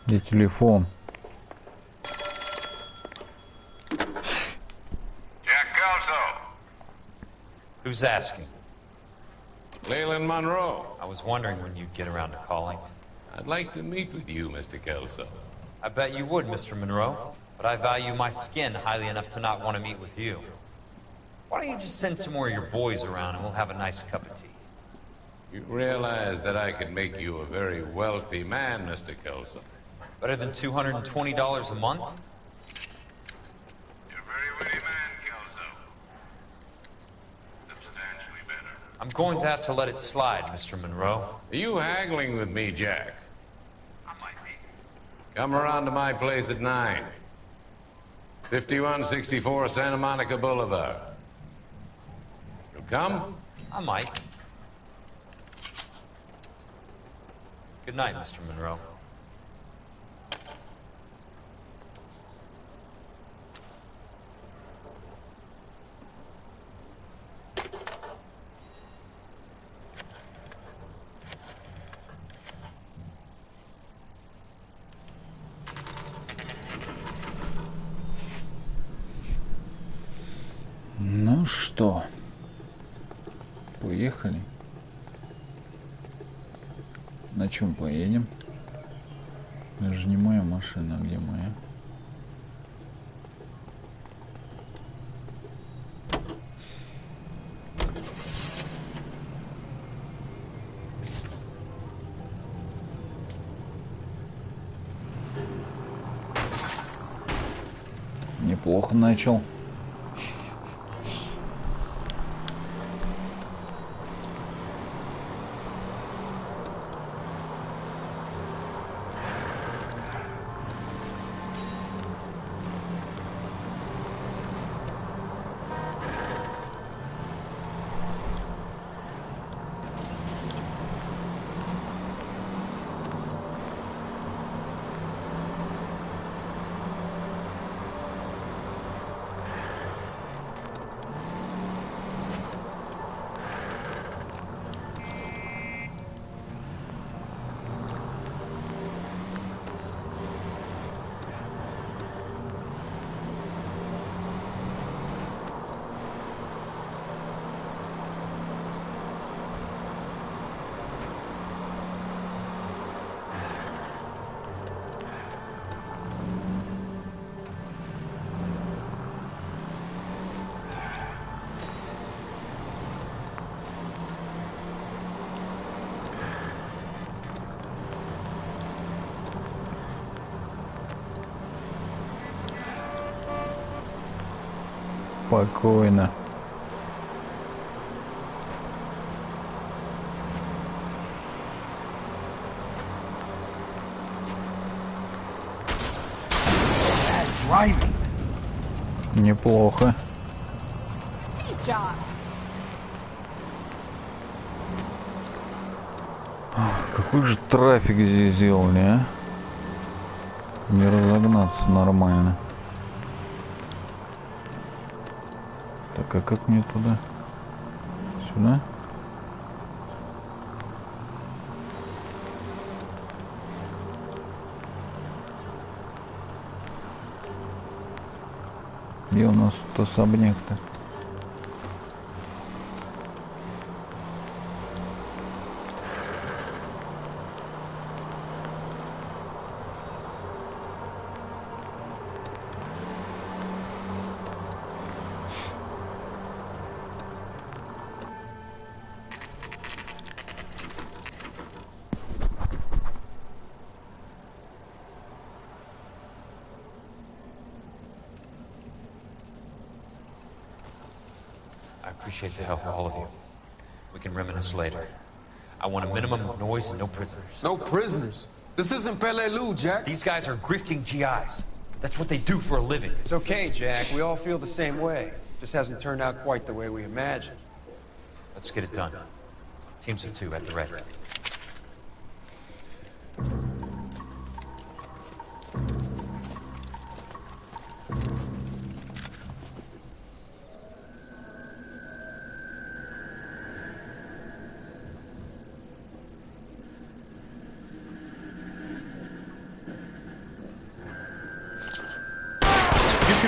Где телефон? Jack Kelso. Who's asking? Leland Monroe. I was wondering when you'd get around to calling. I'd like to meet with you, Mr. Kelso. I bet you would, Mr. Monroe. But I value my skin highly enough to not want to meet with you. Why don't you just send some more of your boys around and we'll have a nice cup of tea? You realize that I could make you a very wealthy man, Mr. Kelso. Better than $220 a month? You're a very witty man, Kelso. Substantially better. I'm going to have to let it slide, Mr. Monroe. Are you haggling with me, Jack? I might be. Come around to my place at 9. 5164 Santa Monica Boulevard. You'll come? I might. Good night, Mr. Monroe. Ну что, поехали. На чем поедем? Это же не моя машина, а где моя? плохо начал. Спокойно. Неплохо. Какой же трафик здесь сделали, а? Не разогнаться нормально. Так, а как мне туда? Сюда? Где у нас тут особняк-то? I appreciate the help of all of you. We can reminisce later. I want a minimum of noise and no prisoners. No prisoners? This isn't Peleliu, Jack. These guys are grifting GIs. That's what they do for a living. It's okay, Jack. We all feel the same way. Just hasn't turned out quite the way we imagined. Let's get it done. Teams of 2 at the ready.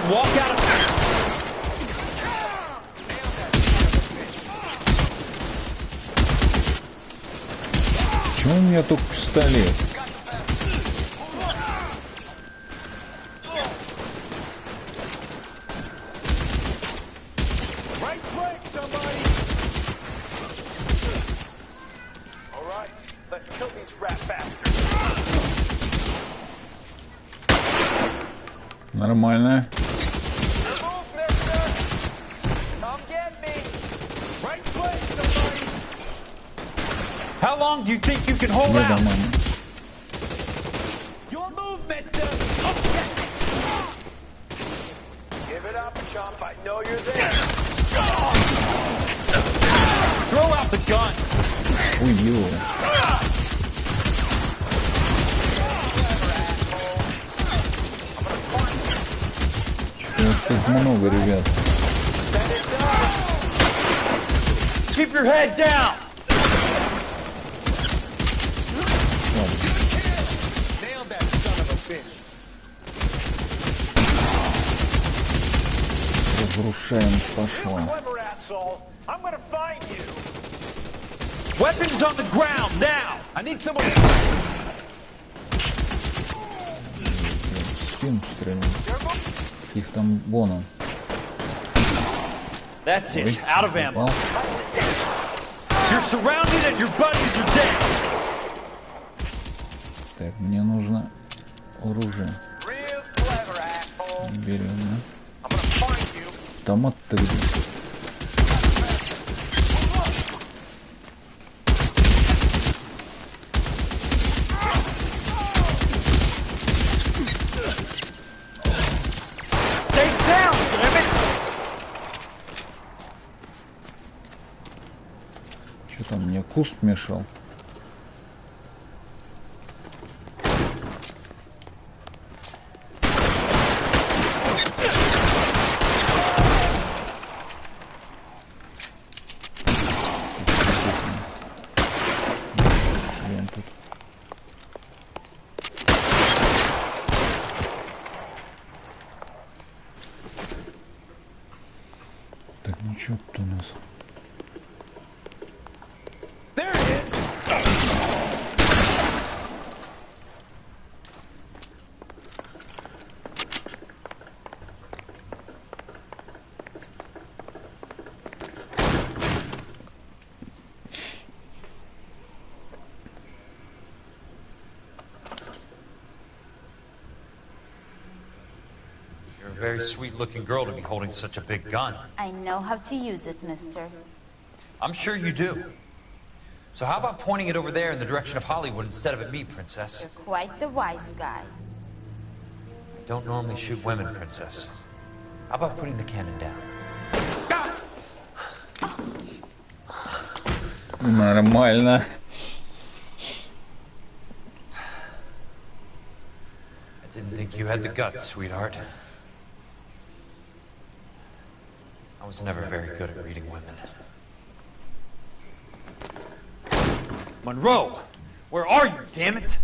Walk out of there. Почему у меня только пистолет? Нормально. How long do you think you can hold out? Your move, mister. Give it up, chump. I know you're there. Throw out the gun. Ой, ё. Тут много, ребят. Keep your head down. Разрушаем, пошла. Weapons on the ground now. I need someone. Спину стрелял. Их там вон он. That's it. Out of ammo. You're surrounded and your buddies are dead. Так, мне нужно оружие. Берем, да? Автомат-то где? Что там мне куст мешал? Что-то у нас. There it is. You're a very sweet-looking girl to be holding such a big gun. I know how to use it, mister. I'm sure you do. So how about pointing it over there in the direction of Hollywood instead of at me, Princess? You're quite the wise guy. I don't normally shoot women, Princess. How about putting the cannon down? Нормально. I didn't think you had the guts, sweetheart. I was never very good at reading women. Monroe! Where are you, damn it?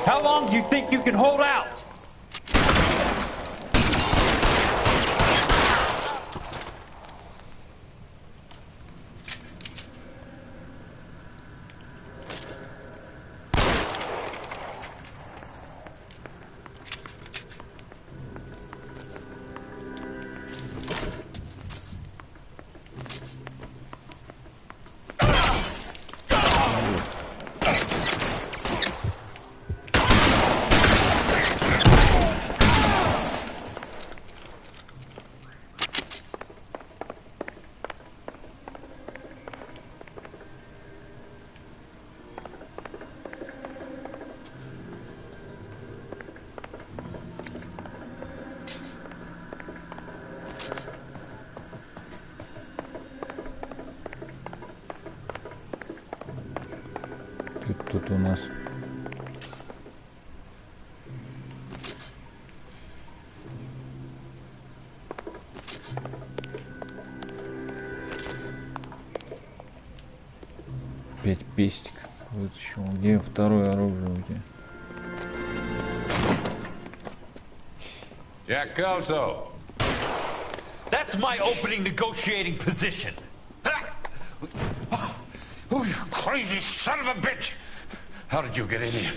How long do you think you can hold out? Тут у нас опять пестик. Вот еще. Где второе оружие у тебя? Jack Kelso. That's my opening negotiating position. Oh, you crazy son of a bitch! How did you get in here?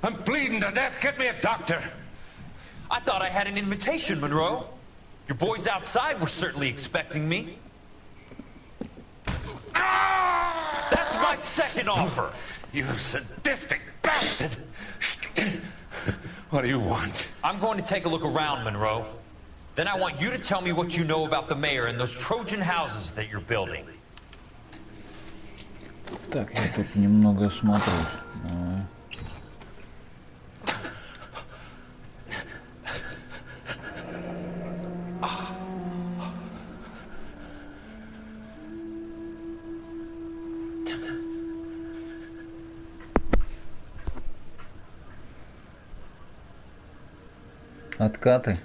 I'm bleeding to death. Get me a doctor. I thought I had an invitation, Monroe. Your boys outside were certainly expecting me. That's my second offer. You sadistic bastard! What do you want? I'm going to take a look around, Monroe. Then I want you to tell me what you know about the mayor and those Trojan houses that you're building. Так, я тут немного смотрю. Откаты.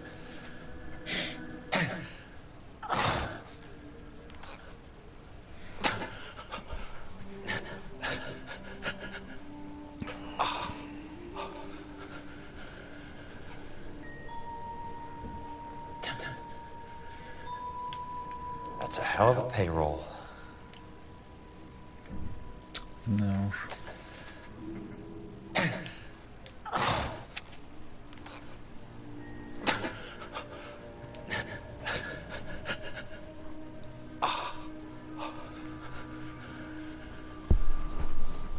That's a hell of a payroll. No.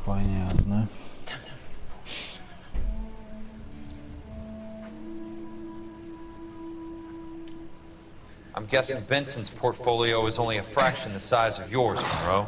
Понятно. I'm guessing Benson's portfolio is only a fraction the size of yours, Monroe.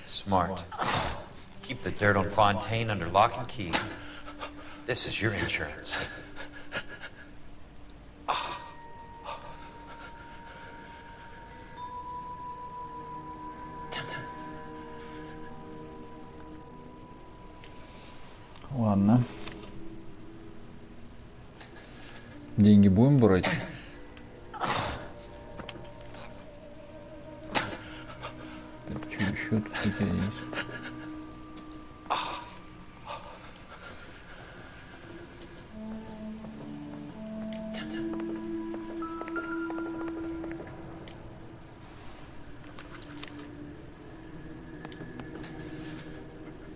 Smart. Keep the dirt on Fontaine under lock and key. This is your insurance. Ладно. Деньги будем брать? Так, что еще тут у тебя есть?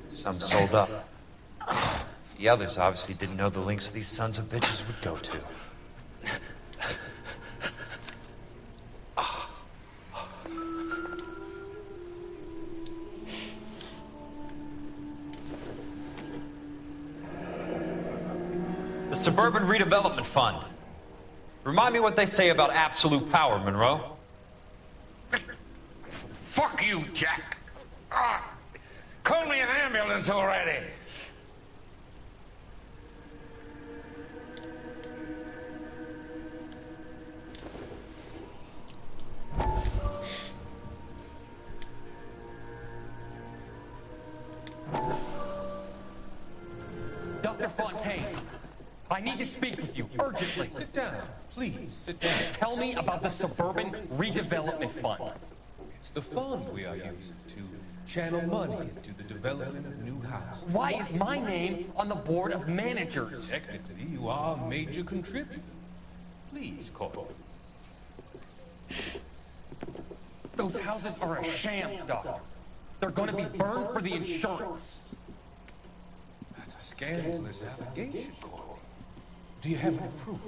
Some sold up. The others obviously didn't know the links these sons of bitches would go to. The Suburban Redevelopment Fund. Remind me what they say about absolute power, Monroe. Fuck you, Jack. Call me an ambulance already. Dr. Fontaine, I need to speak with you urgently. Sit down. Please, sit down. Tell me about the Suburban Redevelopment Fund. It's the fund we are using to channel money into the development of new houses. Why is my name on the board of managers? Technically, you are a major contributor. Please, call. Those houses are a sham, Doctor. They're going to be burned for the insurance. a scandalous allegation, Courtney. Do you have any proof?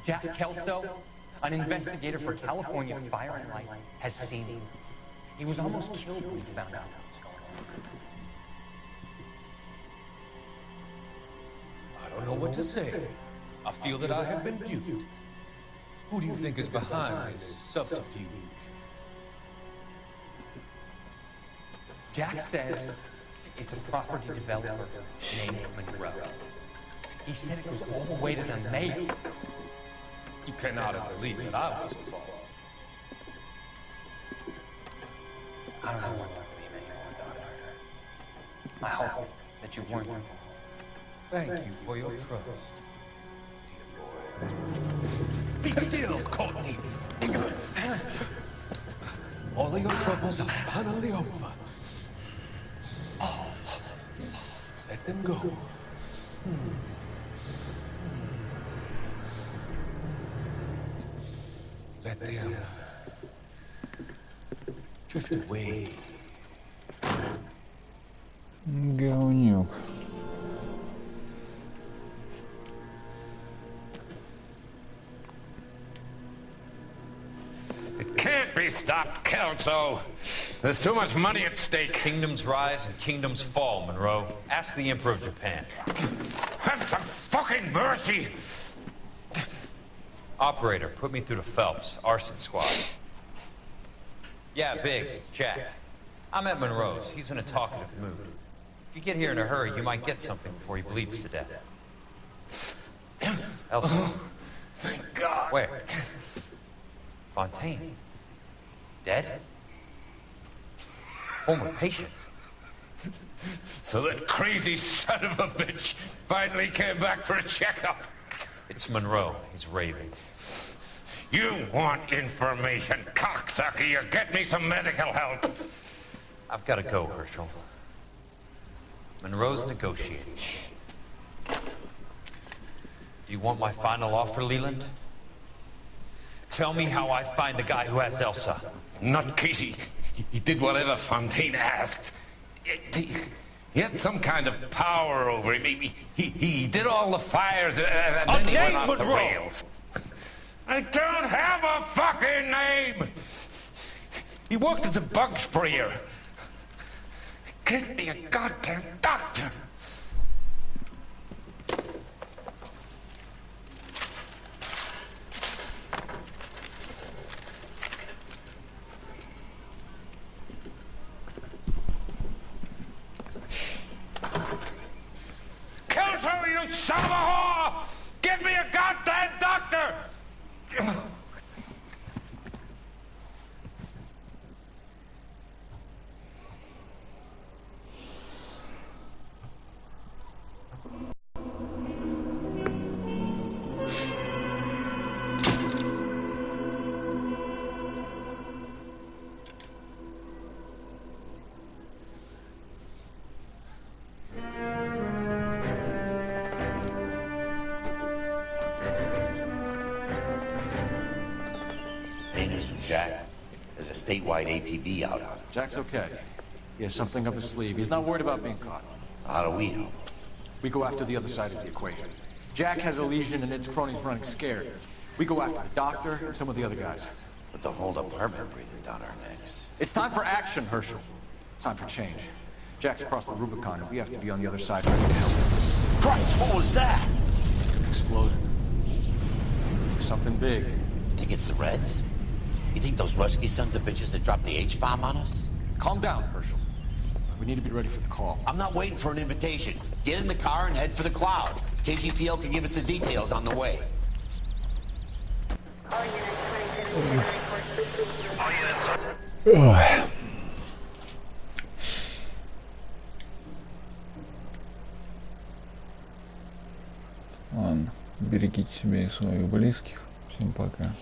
Jack Kelso, an investigator for California Fire and Life, has seen him. He was almost killed when he found out what was going on. I don't know what to say. I feel that I have been duped. Who do you think is behind this subterfuge? Jack says it's a property developer named Monroe. He said it was all the way to the mayor. You cannot have believed that I was involved. I don't know what to believe anymore, Doctor. I hope that you weren't. Thank you for your trust, dear boy. Be still, Courtney. All of your troubles are finally over. Let them go. Let them drift away. Говнюк. It can't be stopped, Kelso. There's too much money at stake. Kingdoms rise and kingdoms fall, Monroe. Ask the Emperor of Japan. Have some fucking mercy! Operator, put me through to Phelps, arson squad. Yeah, Biggs, Jack. I'm at Monroe's. He's in a talkative mood. If you get here in a hurry, you might get something before he bleeds to death. Elsa. Oh, thank God. Where? Fontaine. Dead? Former patient. So that crazy son of a bitch finally came back for a checkup. It's Monroe. He's raving. You want information, cocksucker. You get me some medical help. I've got to go, Herschel. Monroe's negotiating. Do you want my final offer, Leland? Tell me how I find the guy who has Elsa. Nutcase, he did whatever Fontaine asked. He had some kind of power over him. He did all the fires and then he went off the rails. I don't have a fucking name! He worked as a bug sprayer. Get me a goddamn doctor! Kelso, you son of a whore! Get me a goddamn doctor! Jack. There's a statewide APB out on him. Jack's okay. He has something up his sleeve. He's not worried about being caught. How do we help? We go after the other side of the equation. Jack has a legion and its cronies running scared. We go after the doctor and some of the other guys. But the whole department breathing down our necks. It's time for action, Herschel. It's time for change. Jack's across the Rubicon, and we have to be on the other side ready to help him. Christ, what was that? Explosion. Something big. Think it's the Reds? You think those Rusky sons of bitches that dropped the H-bomb on us? Calm down, Herschel. We need to be ready for the call. I'm not waiting for an invitation. Get in the car and head for the cloud. KGPL can give us the details on the way. Ой. Ладно, берегите себя и своих близких. Всем пока.